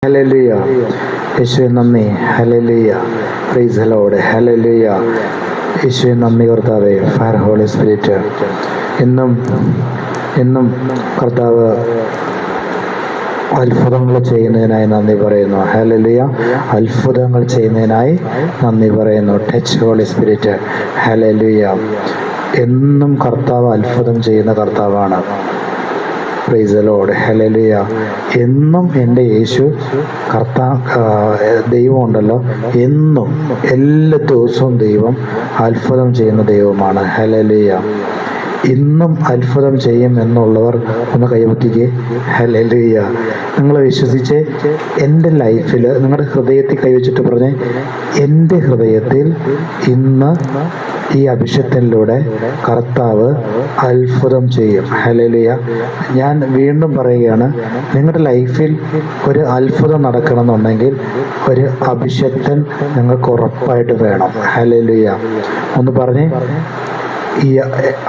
Hallelujah. യേശുവേ നന്ദി. Hallelujah. Praise the Lord. Hallelujah. യേശുവേ നന്ദി കർത്താവേ. Fire holy Spirit. എന്നും കർത്താവ് അത്ഭുതങ്ങൾ ചെയ്യുന്നതിനായി നന്ദി പറയുന്നു. ഹല്ലേലൂയ. അത്ഭുതങ്ങൾ ചെയ്യുന്നതിനായി നന്ദി പറയുന്നു. Touch holy spirit. ഹല്ലേലൂയ. എന്നും കർത്താവ് അത്ഭുതം ചെയ്യുന്ന കർത്താവാണ്. Praise the Lord. ഹല്ലേലൂയ. എന്നും എൻ്റെ യേശു ദൈവം ഉണ്ടല്ലോ, എന്നും എല്ലാ ദിവസവും ദൈവം അത്ഭുതം ചെയ്യുന്ന ദൈവമാണ്. ഹല്ലേലൂയ. ഇന്നും അത്ഭുതം ചെയ്യും എന്നുള്ളവർ ഒന്ന് കൈവത്തിക്ക്. ഹല്ലേലൂയ. നിങ്ങൾ വിശ്വസിച്ച് എൻ്റെ ലൈഫിൽ നിങ്ങളുടെ ഹൃദയത്തിൽ കൈവച്ചിട്ട് പറഞ്ഞ്, എൻ്റെ ഹൃദയത്തിൽ ഇന്ന് ഈ അഭിഷേകത്തിലൂടെ കർത്താവ് അത്ഭുതം ചെയ്യും. ഹല്ലേലൂയ. ഞാൻ വീണ്ടും പറയുകയാണ്, നിങ്ങളുടെ ലൈഫിൽ ഒരു അത്ഭുതം നടക്കണമെന്നുണ്ടെങ്കിൽ ഒരു അഭിഷേകൻ നിങ്ങൾക്ക് ഉറപ്പായിട്ട് വേണം. ഹല്ലേലൂയ. ഒന്ന് പറഞ്ഞേ, ഈ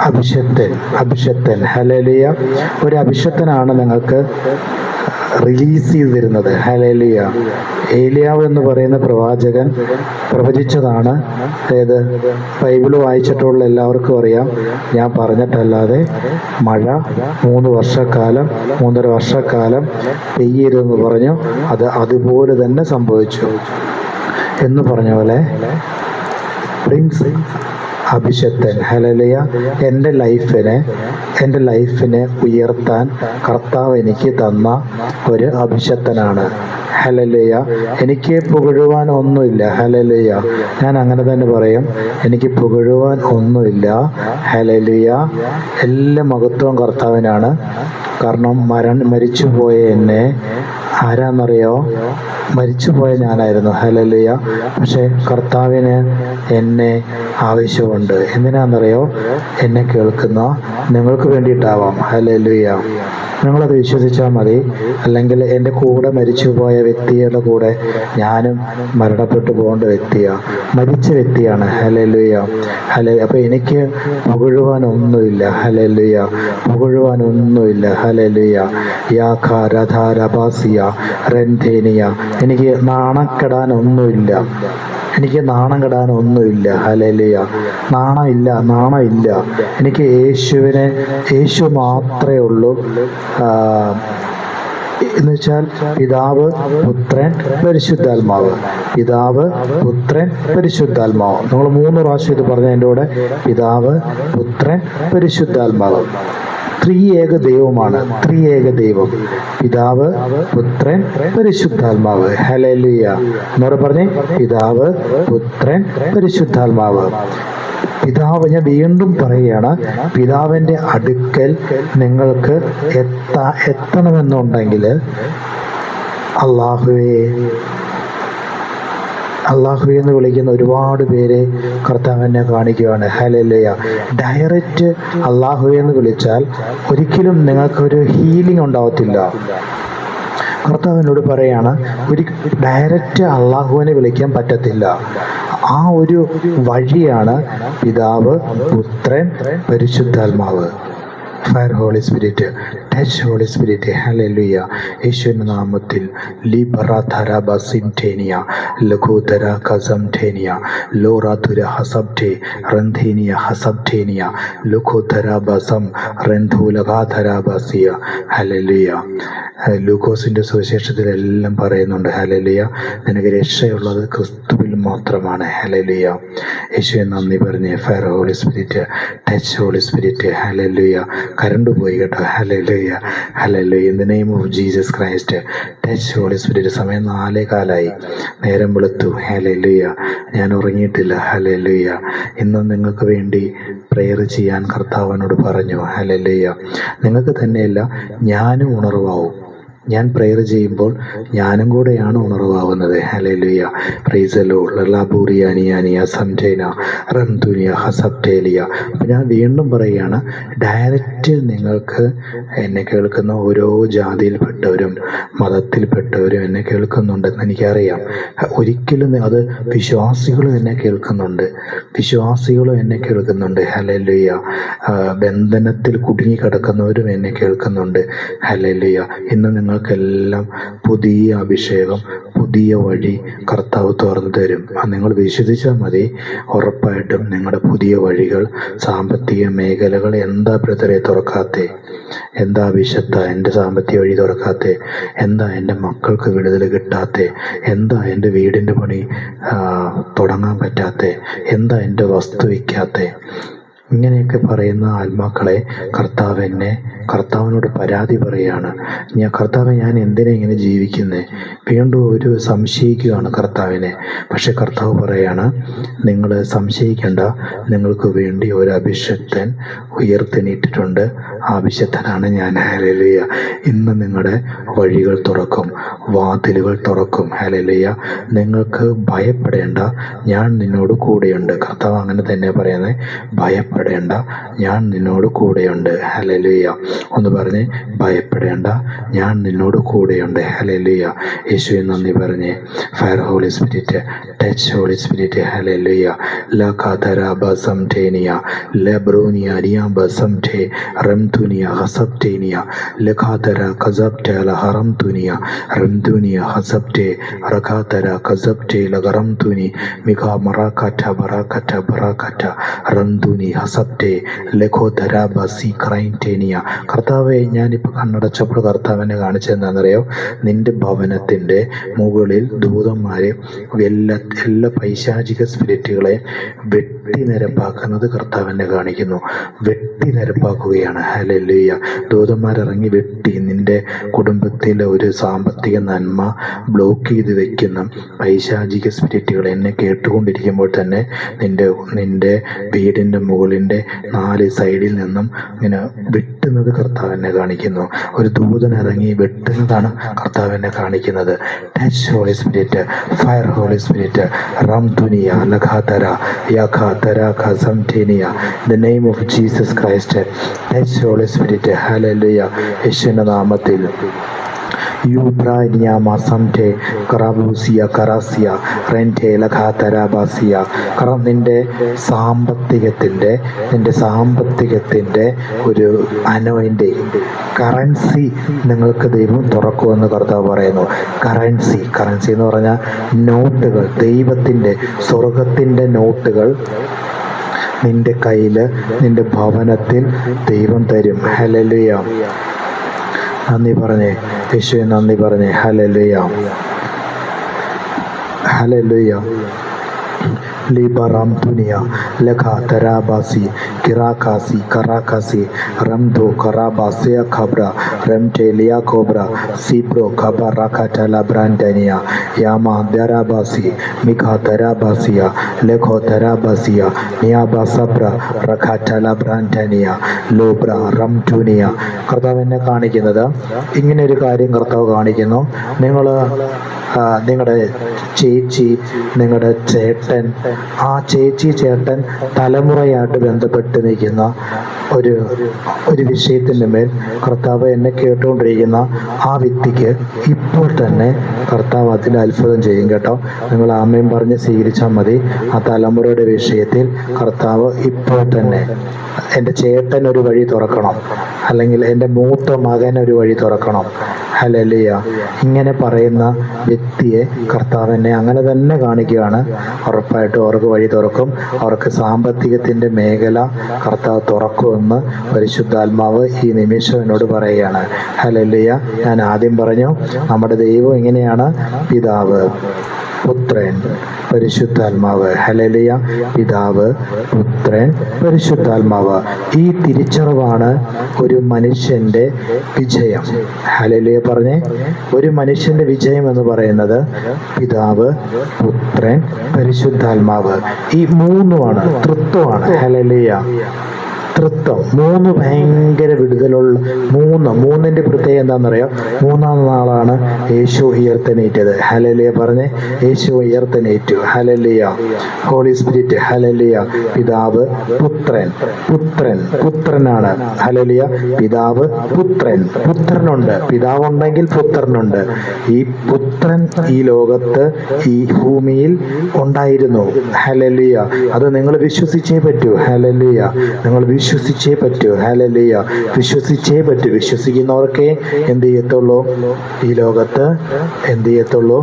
അഭിഷേകൻ. ഹല്ലേലൂയ. ഒരു അഭിഷേകനാണ് നിങ്ങൾക്ക് റിലീസ് ചെയ്ത് തരുന്നത്. ഹല്ലേലൂയ. ഏലിയാവ് എന്ന് പറയുന്ന പ്രവാചകൻ പ്രവചിച്ചതാണ്. അതായത് ബൈബിൾ വായിച്ചിട്ടുള്ള എല്ലാവർക്കും അറിയാം, ഞാൻ പറഞ്ഞിട്ടല്ലാതെ മഴ 3.5 വർഷക്കാലം പെയ്യരുതെന്ന് പറഞ്ഞു. അത് അതുപോലെ തന്നെ സംഭവിച്ചു എന്ന് പറഞ്ഞ പോലെ പ്രിൻസ് അഭിഷേകൻ. ഹല്ലേലൂയ. എൻ്റെ ലൈഫിനെ ഉയർത്താൻ കർത്താവ് എനിക്ക് തന്ന ഒരു അഭിഷേകനാണ്. ഹല്ലേലൂയ. എനിക്ക് പുകഴുവാൻ ഒന്നുമില്ല. ഹല്ലേലൂയ. ഞാൻ അങ്ങനെ തന്നെ പറയും, എനിക്ക് പുകഴുവാൻ ഒന്നുമില്ല. ഹല്ലേലൂയ. എല്ലാ മഹത്വവും കർത്താവിനാണ്. കാരണം മരിച്ചുപോയ എന്നെ ആരാന്നറിയോ? മരിച്ചുപോയ ഞാനായിരുന്നു. ഹല്ലേലൂയ. പക്ഷെ കർത്താവിന് എന്നെ ആവശ്യമുണ്ട്. എന്തിനാണെന്നറിയോ? എന്നെ കേൾക്കുന്ന നിങ്ങൾക്ക് വേണ്ടിയിട്ടാവാം. ഹല്ലേലൂയ. നിങ്ങളത് വിശ്വസിച്ചാൽ മതി. അല്ലെങ്കിൽ എൻ്റെ കൂടെ മരിച്ചുപോയ വ്യക്തിയുടെ കൂടെ ഞാനും മരണപ്പെട്ടു പോകേണ്ട മരിച്ച വ്യക്തിയാണ്. ഹല്ലേലൂയ. അപ്പോൾ എനിക്ക് പുകഴുവാനൊന്നുമില്ല. ഹല്ലേലൂയ. പുകഴുവാനൊന്നുമില്ല. ഹല്ലേലൂയ. യാഖാരധാരബാസിയ റെൻധേനിയ. എനിക്ക് നാണം കെടാനൊന്നുമില്ല. ഹല്ലേലൂയ. നാണമില്ല. എനിക്ക് യേശു മാത്രമേ ഉള്ളൂ. എന്ന് വെച്ചാൽ പിതാവ്, പുത്രൻ, പരിശുദ്ധാത്മാവ്. നിങ്ങൾ 3 പ്രാവശ്യം ഇത് പറഞ്ഞ എൻ്റെ കൂടെ. പിതാവ്, പുത്രൻ, പരിശുദ്ധാത്മാവ്. ത്രിയേക ദൈവമാണ്. പിതാവ്, പുത്രൻ, പരിശുദ്ധാത്മാവ്. ഹല്ലേലൂയ. എന്നോട് പറഞ്ഞേ, പിതാവ്, പുത്രൻ, പരിശുദ്ധാത്മാവ്. ഞാൻ വീണ്ടും പറയുകയാണ്, പിതാവിൻ്റെ അടുക്കൽ നിങ്ങൾക്ക് എത്തണമെന്നുണ്ടെങ്കിൽ അല്ലാഹുവേ എന്ന് വിളിക്കുന്ന ഒരുപാട് പേരെ കർത്താവിനെ കാണിക്കുകയാണ്. ഹല്ലേലൂയ. ഡയറക്റ്റ് അല്ലാഹുവേ എന്ന് വിളിച്ചാൽ ഒരിക്കലും നിങ്ങൾക്കൊരു ഹീലിംഗ് ഉണ്ടാവത്തില്ല. കർത്താവിനോട് പറയാണ്, ഡയറക്റ്റ് അല്ലാഹുവിനെ വിളിക്കാൻ പറ്റത്തില്ല. ആ ഒരു വഴിയാണ് പിതാവ്, പുത്രൻ, പരിശുദ്ധാത്മാവ്. Fire holy spirit. Touch holy spirit. Hallelujah. യേശുവിന്റെ നാമത്തിൽ ലിബറാധര ബസിൻറ്റേനിയ ലഘുധര കസംറ്റേനിയ ലോറാധുര ഹസബ്റ്റേ റന്ധേനിയ ഹസബ്റ്റേനിയ ലഘുധര ബസം റന്ധൂലകാധര ബസിയ. ഹല്ലേലൂയ. ലൂക്കോസിന്റെ സുവിശേഷത്തിലെല്ലാം പറയുന്നുണ്ട്. ഹല്ലേലൂയ. നിനക്ക് രക്ഷയുള്ളത് ക്രിസ്തുവിൽ മാത്രമാണ്. ഹല്ലേലൂയ. യേശുവെ നന്ദി പറഞ്ഞ്. Fire holy spirit. Touch holy spirit. Hallelujah. Current പോയി കേട്ടോ. Hallelujah. In the name of Jesus Christ. Touch holy Spirit. സമയം 4:15 നേരം വെളുത്തു. ഹല്ലേലൂയ. ഞാൻ ഉറങ്ങിയിട്ടില്ല. ഹല്ലേലൂയ. ഇന്നും നിങ്ങൾക്ക് വേണ്ടി പ്രെയർ ചെയ്യാൻ കർത്താവിനോട് പറഞ്ഞു. ഹല്ലേലൂയ. നിങ്ങൾക്ക് തന്നെയല്ല, ഞാനും ഉണർവാവും. ഞാൻ പ്രെയർ ചെയ്യുമ്പോൾ ഞാനും കൂടെയാണ് ഉണർവാകുന്നത്. ഹല്ലേലൂയ. Praise the Lord. ലബൂറിയാനിയാനിയ സംറ്റേന റംതുനിയ ഹസബ്റ്റേലിയ. അപ്പം ഞാൻ വീണ്ടും പറയുകയാണ്, ഡയറക്റ്റ് നിങ്ങൾക്ക് എന്നെ കേൾക്കുന്ന ഓരോ ജാതിയിൽപ്പെട്ടവരും മതത്തിൽപ്പെട്ടവരും എന്നെ കേൾക്കുന്നുണ്ടെന്ന് എനിക്കറിയാം. ഒരിക്കലും അത് വിശ്വാസികളും എന്നെ കേൾക്കുന്നുണ്ട്. ഹല്ലേലൂയ. ബന്ധനത്തിൽ കുടുങ്ങിക്കിടക്കുന്നവരും എന്നെ കേൾക്കുന്നുണ്ട്. ഹല്ലേലൂയ. ഇന്ന് നിങ്ങൾ നിങ്ങൾക്കെല്ലാം പുതിയ അഭിഷേകം, പുതിയ വഴി കർത്താവ് തുറന്നു തരും. നിങ്ങൾ വിശ്വസിച്ചാൽ മതി. ഉറപ്പായിട്ടും നിങ്ങളുടെ പുതിയ വഴികൾ, സാമ്പത്തിക മേഖലകൾ, എന്താ ബ്രദറെ തുറക്കാത്തെ? എന്താ വിശുദ്ധ എൻ്റെ സാമ്പത്തിക വഴി തുറക്കാത്തെ? എന്താ എൻ്റെ മക്കൾക്ക് വിടുതൽ കിട്ടാത്തെ? എന്താ എൻ്റെ വീടിൻ്റെ പണി തുടങ്ങാൻ പറ്റാത്തെ? എന്താ എൻ്റെ വസ്തു വിൽക്കാത്തെ? ഇങ്ങനെയൊക്കെ പറയുന്ന ആത്മാക്കളെ കർത്താവിനോട് പരാതി പറയുകയാണ്. കർത്താവെ, ഞാൻ എന്തിനാ ഇങ്ങനെ ജീവിക്കുന്നത്? വീണ്ടും ഒരു സംശയിക്കുകയാണ് കർത്താവിനെ. പക്ഷെ കർത്താവ് പറയാണ്, നിങ്ങൾ സംശയിക്കേണ്ട, നിങ്ങൾക്ക് വേണ്ടി ഒരു അഭിഷക്തൻ ഉയർത്തെണീറ്റിട്ടുണ്ട്. ആ അഭിഷക്തനാണ് ഞാൻ. ഹല്ലേലൂയ. ഇന്ന് നിങ്ങളുടെ വഴികൾ തുറക്കും, വാതിലുകൾ തുറക്കും. ഹല്ലേലൂയ. നിങ്ങൾക്ക് ഭയപ്പെടേണ്ട, ഞാൻ നിന്നോട് കൂടെയുണ്ട്. കർത്താവ് അങ്ങനെ തന്നെ പറയുന്നത്. ഭയപ്പെടേണ്ട, ഞാൻ നിന്നോട് കൂടെയുണ്ട്. ഹല്ലേലൂയ. ഒന്ന് പറഞ്ഞേ, ഭയപ്പെടേണ്ട, ഞാൻ നിന്നോട് കൂടെയുണ്ട്. ഹല്ലേലൂയ. യേശുവേ നന്ദി പറഞ്ഞേ. Fire holy spirit, touch holy spirit. Hallelujah. ലഖാതര ബസംഠേനിയ ലബ്രോനിയ റിയ ബസംഠേ റംതുനിയ ഹസബ്ഠേനിയ ലഖാതര കസബ്ഠേ ലഹറംതുനിയ റംതുനിയ ഹസബ്ഠേ റഖാതര കസബ്ഠേ ലഗറംതുനി മിഖ മറാഖാറ്റ ബറാഖാറ്റ ബറാഖാറ്റ റംതുനി ഹസബ്ഠേ ലഖോതര ബസി ക്രൈൻറ്റേനിയ. കർത്താവെ, ഞാനിപ്പോൾ കണ്ണടച്ചപ്പോൾ കർത്താവിനെ കാണിച്ചതെന്താണെന്നറിയോ? നിന്റെ ഭവനത്തിൻ്റെ മുകളിൽ ദൂതന്മാരെ എല്ലാ പൈശാചിക സ്പിരിറ്റുകളെ വെട്ടി നിരപ്പാക്കുന്നത് കർത്താവിനെ കാണിക്കുന്നു. വെട്ടി നിരപ്പാക്കുകയാണ്. ഹല്ലേലൂയ. ദൂതന്മാരിറങ്ങി വെട്ടി നിന്റെ കുടുംബത്തിലെ ഒരു സാമ്പത്തിക നന്മ ബ്ലോക്ക് ചെയ്ത് വെക്കുന്ന പൈശാചിക സ്പിരിറ്റുകൾ എന്നെ കേട്ടുകൊണ്ടിരിക്കുമ്പോൾ തന്നെ നിന്റെ വീടിൻ്റെ മുകളിൻ്റെ 4 സൈഡിൽ നിന്നും ഇങ്ങനെ വെട്ടുന്നത് കർത്താവിനെ കാണിക്കുന്നു. ഒരു ദൂതൻ ഇറങ്ങി വെട്ടുന്നതാണ് കർത്താവിനെ കാണിക്കുന്നത്. Touch holy Spirit, fire holy Spirit. റംതുനിയ ലഖാതര യഖാതര ഖസംഠേനിയ. The name of Jesus Christ. Touch holy spirit. Hallelujah. യേശുവിന്റെ നാമത്തിൽ നിന്റെ സാമ്പത്തികത്തിൻ്റെ ഒരു കറൻസി നിങ്ങൾക്ക് ദൈവം തുറക്കുമെന്ന് കർത്താവ് പറയുന്നു. കറൻസി എന്ന് പറഞ്ഞാൽ നോട്ടുകൾ, ദൈവത്തിൻ്റെ സ്വർഗത്തിൻ്റെ നോട്ടുകൾ നിന്റെ കയ്യിൽ, നിന്റെ ഭവനത്തിൽ ദൈവം തരും. ഹല്ലേലൂയ. നന്ദി പറഞ്ഞേ യേശുവേ, നന്ദി പറഞ്ഞേ. ഹല്ലേലൂയ. ഹല്ലേലൂയ. ലിബറാം തുനിയ ലഖാ തരാബാസി കിറാകാസി കറാകാസി റംദോ കറാബാസിയ ഖബ്ര റംറ്റേലിയ കോബ്ര സിബ്രോ ഖബ റഖാറ്റല ബ്രാൻഡനിയ യാമ ദരാബാസി മിഖാ തരാബാസിയ ലഖോ തരാബാസിയ നിയാബ സബ്ര റഖാറ്റല ബ്രാൻഡനിയ ലോബ്ര റംറ്റുനിയ. കർത്താവ് എന്നെ കാണിക്കുന്നത് ഇങ്ങനെ ഒരു കാര്യം കർത്താവ് കാണിക്കുന്നു. നിങ്ങളുടെ ചേച്ചി, നിങ്ങളുടെ ചേട്ടൻ, ആ ചേട്ടൻ തലമുറയായിട്ട് ബന്ധപ്പെട്ട് നിൽക്കുന്ന ഒരു വിഷയത്തിൻ്റെ മേൽ കർത്താവ് എന്നെ കേട്ടുകൊണ്ടിരിക്കുന്ന ആ വ്യക്തിക്ക് ഇപ്പോൾ തന്നെ കർത്താവ് അതിൽ അത്ഭുതം ചെയ്യും. കേട്ടോ, നിങ്ങൾ ആമേൻ പറഞ്ഞ് സ്വീകരിച്ചാൽ മതി. ആ തലമുറയുടെ വിഷയത്തിൽ കർത്താവ് ഇപ്പോൾ തന്നെ എൻ്റെ ചേട്ടൻ ഒരു വഴി തുറക്കണം, അല്ലെങ്കിൽ എൻ്റെ മൂത്ത മകൻ ഒരു വഴി തുറക്കണം. ഹല്ലേലൂയ. ഇങ്ങനെ പറയുന്ന വ്യക്തിയെ കർത്താവ് എന്നെ അങ്ങനെ തന്നെ കാണിക്കുകയാണ്. ഉറപ്പായിട്ടും അവർക്ക് വഴി തുറക്കും. അവർക്ക് സാമ്പത്തികത്തിൻ്റെ മേഖല കർത്താവ് തുറക്കുമെന്ന് പരിശുദ്ധാത്മാവ് ഈ നിമിഷം എന്നോട് പറയുകയാണ്. ഹല്ലേലൂയ. ഞാൻ ആദ്യം പറഞ്ഞു, നമ്മുടെ ദൈവം ഇങ്ങനെയാണ്: പിതാവ്, പുത്രൻ, പരിശുദ്ധാത്മാവ്. ഹല്ലേലൂയ. പിതാവ്, പുത്രൻ, പരിശുദ്ധാത്മാവ്. ഈ തിരിച്ചറിവാണ് ഒരു മനുഷ്യന്റെ വിജയം. ഹല്ലേലൂയ പറഞ്ഞേ. ഒരു മനുഷ്യന്റെ വിജയം എന്ന് പറയുന്നത് പിതാവ്, പുത്രൻ, പരിശുദ്ധാത്മാവ്. ഈ മൂന്നുമാണ്, തൃത്വമാണ്. ഹല്ലേലൂയ. തൃത്വം. 3 ഭയങ്കര വിടുതലുള്ള മൂന്നിന്റെ പ്രത്യേകത എന്താണെന്നറിയാം? 3-ാം നാളാണ് യേശു ഉയർത്തെണീറ്റത്. ഹല്ലേലൂയ പറഞ്ഞേ. യേശു ഉയർത്തെണീറ്റു. ഹല്ലേലൂയ. Holy spirit. ഹല്ലേലൂയ. പിതാവ്, പുത്രനാണ്. ഹല്ലേലൂയ. പിതാവ്, പുത്രനുണ്ട്. പിതാവുണ്ടെങ്കിൽ പുത്രനുണ്ട്. ഈ പുത്രൻ ഈ ലോകത്ത്, ഈ ഭൂമിയിൽ ഉണ്ടായിരുന്നു. ഹല്ലേലൂയ. അത് നിങ്ങൾ വിശ്വസിച്ചേ പറ്റൂ. ഹല്ലേലൂയ. നിങ്ങൾ വിശ്വസിച്ചേ പറ്റൂ. ഹല്ലേലൂയ. വിശ്വസിച്ചേ പറ്റൂ. വിശ്വസിക്കുന്നവർക്കേ എന്ത് ചെയ്യത്തുള്ളൂ? ഈ ലോകത്ത് എന്ത് ചെയ്യത്തുള്ളൂ?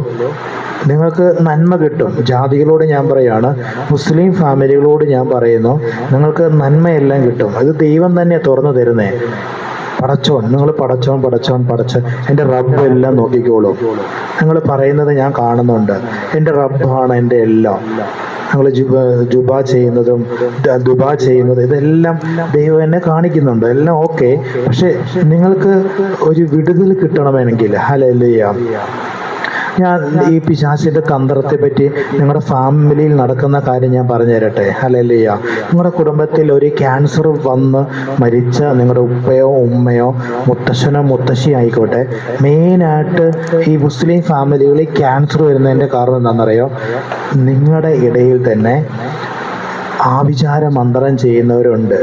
നിങ്ങൾക്ക് നന്മ കിട്ടും. ജാതികളോട് ഞാൻ പറയാണ്, മുസ്ലിം ഫാമിലികളോട് ഞാൻ പറയുന്നു, നിങ്ങൾക്ക് നന്മയെല്ലാം കിട്ടും. അത് ദൈവം തന്നെ തുറന്നു തരുന്നേ. പടച്ചോൻ, നിങ്ങൾ പടച്ചോൻ എൻ്റെ റബ്ബ് എല്ലാം നോക്കിക്കോളൂ. നിങ്ങൾ പറയുന്നത് ഞാൻ കാണുന്നുണ്ട്. എൻ്റെ റബ്ബാണ് എൻ്റെ എല്ലാം. നിങ്ങൾ ദുബാ ചെയ്യുന്നതും ഇതെല്ലാം ദൈവം എന്നെ കാണിക്കുന്നുണ്ട്. എല്ലാം ഓക്കെ. പക്ഷെ നിങ്ങൾക്ക് ഒരു വിടുതൽ കിട്ടണമെങ്കിൽ ഹല്ലേലൂയ. ഞാൻ ഈ പിശാചിന്റെ തന്ത്രത്തെ പറ്റി നിങ്ങളുടെ ഫാമിലിയിൽ നടക്കുന്ന കാര്യം ഞാൻ പറഞ്ഞു തരട്ടെ. ഹല്ലേലൂയ. നിങ്ങളുടെ കുടുംബത്തിൽ ഒരു ക്യാൻസർ വന്ന് മരിച്ച നിങ്ങളുടെ ഉപ്പയോ ഉമ്മയോ മുത്തശ്ശനോ മുത്തശ്ശി ആയിക്കോട്ടെ, മെയിനായിട്ട് ഈ മുസ്ലിം ഫാമിലികളിൽ ക്യാൻസർ വരുന്നതിൻ്റെ കാരണം എന്താണെന്നറിയോ? നിങ്ങളുടെ ഇടയിൽ തന്നെ ആഭിചാര മന്ത്രം ചെയ്യുന്നവരുണ്ട്.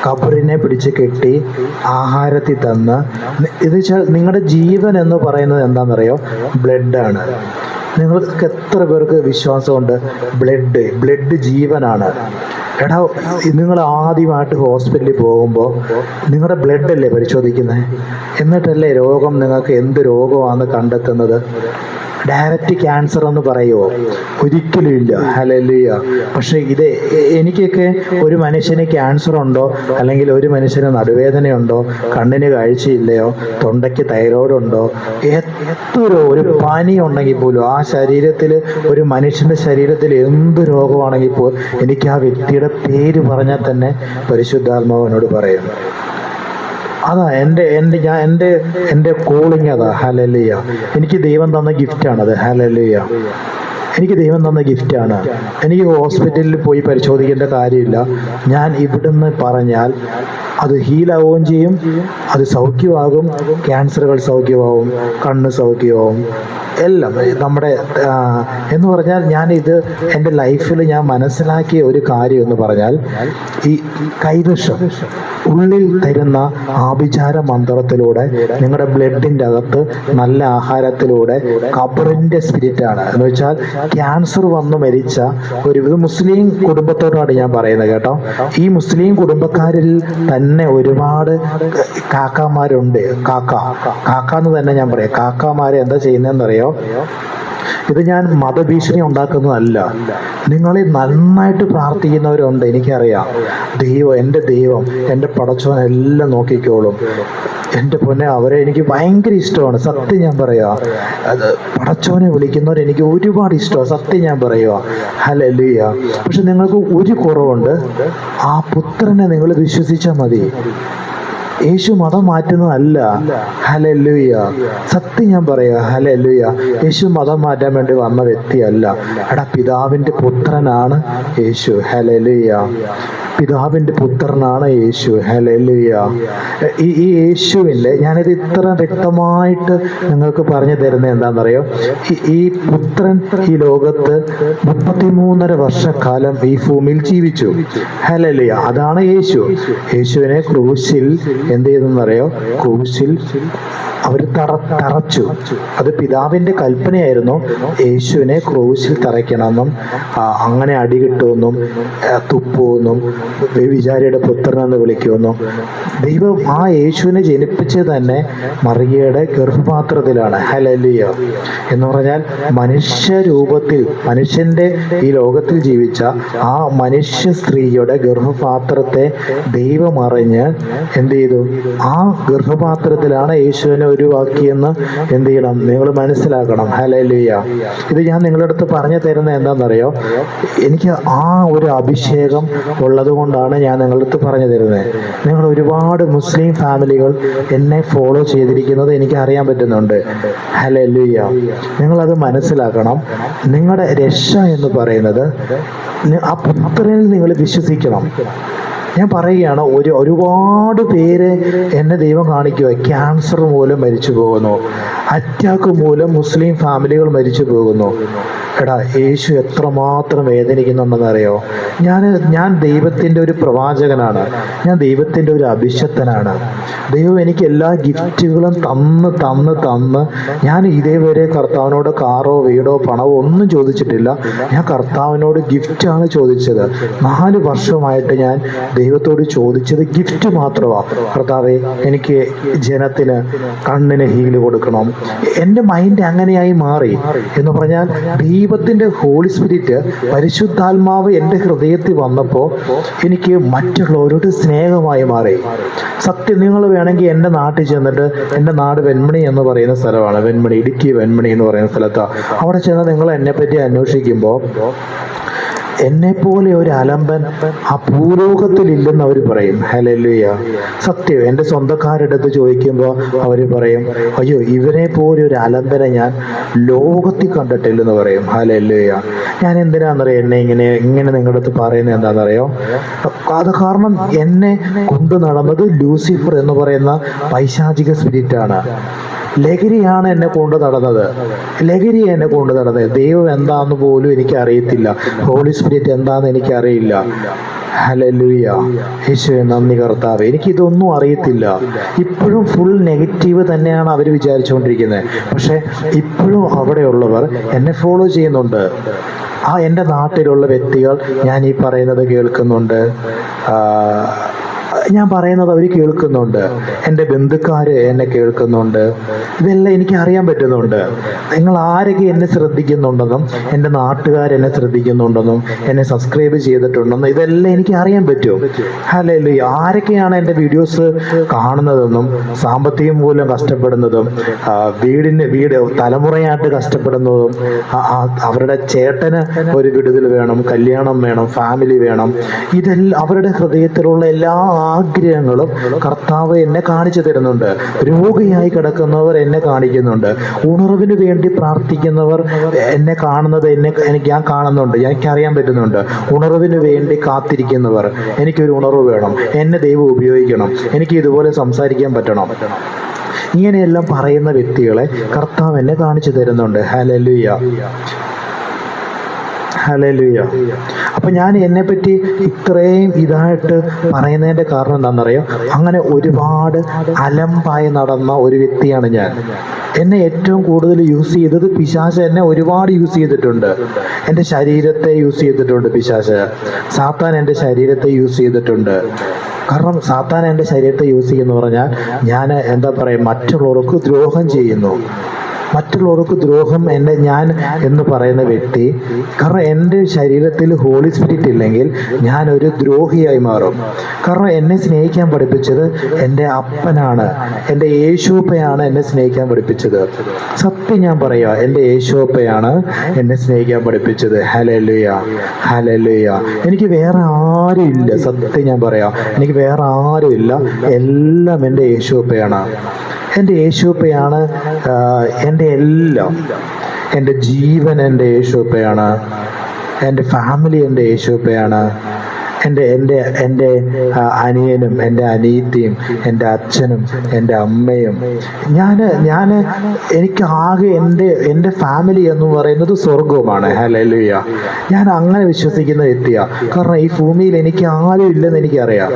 കബറിനെ പിടിച്ച് കെട്ടി ആഹാരത്തിൽ തന്ന്, ഇത് വെച്ചാൽ നിങ്ങളുടെ ജീവൻ എന്ന് പറയുന്നത് എന്താണെന്നറിയോ? ബ്ലഡാണ്. നിങ്ങൾക്ക് എത്ര പേർക്ക് വിശ്വാസമുണ്ട്? ബ്ലഡ് ജീവനാണ്. എടാ, നിങ്ങൾ ആദ്യമായിട്ട് ഹോസ്പിറ്റലിൽ പോകുമ്പോൾ നിങ്ങളുടെ ബ്ലഡല്ലേ പരിശോധിക്കുന്നത്? എന്നിട്ടല്ലേ രോഗം നിങ്ങൾക്ക് എന്ത് രോഗമാണെന്ന് കണ്ടെത്തുന്നത്? ഡയറക്റ്റ് ക്യാൻസർ എന്ന് പറയുമോ? ഒരിക്കലും ഇല്ല. ഹല്ലേലൂയ. പക്ഷെ ഇത് എനിക്കൊക്കെ ഒരു മനുഷ്യന് ക്യാൻസർ ഉണ്ടോ, അല്ലെങ്കിൽ ഒരു മനുഷ്യന് നടുവേദനയുണ്ടോ, കണ്ണിന് കാഴ്ചയില്ലയോ, തൊണ്ടയ്ക്ക് തൈറോയ്ഡ് ഉണ്ടോ, ഒരു പനി ഉണ്ടെങ്കിൽ പോലും ആ ശരീരത്തിൽ, ഒരു മനുഷ്യന്റെ ശരീരത്തിൽ എന്ത് രോഗമാണെങ്കിൽ പോലും എനിക്ക് ആ വ്യക്തിയുടെ പേര് പറഞ്ഞാൽ തന്നെ പരിശുദ്ധാത്മാവ് എന്നോട് പറയും. അതാ എൻ്റെ കോളിങ് അതാ. ഹല്ലേലൂയ. എനിക്ക് ദൈവം തന്ന ഗിഫ്റ്റാണത്. ഹല്ലേലൂയ. എനിക്ക് ദൈവം തന്ന ഗിഫ്റ്റാണ്. എനിക്ക് ഹോസ്പിറ്റലിൽ പോയി പരിശോധിക്കേണ്ട കാര്യമില്ല. ഞാൻ ഇവിടുന്ന് പറഞ്ഞാൽ അത് ഹീലാവുകയും ചെയ്യും, അത് സൗഖ്യമാകും. ക്യാൻസറുകൾ സൗഖ്യമാവും, കണ്ണ് സൗഖ്യമാവും, എല്ലാം നമ്മുടെ എന്ന് പറഞ്ഞാൽ ഞാനിത് എൻ്റെ ലൈഫിൽ ഞാൻ മനസ്സിലാക്കിയ ഒരു കാര്യം എന്ന് പറഞ്ഞാൽ, ഈ കൈവശം ഉള്ളിൽ തരുന്ന ആഭിചാര മന്ത്രത്തിലൂടെ നിങ്ങളുടെ ബ്ലഡിൻ്റെ അകത്ത് നല്ല ആഹാരത്തിലൂടെ ഖബറിൻ്റെ സ്പിരിറ്റാണ്. എന്ന് വെച്ചാൽ ക്യാൻസർ വന്ന് മരിച്ച ഒരു മുസ്ലിം കുടുംബത്തോടാണ് ഞാൻ പറയുന്നത് കേട്ടോ. ഈ മുസ്ലിം കുടുംബക്കാരിൽ തന്നെ ഒരുപാട് കാക്കാമാരുണ്ട്. കാക്കാന്ന് തന്നെ ഞാൻ പറയാം. കാക്കാമാരെ എന്താ ചെയ്യുന്നതെന്നറിയോ? ഇത് ഞാൻ മതഭീഷണി ഉണ്ടാക്കുന്നതല്ല. നിങ്ങളിൽ നന്നായിട്ട് പ്രാർത്ഥിക്കുന്നവരുണ്ട്, എനിക്കറിയാം. എൻ്റെ ദൈവം എൻ്റെ പടച്ചോൻ എല്ലാം നോക്കിക്കോളും. എൻ്റെ പൊന്നെ, അവരെ എനിക്ക് ഭയങ്കര ഇഷ്ടമാണ്. സത്യം ഞാൻ പറയുക, അത് പടച്ചോനെ വിളിക്കുന്നവർ എനിക്ക് ഒരുപാട് ഇഷ്ടമാണ്. സത്യം ഞാൻ പറയുക. ഹല്ലേലൂയ. പക്ഷെ നിങ്ങൾക്ക് ഒരു കുറവുണ്ട്. ആ പുത്രനെ നിങ്ങൾ വിശ്വസിച്ചാൽ മതി. യേശു മതം മാറ്റുന്നതല്ല. ഹല്ലേലൂയ. സത്യം ഞാൻ പറയുക. ഹല്ലേലൂയ. യേശു മതം മാറ്റാൻ വേണ്ടി വന്ന വ്യക്തിയല്ല. എടാ, പിതാവിൻ്റെ പുത്രനാണ് യേശു. ഹല്ലേലൂയ. പിതാവിൻ്റെ പുത്രനാണ് യേശു. ഹല്ലേലൂയ. ഈ യേശുവിൻ്റെ, ഞാനിത് ഇത്ര വ്യക്തമായിട്ട് നിങ്ങൾക്ക് പറഞ്ഞു തരുന്നത് എന്താണെന്നറിയോ? ഈ പുത്രൻ ഈ ലോകത്ത് 33.5 വർഷക്കാലം ഈ ഭൂമിയിൽ ജീവിച്ചു. ഹല്ലേലൂയ. അതാണ് യേശു. യേശുവിനെ ക്രൂശിൽ എന്ത് ചെയ്തെന്നറിയോ? ക്രൂശിൽ അവർ തറച്ചു. അത് പിതാവിൻ്റെ കൽപ്പനയായിരുന്നു. യേശുവിനെ ക്രൂശിൽ തറയ്ക്കണമെന്നും അങ്ങനെ അടി കിട്ടുമെന്നും തുപ്പുമെന്നും വിചാരിയുടെ പുത്രനെന്ന് വിളിക്കുമെന്നും. ദൈവം ആ യേശുവിനെ ജനിപ്പിച്ചത് തന്നെ മറിയയുടെ ഗർഭപാത്രത്തിലാണ്. ഹല്ലേലൂയ. എന്ന് പറഞ്ഞാൽ മനുഷ്യ രൂപത്തിൽ, മനുഷ്യന്റെ ഈ ലോകത്തിൽ ജീവിച്ച ആ മനുഷ്യ സ്ത്രീയുടെ ഗർഭപാത്രത്തെ ദൈവം അറിഞ്ഞ് എന്ത് ചെയ്തു? ആ ഗർഭപാത്രത്തിലാണ് യേശുവിനെ ഒഴിവാക്കിയെന്ന് എന്ത് ചെയ്യണം? നിങ്ങൾ മനസ്സിലാക്കണം. ഹല്ലേലൂയ. ഇത് ഞാൻ നിങ്ങളുടെ അടുത്ത് പറഞ്ഞു തരുന്നത് എന്താണെന്നറിയോ? എനിക്ക് ആ ഒരു അഭിഷേകം ഉള്ളത് കൊണ്ടാണ് ഞാൻ നിങ്ങളുടെ അടുത്ത് പറഞ്ഞു തരുന്നത്. നിങ്ങൾ ഒരുപാട് മുസ്ലിം ഫാമിലികൾ എന്നെ ഫോളോ ചെയ്തിരിക്കുന്നത് എനിക്ക് അറിയാൻ പറ്റുന്നുണ്ട്. ഹല്ലേലൂയ. നിങ്ങളത് മനസ്സിലാക്കണം. നിങ്ങളുടെ രക്ഷ എന്ന് പറയുന്നത് ആ പുത്രനിൽ നിങ്ങൾ വിശ്വസിക്കണം. ഞാൻ പറയുകയാണ്, ഒരുപാട് പേര് എന്നെ ദൈവം കാണിക്കുക, ക്യാൻസർ മൂലം മരിച്ചു പോകുന്നു, അറ്റാക്ക് മൂലം മുസ്ലിം ഫാമിലികൾ മരിച്ചു പോകുന്നു. എടാ, യേശു എത്രമാത്രം വേദനിക്കുന്നുണ്ടെന്നറിയോ? ഞാൻ ദൈവത്തിൻ്റെ ഒരു പ്രവാചകനാണ്. ഞാൻ ദൈവത്തിൻ്റെ ഒരു അഭിഷക്തനാണ്. ദൈവം എനിക്ക് എല്ലാ ഗിഫ്റ്റുകളും തന്ന് ഞാൻ ഇതേവരെ കർത്താവിനോട് കാറോ വീടോ പണമോ ഒന്നും ചോദിച്ചിട്ടില്ല. ഞാൻ കർത്താവിനോട് ഗിഫ്റ്റാണ് ചോദിച്ചത്. 4 വർഷമായിട്ട് ഞാൻ ദൈവത്തോട് ചോദിച്ചത് ഗിഫ്റ്റ് മാത്രമാണ്. കർത്താവേ, എനിക്ക് ജനത്തിന് കണ്ണിന് ഹീല് കൊടുക്കണം. എൻ്റെ മൈൻഡ് അങ്ങനെയായി മാറി എന്ന് പറഞ്ഞാൽ ദൈവത്തിൻ്റെ ഹോളി സ്പിരിറ്റ്, പരിശുദ്ധാത്മാവ് എൻ്റെ ഹൃദയത്തിൽ വന്നപ്പോൾ എനിക്ക് മറ്റുള്ളവരോട് സ്നേഹമായി മാറി. സത്യം, നിങ്ങൾ വേണമെങ്കിൽ എൻ്റെ നാട്ടിൽ ചെന്നിട്ട്, എൻ്റെ നാട് വെൺമണി എന്ന് പറയുന്ന സ്ഥലമാണ്, വെൺമണി, ഇടുക്കി വെൺമണി എന്ന് പറയുന്ന സ്ഥലത്താണ്. അവിടെ ചെന്ന് നിങ്ങൾ എന്നെപ്പറ്റി അന്വേഷിക്കുമ്പോൾ എന്നെപ്പോലെ ഒരു അലമ്പൻ ആ ഭൂലോകത്തിലില്ലെന്ന് അവർ പറയും. ഹല്ലേലൂയ. സത്യം, എൻ്റെ സ്വന്തക്കാരെടുത്ത് ചോദിക്കുമ്പോൾ അവർ പറയും, അയ്യോ, ഇവനെ പോലെ ഒരു അലമ്പനെ ഞാൻ ലോകത്തിൽ കണ്ടിട്ടില്ലെന്ന് പറയും. ഹല്ലേലൂയ. ഞാൻ എന്തിനാണെന്നറിയാം എന്നെ ഇങ്ങനെ നിങ്ങളുടെ അടുത്ത് പറയുന്നത് എന്താണെന്നറിയോ? അത് കാരണം എന്നെ കൊണ്ടു നടന്നത് ലൂസിഫർ എന്ന് പറയുന്ന പൈശാചിക സ്പിരിറ്റാണ്. ലഹരിയാണ് എന്നെ കൊണ്ട് നടന്നത്. ദൈവം എന്താന്ന് പോലും എനിക്ക് അറിയത്തില്ല. ഹോളി സ്പിരിറ്റ് എന്താന്ന് എനിക്ക് അറിയില്ല. ഹല്ലേലൂയ. യേശുവേ നന്ദി കർത്താവേ. എനിക്കിതൊന്നും അറിയത്തില്ല. ഇപ്പോഴും ഫുൾ നെഗറ്റീവ് തന്നെയാണ് അവർ വിചാരിച്ചുകൊണ്ടിരിക്കുന്നത്. പക്ഷെ ഇപ്പോഴും അവിടെയുള്ളവർ എന്നെ ഫോളോ ചെയ്യുന്നുണ്ട്. എൻ്റെ നാട്ടിലുള്ള വ്യക്തികൾ ഞാൻ ഈ പറയുന്നത് കേൾക്കുന്നുണ്ട്. ഞാൻ പറയുന്നത് അവർ കേൾക്കുന്നുണ്ട്. എൻ്റെ ബന്ധുക്കാർ എന്നെ കേൾക്കുന്നുണ്ട്. ഇതെല്ലാം എനിക്ക് അറിയാൻ പറ്റുന്നുണ്ട്. നിങ്ങൾ ആരൊക്കെ എന്നെ ശ്രദ്ധിക്കുന്നുണ്ടെന്നും എൻ്റെ നാട്ടുകാരെന്നെ ശ്രദ്ധിക്കുന്നുണ്ടെന്നും എന്നെ സബ്സ്ക്രൈബ് ചെയ്തിട്ടുണ്ടെന്നും ഇതെല്ലാം എനിക്ക് അറിയാൻ പറ്റും. ഹല്ലേലൂയ. ആരൊക്കെയാണ് എൻ്റെ വീഡിയോസ് കാണുന്നതെന്നും സാമ്പത്തികം മൂലം കഷ്ടപ്പെടുന്നതും വീട് തലമുറയായിട്ട് കഷ്ടപ്പെടുന്നതും അവരുടെ ചേട്ടന് ഒരു വിടുതൽ വേണം, കല്യാണം വേണം, ഫാമിലി വേണം, ഇതെല്ലാം അവരുടെ ഹൃദയത്തിലുള്ള എല്ലാ ആഗ്രഹങ്ങളും കർത്താവ് എന്നെ കാണിച്ചു തരുന്നുണ്ട്. രോഗിയായി കിടക്കുന്നവർ എന്നെ കാണിക്കുന്നുണ്ട്. ഉണർവിന് വേണ്ടി പ്രാർത്ഥിക്കുന്നവർ എന്നെ കാണുന്നത് ഞാൻ കാണുന്നുണ്ട്. എനിക്കറിയാൻ പറ്റുന്നുണ്ട്. ഉണർവിന് വേണ്ടി കാത്തിരിക്കുന്നവർ, എനിക്കൊരു ഉണർവ് വേണം, എന്നെ ദൈവം ഉപയോഗിക്കണം, എനിക്ക് ഇതുപോലെ സംസാരിക്കാൻ പറ്റണം, ഇങ്ങനെയെല്ലാം പറയുന്ന വ്യക്തികളെ കർത്താവ് എന്നെ കാണിച്ചു തരുന്നുണ്ട്. ഹല്ലേലൂയ. ഹല്ലേലൂയ. അപ്പൊ ഞാൻ എന്നെപ്പറ്റി ഇത്രയും ഇതായിട്ട് പറയുന്നതിന്റെ കാരണം എന്താണെന്നറിയാം? അങ്ങനെ ഒരുപാട് അലമ്പായി നടന്ന ഒരു വ്യക്തിയാണ് ഞാൻ. എന്നെ ഏറ്റവും കൂടുതൽ യൂസ് ചെയ്തത് പിശാച്. എന്നെ ഒരുപാട് യൂസ് ചെയ്തിട്ടുണ്ട്. എൻ്റെ ശരീരത്തെ യൂസ് ചെയ്തിട്ടുണ്ട് പിശാച്. സാത്താൻ എൻ്റെ ശരീരത്തെ യൂസ് ചെയ്തിട്ടുണ്ട്. കാരണം സാത്താൻ എൻ്റെ ശരീരത്തെ യൂസ് ചെയ്യുന്നു പറഞ്ഞാൽ ഞാൻ എന്താ പറയുക, മറ്റുള്ളവർക്ക് ദ്രോഹം ചെയ്യുന്നു. മറ്റുള്ളവർക്ക് ദ്രോഹം ഞാൻ എന്ന് പറയുന്ന വ്യക്തി, കാരണം എൻ്റെ ശരീരത്തിൽ ഹോളി സ്പിരിറ്റ് ഇല്ലെങ്കിൽ ഞാനൊരു ദ്രോഹിയായി മാറും. കാരണം എന്നെ സ്നേഹിക്കാൻ പഠിപ്പിച്ചത് എൻ്റെ അപ്പനാണ്, എൻ്റെ യേശുപ്പയാണ് എന്നെ സ്നേഹിക്കാൻ പഠിപ്പിച്ചത്. സത്യം ഞാൻ പറയാ, എൻ്റെ യേശുപ്പയാണ് എന്നെ സ്നേഹിക്കാൻ പഠിപ്പിച്ചത്. ഹല്ലേലൂയ. ഹല്ലേലൂയ. എനിക്ക് വേറെ ആരും ഇല്ല. സത്യം ഞാൻ പറയാം, എനിക്ക് വേറെ ആരും ഇല്ല. എല്ലാം എൻ്റെ യേശുപ്പയാണ്. എൻ്റെ യേശുപ്പയാണ് എൻ്റെ എല്ലാം. എൻ്റെ ജീവൻ എൻ്റെ യേശുപ്പയാണ്. എൻ്റെ ഫാമിലി എൻ്റെ യേശുപ്പയാണ്. എൻ്റെ അനിയനും എൻ്റെ അനിയത്തിയും എൻ്റെ അച്ഛനും എൻ്റെ അമ്മയും ഞാൻ എനിക്ക് ആകെ എൻ്റെ ഫാമിലി എന്ന് പറയുന്നത് സ്വർഗവുമാണ്. ഹല്ലേലൂയ. ഞാൻ അങ്ങനെ വിശ്വസിക്കുന്ന വ്യക്തിയാണ്. കാരണം ഈ ഭൂമിയിൽ എനിക്ക് ആരും ഇല്ലെന്ന് എനിക്കറിയാം.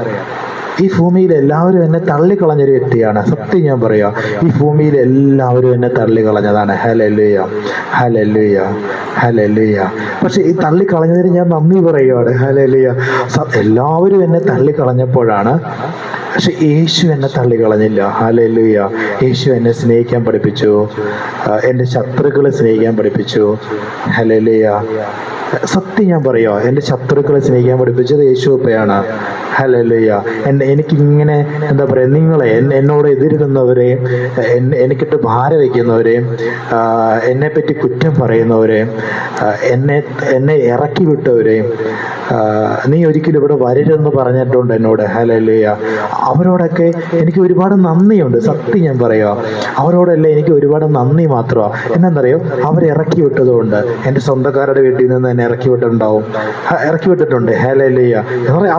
ഈ ഭൂമിയിൽ എല്ലാവരും എന്നെ തള്ളിക്കളഞ്ഞൊരു വ്യക്തിയാണ്. സത്യം ഞാൻ പറയാം, ഈ ഭൂമിയിൽ എല്ലാവരും എന്നെ തള്ളിക്കളഞ്ഞതാണ്. ഹല്ലേലൂയ. ഹല്ലേലൂയ. ഹല്ലേലൂയ. പക്ഷെ ഈ തള്ളിക്കളഞ്ഞതിന് ഞാൻ നന്ദി പറയുകയാണ്. ഹല്ലേലൂയ. എല്ലാവരും എന്നെ തള്ളിക്കളഞ്ഞപ്പോഴാണ്, പക്ഷെ യേശു എന്നെ തള്ളിക്കളഞ്ഞില്ല. ഹല്ലേലൂയ. യേശു എന്നെ സ്നേഹിക്കാൻ പഠിപ്പിച്ചു. എൻ്റെ ശത്രുക്കളെ സ്നേഹിക്കാൻ പഠിപ്പിച്ചു. ഹല്ലേലൂയ. സത്യം ഞാൻ പറയുക, എൻ്റെ ശത്രുക്കളെ സ്നേഹിക്കാൻ പഠിപ്പിച്ചത് യേശുപ്പയാണ്. ഹല്ലേലൂയ. എനിക്കിങ്ങനെ എന്താ പറയുക, നിങ്ങളെ എന്നോട് എതിരിടുന്നവരെയും എനിക്കിട്ട് ഭാരം വയ്ക്കുന്നവരെയും എന്നെപ്പറ്റി കുറ്റം പറയുന്നവരെയും എന്നെ ഇറക്കി വിട്ടവരെയും നീ ഒരിക്കലും ഇവിടെ വരരുതെന്ന് പറഞ്ഞിട്ടുണ്ട് എന്നോട്. ഹല്ലേലൂയ. അവരോടൊക്കെ എനിക്ക് ഒരുപാട് നന്ദിയുണ്ട്. സത്യം ഞാൻ പറയുക, അവരോടെല്ലാം എനിക്ക് ഒരുപാട് നന്ദി മാത്രമാണ്. എന്നാന്നറിയോ, അവരിറക്കി വിട്ടതുകൊണ്ട്. എൻ്റെ സ്വന്തക്കാരുടെ വീട്ടിൽ നിന്ന് എന്നെ ഇറക്കി വിട്ടിട്ടുണ്ട്. ഹല്ലേലൂയ.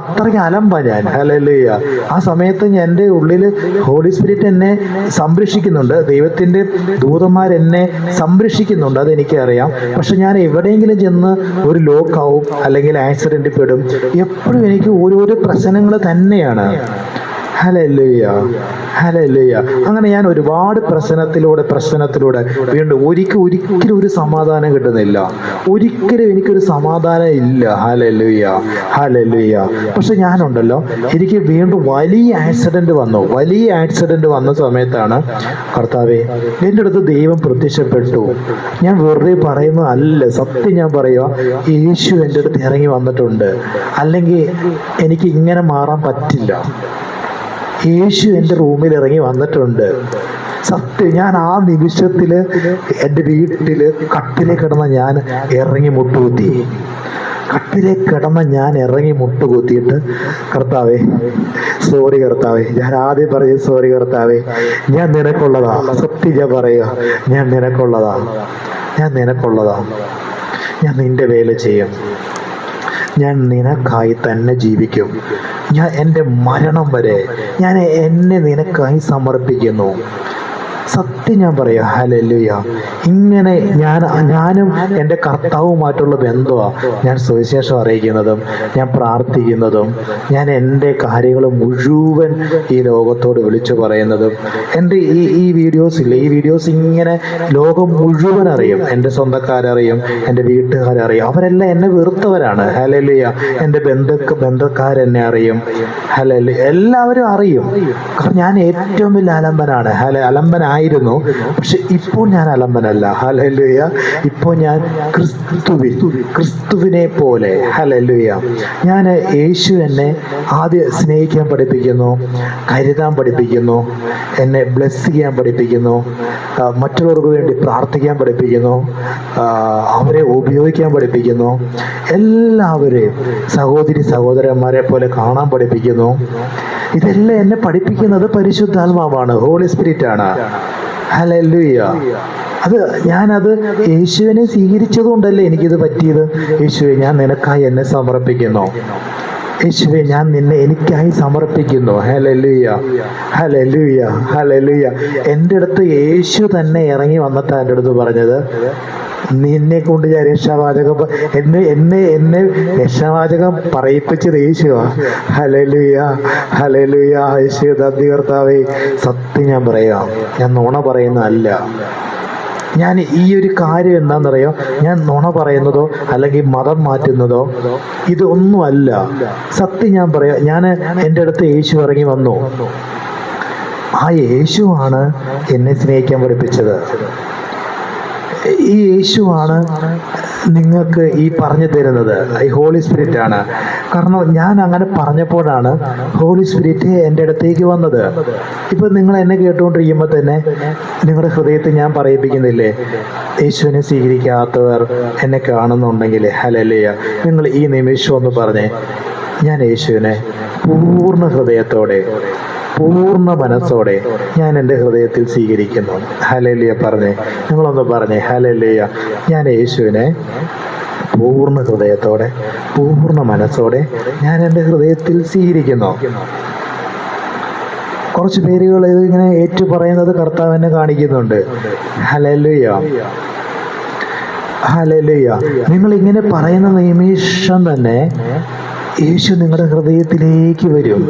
അത്രയ്ക്ക് അലമ്പാ ഞാൻ. ഹല്ലേലൂയ. ആ സമയത്ത് എൻ്റെ ഉള്ളിൽ ഹോളി സ്പിരിറ്റ് എന്നെ സംരക്ഷിക്കുന്നുണ്ട്. ദൈവത്തിൻ്റെ ദൂതന്മാരെന്നെ സംരക്ഷിക്കുന്നുണ്ട്, അതെനിക്കറിയാം. പക്ഷെ ഞാൻ എവിടെയെങ്കിലും ചെന്ന് ഒരു ലോക്കാവും അല്ലെങ്കിൽ ആക്സിഡൻറ്റിൽ പെടും. എപ്പോഴും എനിക്ക് ഓരോരോ പ്രശ്നങ്ങൾ തന്നെയാണ്. Hallelujah, hallelujah. അങ്ങനെ ഞാൻ ഒരുപാട് പ്രശ്നത്തിലൂടെ വീണ്ടും ഒരിക്കലും ഒരു സമാധാനം കിട്ടുന്നില്ല. ഒരിക്കലും എനിക്കൊരു സമാധാനം ഇല്ല. Hallelujah, hallelujah. പക്ഷെ ഞാനുണ്ടല്ലോ, എനിക്ക് വീണ്ടും വലിയ ആക്സിഡന്റ് വന്ന സമയത്താണ് കർത്താവേ എൻ്റെ അടുത്ത് ദൈവം പ്രത്യക്ഷപ്പെട്ടു. ഞാൻ വെറുതെ പറയുന്നതല്ല, സത്യം ഞാൻ പറയുക, യേശു എൻ്റെ അടുത്ത് ഇറങ്ങി വന്നിട്ടുണ്ട്. അല്ലെങ്കിൽ എനിക്ക് ഇങ്ങനെ മാറാൻ പറ്റില്ല. യേശു എൻ്റെ റൂമിൽ ഇറങ്ങി വന്നിട്ടുണ്ട്. സത്യം, ഞാൻ ആ നിമിഷത്തില് എൻ്റെ വീട്ടില് കട്ടിലേ കിടന്ന ഞാൻ ഇറങ്ങി മുട്ടുകുത്തിയിട്ട് കർത്താവേ സോറി കർത്താവേ, ഞാൻ ആദ്യം പറയും സോറി കർത്താവേ, ഞാൻ നിനക്കുള്ളതാ. സത്യം ഞാൻ പറയുക, ഞാൻ നിനക്കുള്ളതാ. ഞാൻ നിന്റെ വേല ചെയ്യും. ഞാൻ നിനക്കായി തന്നെ ജീവിക്കും. ഞാൻ എൻ്റെ മരണം വരെ ഞാൻ എന്നെ നിനക്കായി സമർപ്പിക്കുന്നു. സത്യം ഞാൻ പറയാം. ഹല്ലേലൂയ. ഇങ്ങനെ ഞാനും എൻ്റെ കർത്താവുമായിട്ടുള്ള ബന്ധമാണ് ഞാൻ സുവിശേഷം അറിയിക്കുന്നതും ഞാൻ പ്രാർത്ഥിക്കുന്നതും ഞാൻ എൻ്റെ കാര്യങ്ങൾ മുഴുവൻ ഈ ലോകത്തോട് വിളിച്ചു പറയുന്നതും. എൻ്റെ ഈ വീഡിയോസ് ഇങ്ങനെ ലോകം മുഴുവൻ അറിയും. എൻ്റെ സ്വന്തക്കാരറിയും, എൻ്റെ വീട്ടുകാരറിയും. അവരെല്ലാം എന്നെ വെറുത്തവരാണ്. ഹല്ലേലൂയ. എൻ്റെ ബന്ധക്കാരെന്നെ അറിയും. ഹല്ലേലൂയ. എല്ലാവരും അറിയും. കാരണം ഞാൻ ഏറ്റവും വലിയ അലമ്പനായിരുന്നു. പക്ഷെ ഇപ്പോൾ ഞാൻ അലമ്പനല്ല. ഹല്ലേലൂയ. ഇപ്പോൾ ഞാൻ ക്രിസ്തുവിനെ പോലെ. ഹല്ലേലൂയ. ഞാൻ യേശു എന്നെ ആദ്യം സ്നേഹിക്കാൻ പഠിപ്പിക്കുന്നു, കരുതാൻ പഠിപ്പിക്കുന്നു, എന്നെ ബ്ലെസ് ചെയ്യാൻ പഠിപ്പിക്കുന്നു, മറ്റുള്ളവർക്ക് വേണ്ടി പ്രാർത്ഥിക്കാൻ പഠിപ്പിക്കുന്നു, അവരെ ഉപയോഗിക്കാൻ പഠിപ്പിക്കുന്നു, എല്ലാവരെയും സഹോദരന്മാരെ പോലെ കാണാൻ പഠിപ്പിക്കുന്നു. ഇതെല്ലാം എന്നെ പഠിപ്പിക്കുന്നത് പരിശുദ്ധാത്മാവാണ്, ഹോളി സ്പിരിറ്റ് ആണ്. ഹല്ലേലൂയ. ഞാനത് യേശുവിനെ സ്വീകരിച്ചതുകൊണ്ടല്ലേ എനിക്കിത് പറ്റിയത്. യേശുവെ, ഞാൻ നിനക്കായി എന്നെ സമർപ്പിക്കുന്നു. യേശുവെ, ഞാൻ നിന്നെ എനിക്കായി സമർപ്പിക്കുന്നു. Hallelujah, hallelujah, hallelujah. എൻ്റെ അടുത്ത് യേശു തന്നെ ഇറങ്ങി വന്നിട്ടാ എൻ്റെ അടുത്ത് പറഞ്ഞത്, നിന്നെ കൊണ്ട് ഞാൻ എന്നെ രക്ഷാവാചകം പറയിപ്പിച്ചത് യേശുവാ. Hallelujah, hallelujah. യേശു നന്ദി കർത്താവേ. സത്യം ഞാൻ പറയാം, ഞാൻ നുണ പറയുന്നതല്ല. ഞാൻ ഈ ഒരു കാര്യം എന്താണെന്നറിയോ, ഞാൻ നുണ പറയുന്നതോ അല്ലെങ്കിൽ മതം മാറ്റുന്നതോ ഇതൊന്നുമല്ല. സത്യം ഞാൻ പറയാം. എൻ്റെ അടുത്ത് യേശു ഇറങ്ങി വന്നു. ആ യേശുവാണ് എന്നെ സ്നേഹിക്കാൻ പഠിപ്പിച്ചത്. ഈ യേശുവാണ് നിങ്ങൾക്ക് ഈ പറഞ്ഞു തരുന്നത്. ഈ ഹോളി സ്പിരിറ്റ് ആണ്. കാരണം ഞാൻ അങ്ങനെ പറഞ്ഞപ്പോഴാണ് ഹോളി സ്പിരിറ്റ് എൻ്റെ അടുത്തേക്ക് വന്നത്. ഇപ്പൊ നിങ്ങൾ എന്നെ കേട്ടുകൊണ്ടിരിക്കുമ്പോൾ തന്നെ നിങ്ങളുടെ ഹൃദയത്തിൽ ഞാൻ പറയിപ്പിക്കുന്നില്ലേ, യേശുവിനെ സ്വീകരിക്കാത്തവർ എന്നെ കാണുന്നുണ്ടെങ്കിൽ ഹല്ലേലൂയ, നിങ്ങൾ ഈ നിമിഷം ഒന്ന് പറഞ്ഞേ, ഞാൻ യേശുവിനെ പൂർണ്ണ ഹൃദയത്തോടെ പൂർണ്ണ മനസ്സോടെ ഞാൻ എൻ്റെ ഹൃദയത്തിൽ സ്വീകരിക്കുന്നു. ഹല്ലേലൂയ പറഞ്ഞേ, നിങ്ങളൊന്ന് പറഞ്ഞേ, ഹല്ലേലൂയ. ഞാൻ യേശുവിനെ പൂർണ്ണ ഹൃദയത്തോടെ പൂർണ്ണ മനസ്സോടെ ഞാൻ എൻ്റെ ഹൃദയത്തിൽ സ്വീകരിക്കുന്നു. കുറച്ച് പേരുകൾ ഇങ്ങനെ ഏറ്റു പറയുന്നത് കർത്താവിനെ കാണിക്കുന്നുണ്ട്. Hallelujah, hallelujah. നിങ്ങൾ ഇങ്ങനെ പറയുന്ന നിമിഷം തന്നെ യേശു നിങ്ങളുടെ ഹൃദയത്തിലേക്ക് വരും.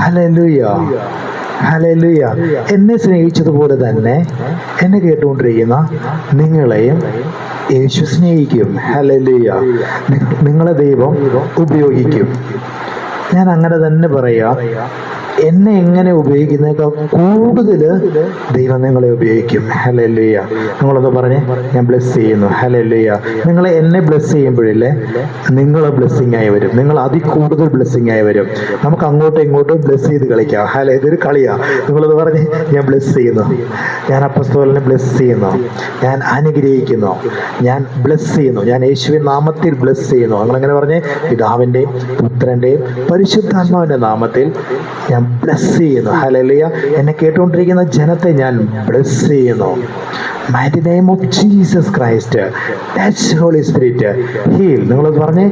Hallelujah, hallelujah. എന്നെ സ്നേഹിച്ചതുപോലെ തന്നെ എന്നെ കേട്ടുകൊണ്ടിരിക്കുന്ന നിങ്ങളെയും യേശു സ്നേഹിക്കും. ഹല്ലേലൂയ. നിങ്ങളെ ദൈവം ഉപയോഗിക്കും. ഞാൻ അങ്ങനെ തന്നെ പറയാ. എന്നെ എങ്ങനെ ഉപയോഗിക്കുന്നേക്കാൾ കൂടുതൽ ദൈവം നിങ്ങളെ ഉപയോഗിക്കും. ഹല്ലേലൂയ. നിങ്ങളൊന്ന് പറഞ്ഞേ, ഞാൻ ബ്ലെസ് ചെയ്യുന്നു. ഹല്ലേലൂയ. നിങ്ങളെ എന്നെ ബ്ലെസ് ചെയ്യുമ്പോഴില്ലേ, നിങ്ങളെ ബ്ലെസ്സിങ് ആയി വരും. നിങ്ങൾ അതിൽ കൂടുതൽ ബ്ലെസ്സിങ് ആയി വരും. നമുക്ക് അങ്ങോട്ടും ഇങ്ങോട്ടും ബ്ലെസ് ചെയ്ത് കളിക്കാം. ഇതൊരു കളിയാ. നിങ്ങളത് പറഞ്ഞേ, ഞാൻ ബ്ലെസ് ചെയ്യുന്നു, ഞാൻ അപ്പസ്തോലനെ ബ്ലെസ് ചെയ്യുന്നു, ഞാൻ അനുഗ്രഹിക്കുന്നു, ഞാൻ ബ്ലെസ് ചെയ്യുന്നു, ഞാൻ യേശുവിൻ നാമത്തിൽ ബ്ലെസ് ചെയ്യുന്നു. നിങ്ങളെങ്ങനെ പറഞ്ഞേ, പിതാവിൻ്റെയും പുത്രൻ്റെയും പരിശുദ്ധാത്മാവിൻ്റെ നാമത്തിൽ ഞാൻ ബ്ലെസ് ചെയ്യുന്നു. ഹല്ലേലൂയ. എന്നെ കേട്ടുകൊണ്ടിരിക്കുന്ന ജനത്തെ ഞാൻ ബ്ലെസ് ചെയ്യുന്നു. Mighty name of Jesus Christ. Touch Holy Spirit. Heal. നിങ്ങളത് പറഞ്ഞേ,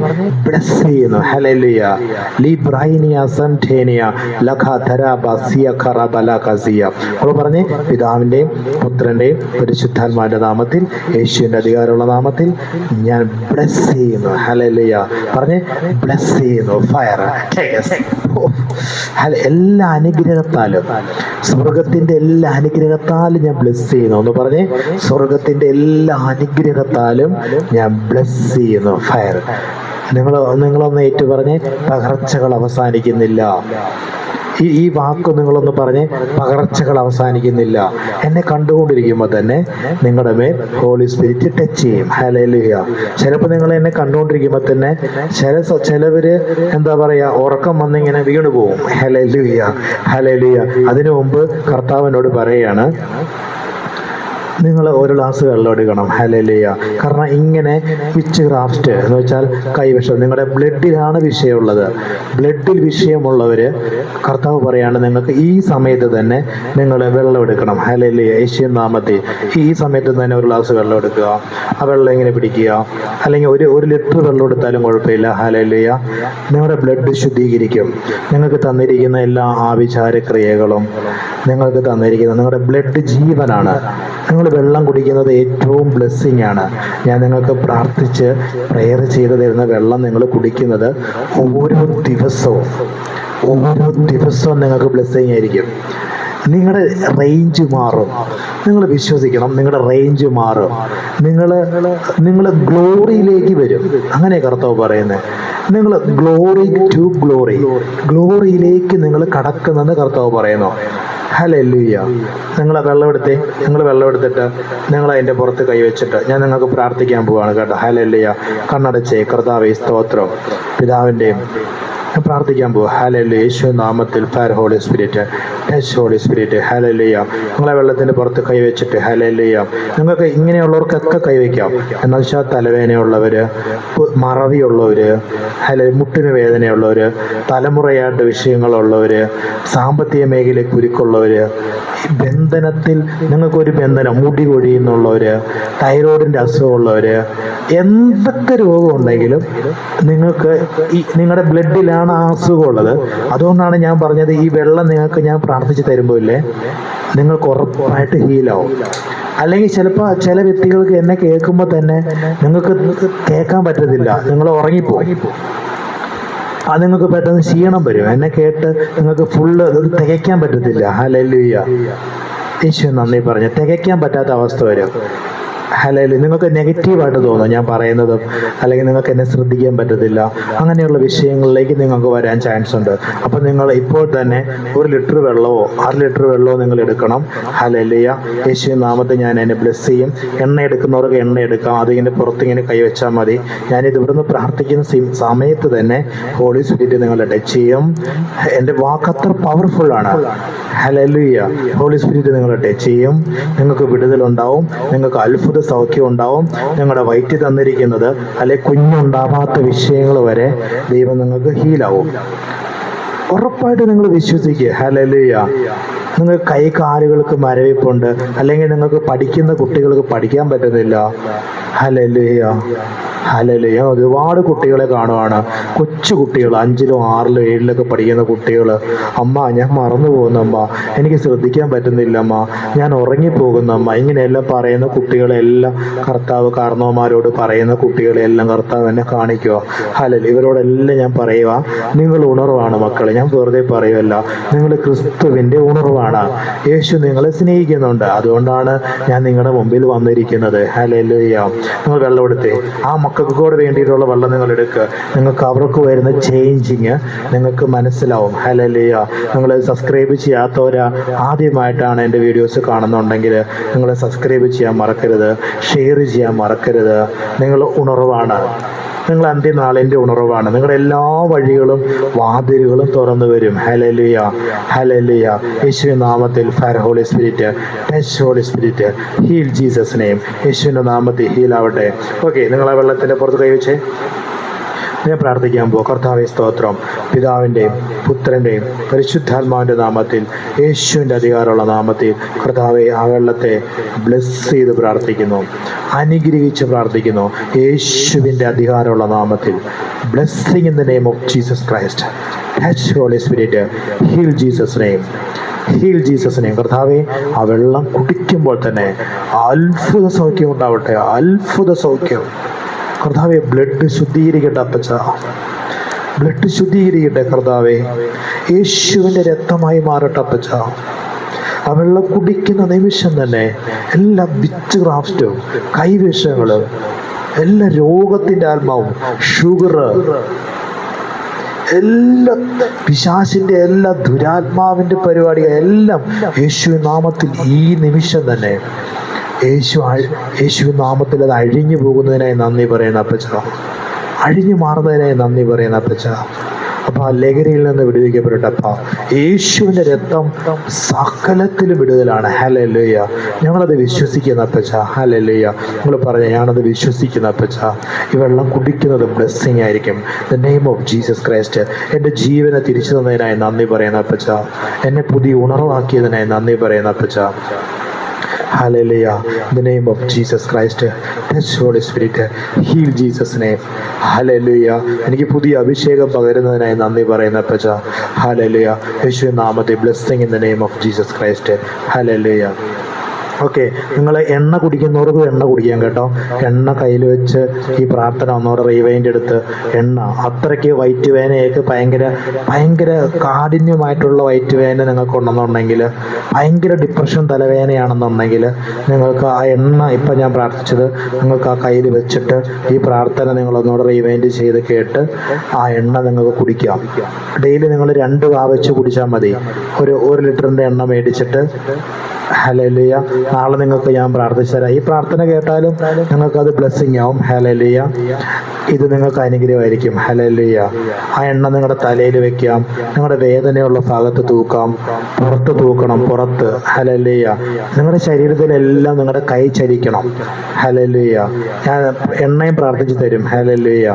ബ്ലെസ് ചെയ്യുന്നു. ഹല്ലേലൂയ. ലിബ്രൈനിയ സംഠേനിയ ലഖധരബസിയ ഖറബലഖസിയ. നിങ്ങൾ പറഞ്ഞേ, പിതാവിൻ്റെയും പുത്രൻ്റെയും പരിശുദ്ധാത്മാവിൻ്റെ നാമത്തിൽ, യേശുവിൻ്റെ അധികാരമുള്ള നാമത്തിൽ ഞാൻ ബ്ലെസ് ചെയ്യുന്നു. ഹല്ലേലൂയ. പറഞ്ഞേ, ബ്ലെസ് ചെയ്യുന്നു. ഫയർ. എല്ലാ അനുഗ്രഹത്താലും, സ്വർഗത്തിൻ്റെ എല്ലാ അനുഗ്രഹത്താലും ഞാൻ ബ്ലെസ് ചെയ്യുന്നു. ഒന്ന് പറഞ്ഞേ, സ്വർഗത്തിൻ്റെ എല്ലാ അനുഗ്രഹത്താലും ഞാൻ ബ്ലെസ് ചെയ്യുന്നു. ഫയർ. നിങ്ങളൊന്ന് ഏറ്റു പറഞ്ഞേ, പകർച്ചകൾ അവസാനിക്കുന്നില്ല. ഈ വാക്ക് നിങ്ങളൊന്ന് പറഞ്ഞ്, പകർച്ചകൾ അവസാനിക്കുന്നില്ല. എന്നെ കണ്ടുകൊണ്ടിരിക്കുമ്പോൾ തന്നെ നിങ്ങളുടെ മേൽ ഹോളി സ്പിരിറ്റ് ടച്ച് ചെയ്യും. ഹല്ലേലൂയ. ചിലപ്പോൾ നിങ്ങൾ എന്നെ കണ്ടുകൊണ്ടിരിക്കുമ്പോൾ തന്നെ ചിലവര് എന്താ പറയാ, ഉറക്കം വന്നിങ്ങനെ വീണു പോകും. Hallelujah, hallelujah. അതിനു മുമ്പ് കർത്താവിനോട് പറയാണ്, നിങ്ങൾ ഒരു ഗ്ലാസ് വെള്ളം എടുക്കണം. ഹല്ലേലൂയ. കാരണം ഇങ്ങനെ വിച്ച് ക്രാഫ്റ്റ് എന്ന് വെച്ചാൽ കൈവശം, നിങ്ങളുടെ ബ്ലഡിലാണ് വിഷയമുള്ളത്. ബ്ലഡിൽ വിഷയമുള്ളവര് കർത്താവ് പറയാണ്, നിങ്ങൾക്ക് ഈ സമയത്ത് തന്നെ നിങ്ങൾ വെള്ളം എടുക്കണം. ഹല്ലേലൂയ. യേശുവിൻ നാമത്തിൽ ഈ സമയത്ത് തന്നെ ഒരു ഗ്ലാസ് വെള്ളം എടുക്കുക. ആ വെള്ളം ഇങ്ങനെ പിടിക്കുക. അല്ലെങ്കിൽ ഒരു ലിറ്റർ വെള്ളം എടുത്താലും കുഴപ്പമില്ല. ഹല്ലേലൂയ. നിങ്ങളുടെ ബ്ലഡ് ശുദ്ധീകരിക്കും. നിങ്ങൾക്ക് തന്നിരിക്കുന്ന എല്ലാ ആഭിചാരക്രിയകളും, നിങ്ങൾക്ക് തന്നിരിക്കുന്ന നിങ്ങളുടെ ബ്ലഡ് ജീവനാണ്. നിങ്ങൾ വെള്ളം കുടിക്കുന്നത് ഏറ്റവും ബ്ലെസ്സിങ് ആണ്. ഞാൻ നിങ്ങൾക്ക് പ്രാർത്ഥിച്ച് പ്രെയർ ചെയ്ത് തരുന്ന വെള്ളം നിങ്ങൾ കുടിക്കുന്നത് ഓരോ ദിവസവും നിങ്ങൾക്ക് ബ്ലെസ്സിങ് ആയിരിക്കും. നിങ്ങളുടെ റേഞ്ച് മാറും. നിങ്ങൾ വിശ്വസിക്കണം, നിങ്ങളുടെ റേഞ്ച് മാറും. നിങ്ങൾ ഗ്ലോറിയിലേക്ക് വരും. അങ്ങനെ കർത്താവ് പറയുന്നത്. നിങ്ങൾ ഗ്ലോറി ടു ഗ്ലോറിയിലേക്ക് നിങ്ങൾ കടക്കുന്നെന്ന് കർത്താവ് പറയുന്നു. ഹല്ലേലൂയ. നിങ്ങൾ വെള്ളം എടുത്തിട്ട് നിങ്ങൾ അതിൻ്റെ പുറത്ത് കൈവച്ചിട്ട് ഞാൻ നിങ്ങൾക്ക് പ്രാർത്ഥിക്കാൻ പോവാണ് കേട്ടോ. ഹല്ലേലൂയ. കണ്ണടച്ചേ. കർത്താവേ സ്തോത്രം. പിതാവിൻ്റെയും പ്രാർത്ഥിക്കാൻ പോവുക. ഹല്ലേലൂയ. യേശു നാമത്തിൽ fire holy spirit, touch holy spirit. Hallelujah. നിങ്ങളെ വെള്ളത്തിൻ്റെ പുറത്ത് കൈവച്ചിട്ട് ഹല്ലേലൂയ. നിങ്ങൾക്ക് ഇങ്ങനെയുള്ളവർക്കൊക്കെ കൈവയ്ക്കാം. എന്നാൽ വെച്ചാൽ തലവേദനയുള്ളവർ, മറവിയുള്ളവർ, മുട്ടിന് വേദനയുള്ളവർ, തലമുറയായിട്ട് വിഷയങ്ങളുള്ളവർ, സാമ്പത്തിക മേഖലയിൽ കുരുക്കുള്ളവർ, ബന്ധനത്തിൽ നിങ്ങൾക്കൊരു ബന്ധനം, മുടി കൊഴിയുന്നുള്ളവർ, തൈറോയിഡിൻ്റെ അസുഖമുള്ളവർ, എന്തൊക്കെ രോഗമുണ്ടെങ്കിലും നിങ്ങൾക്ക് നിങ്ങളുടെ ബ്ലഡിലാണ് ആ അസുഖമുള്ളത്. അതുകൊണ്ടാണ് ഞാൻ പറഞ്ഞത്, ഈ വെള്ളം നിങ്ങൾക്ക് ഞാൻ പ്രാർത്ഥിച്ച് തരുമ്പോൾ ഇല്ലേ, നിങ്ങൾക്ക് ഉറപ്പായിട്ട് ഹീലാവും. അല്ലെങ്കിൽ ചിലപ്പോൾ ചില വ്യക്തികൾക്ക് എന്നെ കേൾക്കുമ്പോൾ തന്നെ നിങ്ങൾക്ക് കേൾക്കാൻ പറ്റത്തില്ല, നിങ്ങൾ ഉറങ്ങിപ്പോകും. അത് നിങ്ങൾക്ക് പെട്ടെന്ന് ക്ഷീണം വരും. എന്നെ കേട്ട് നിങ്ങൾക്ക് ഫുള്ള് തികയ്ക്കാൻ പറ്റത്തില്ല. ഹല്ലേലൂയ. യേശു നന്ദി പറഞ്ഞ് തികയ്ക്കാൻ പറ്റാത്ത അവസ്ഥ വരും. ഹല്ലേലൂയ. നിങ്ങൾക്ക് നെഗറ്റീവായിട്ട് തോന്നും ഞാൻ പറയുന്നതും, അല്ലെങ്കിൽ നിങ്ങൾക്ക് എന്നെ ശ്രദ്ധിക്കാൻ പറ്റത്തില്ല. അങ്ങനെയുള്ള വിഷയങ്ങളിലേക്ക് നിങ്ങൾക്ക് വരാൻ ചാൻസ് ഉണ്ട്. അപ്പം നിങ്ങൾ ഇപ്പോൾ തന്നെ 1 ലിറ്റർ വെള്ളമോ 6 ലിറ്റർ വെള്ളമോ നിങ്ങൾ എടുക്കണം. ഹല്ലേലൂയ. യേശുവിൻ നാമത്തിൽ ഞാൻ എന്നെ ബ്ലെസ് ചെയ്യും. എണ്ണ എടുക്കുന്നവർക്ക് എണ്ണ എടുക്കാം. അതിങ്ങനെ പുറത്തിങ്ങനെ കൈവച്ചാൽ മതി. ഞാനിത് ഇവിടുന്ന് പ്രാർത്ഥിക്കുന്ന സമയത്ത് തന്നെ ഹോളി സ്പിരിറ്റ് നിങ്ങളെ ടച്ച് ചെയ്യും. എൻ്റെ വാക്ക് അത്ര പവർഫുള്ളാണ്. ഹല്ലേലൂയ. ഹോളി സ്പിരിറ്റ് നിങ്ങളെ ടച്ച് ചെയ്യും. നിങ്ങൾക്ക് വിടുതലുണ്ടാവും. നിങ്ങൾക്ക് അത്ഭുത സൗഖ്യം ഉണ്ടാവും. നിങ്ങളുടെ വയറ്റിൽ തന്നിരിക്കുന്നത് അല്ലെ കുഞ്ഞുണ്ടാവാത്ത വിഷയങ്ങൾ വരെ ദൈവം നിങ്ങൾക്ക് ഹീലാവും. ഉറപ്പായിട്ട് നിങ്ങൾ വിശ്വസിക്കുക. ഹല്ലേലൂയ. നിങ്ങൾക്ക് കൈ കാലുകൾക്ക് മരവിപ്പുണ്ട്, അല്ലെങ്കിൽ നിങ്ങൾക്ക് പഠിക്കുന്ന കുട്ടികൾക്ക് പഠിക്കാൻ പറ്റുന്നില്ല. ഹല്ലേലൂയ. ഹല്ലേലൂയ. ഒരുപാട് കുട്ടികളെ കാണുവാണ്, കൊച്ചു കുട്ടികൾ 5-ലും 6-ലും 7-ലൊക്കെ പഠിക്കുന്ന കുട്ടികൾ. അമ്മ ഞാൻ മറന്നു പോകുന്നമ്മ, എനിക്ക് ശ്രദ്ധിക്കാൻ പറ്റുന്നില്ലമ്മ, ഞാൻ ഉറങ്ങിപ്പോകുന്നമ്മ, ഇങ്ങനെയെല്ലാം പറയുന്ന കുട്ടികളെല്ലാം കർത്താവ് കാരണവന്മാരോട് പറയുന്ന കുട്ടികളെല്ലാം കർത്താവ് എന്നെ കാണിക്കുക. ഹല്ലേലൂയ. ഇവരോടെല്ലാം ഞാൻ പറയുക, നിങ്ങൾ ഉണർവാണ് മക്കളെ. ഞാൻ വെറുതെ പറയുമല്ല, നിങ്ങൾ ക്രിസ്തുവിൻ്റെ ഉണർവാണ്. യേശു നിങ്ങളെ സ്നേഹിക്കുന്നുണ്ട്. അതുകൊണ്ടാണ് ഞാൻ നിങ്ങളുടെ മുമ്പിൽ വന്നിരിക്കുന്നത്. ഹല്ലേലൂയ. നിങ്ങൾ വെള്ളം എടുത്തേ. ആ മക്കൾക്ക് കൂടെ വേണ്ടിയിട്ടുള്ള വെള്ളം നിങ്ങൾ എടുക്കുക. നിങ്ങൾക്ക് അവർക്ക് വരുന്ന ചേഞ്ചിങ് നിങ്ങൾക്ക് മനസ്സിലാവും. ഹല്ലേലൂയ. നിങ്ങൾ സബ്സ്ക്രൈബ് ചെയ്യാത്തവരാ ആദ്യമായിട്ടാണ് എൻ്റെ വീഡിയോസ് കാണുന്നുണ്ടെങ്കിൽ നിങ്ങൾ സബ്സ്ക്രൈബ് ചെയ്യാൻ മറക്കരുത്, ഷെയർ ചെയ്യാൻ മറക്കരുത്. നിങ്ങൾ ഉണർവാണ്. നിങ്ങൾ അന്ത്യനാളിൻ്റെ ഉണർവാണ്. നിങ്ങളുടെ എല്ലാ വഴികളും വാതിലുകളും തുറന്നു വരും. ഹല്ലേലൂയ. ഹല്ലേലൂയ. യേശുവിൻ നാമത്തിൽ fire holy spirit, touch holy spirit, heal Jesus name. യേശുവിൻ്റെ നാമത്തിൽ ഹീലാവട്ടെ. ഓക്കെ, നിങ്ങൾ ആ വെള്ളത്തിൻ്റെ പുറത്ത് കൈവച്ചേ. ഞാൻ പ്രാർത്ഥിക്കാൻ പോകും. കർത്താവേ സ്തോത്രം. പിതാവിൻ്റെയും പുത്രൻ്റെയും പരിശുദ്ധാത്മാവിൻ്റെ നാമത്തിൽ, യേശുവിൻ്റെ അധികാരമുള്ള നാമത്തിൽ കർത്താവെ ആ വെള്ളത്തെ ബ്ലെസ് ചെയ്ത് പ്രാർത്ഥിക്കുന്നു, അനുഗ്രഹിച്ച് പ്രാർത്ഥിക്കുന്നു. യേശുവിൻ്റെ അധികാരമുള്ള നാമത്തിൽ blessing in the name of Jesus Christ. Touch holy spirit, heal Jesus name, heal Jesus name. കർത്താവെ ആ വെള്ളം കുടിക്കുമ്പോൾ തന്നെ അത്ഭുത സൗഖ്യം ഉണ്ടാവട്ടെ, അത്ഭുത സൗഖ്യം. കർത്താവെ ബ്ലഡ് ശുദ്ധീകരിക്കട്ടെ അപ്പച്ച. ബ്ലഡ് ശുദ്ധീകരിക്കട്ടെ കർത്താവേ. യേശുവിൻ്റെ രക്തമായി മാറട്ടെ അപ്പച്ച. ആ വെള്ളം കുടിക്കുന്ന നിമിഷം തന്നെ എല്ലാ വിച്ച് ക്രാഫ്റ്റും, കൈവിഷങ്ങളും, എല്ലാ രോഗത്തിൻ്റെ ആത്മാവും, ഷുഗർ, എല്ലാ പിശാചിൻ്റെ എല്ലാ ദുരാത്മാവിൻ്റെ പരിപാടികൾ എല്ലാം യേശു നാമത്തിൽ ഈ നിമിഷം തന്നെ യേശു നാമത്തിൽ അത് അഴിഞ്ഞു പോകുന്നതിനായി നന്ദി പറയുന്ന അപ്പച്ച. അഴിഞ്ഞു മാറുന്നതിനായി നന്ദി പറയുന്ന അപ്പച്ച. അപ്പം ആ ലഹരിയിൽ നിന്ന് വിടുവിക്കപ്പെട്ടപ്പ യേശുവിൻ്റെ രക്തം സകലത്തിലും വിടുതലാണ്. ഹല്ലേലൂയ. ഞങ്ങളത് വിശ്വസിക്കുന്ന അപ്പച്ച. ഹല്ലേലൂയ. നിങ്ങൾ പറഞ്ഞ ഞാനത് വിശ്വസിക്കുന്ന അപ്പച്ച. ഈ വെള്ളം കുടിക്കുന്നത് ബ്ലെസ്സിങ് ആയിരിക്കും. The name of Jesus Christ. എൻ്റെ ജീവനെ തിരിച്ചു തന്നതിനായി നന്ദി പറയുന്ന അപ്പച്ച. എന്നെ പുതിയ ഉണർവാക്കിയതിനായി നന്ദി പറയുന്ന അപ്പച്ച. Hallelujah. In the name of Jesus Christ, touch Holy Spirit, heal Jesus' name. Hallelujah. എനിക്ക് പുതിയ അഭിഷേകം പകരുന്നതിനായി നന്ദി പറയുന്ന അപ്പച്ച. Hallelujah. യേശുവിൻ നാമത്തിൽ blessing in the name of Jesus Christ. Hallelujah. Okay, നിങ്ങൾ എണ്ണ കുടിക്കുന്നവർക്ക് എണ്ണ കുടിക്കാം കേട്ടോ. എണ്ണ കയ്യിൽ വെച്ച് ഈ പ്രാർത്ഥന ഒന്നോടെ റീവൈൻഡ് എടുത്ത് എണ്ണ, അത്രയ്ക്ക് വയറ്റ് വേനയൊക്കെ ഭയങ്കര കാഠിന്യമായിട്ടുള്ള വയറ്റ് വേന നിങ്ങൾക്ക് ഉണ്ടെന്നുണ്ടെങ്കിൽ, ഭയങ്കര ഡിപ്രഷൻ തലവേദനയാണെന്നുണ്ടെങ്കിൽ, നിങ്ങൾക്ക് ആ എണ്ണ ഇപ്പം ഞാൻ പ്രാർത്ഥിച്ചത് നിങ്ങൾക്ക് ആ കയ്യിൽ വെച്ചിട്ട് ഈ പ്രാർത്ഥന നിങ്ങളൊന്നുകൂടെ റീവൈൻഡ് ചെയ്ത് കേട്ട് ആ എണ്ണ നിങ്ങൾക്ക് കുടിക്കാം. ഡെയിലി നിങ്ങൾ 2 വാ വെച്ച് കുടിച്ചാൽ മതി. ഒരു 1 ലിറ്ററിൻ്റെ എണ്ണ മേടിച്ചിട്ട്. ഹല്ലേലൂയ. നാളെ നിങ്ങൾക്ക് ഞാൻ പ്രാർത്ഥിച്ചു തരാം. ഈ പ്രാർത്ഥന കേട്ടാലും നിങ്ങൾക്കത് ബ്ലെസ്സിങ് ആവും. ഹല്ലേലൂയ. ഇത് നിങ്ങൾക്ക് അനുഗ്രഹമായിരിക്കും. ഹല്ലേലൂയ. ആ എണ്ണ നിങ്ങളുടെ തലയിൽ വെക്കാം, നിങ്ങളുടെ വേദനയുള്ള ഭാഗത്ത് തൂക്കാം, പുറത്ത് തൂക്കണം, പുറത്ത്. ഹല്ലേലൂയ. നിങ്ങളുടെ ശരീരത്തിലെല്ലാം നിങ്ങളുടെ കൈ ചലിക്കണം. ഹല്ലേലൂയ. ഞാൻ എണ്ണയും പ്രാർത്ഥിച്ചു തരും. ഹല്ലേലൂയ.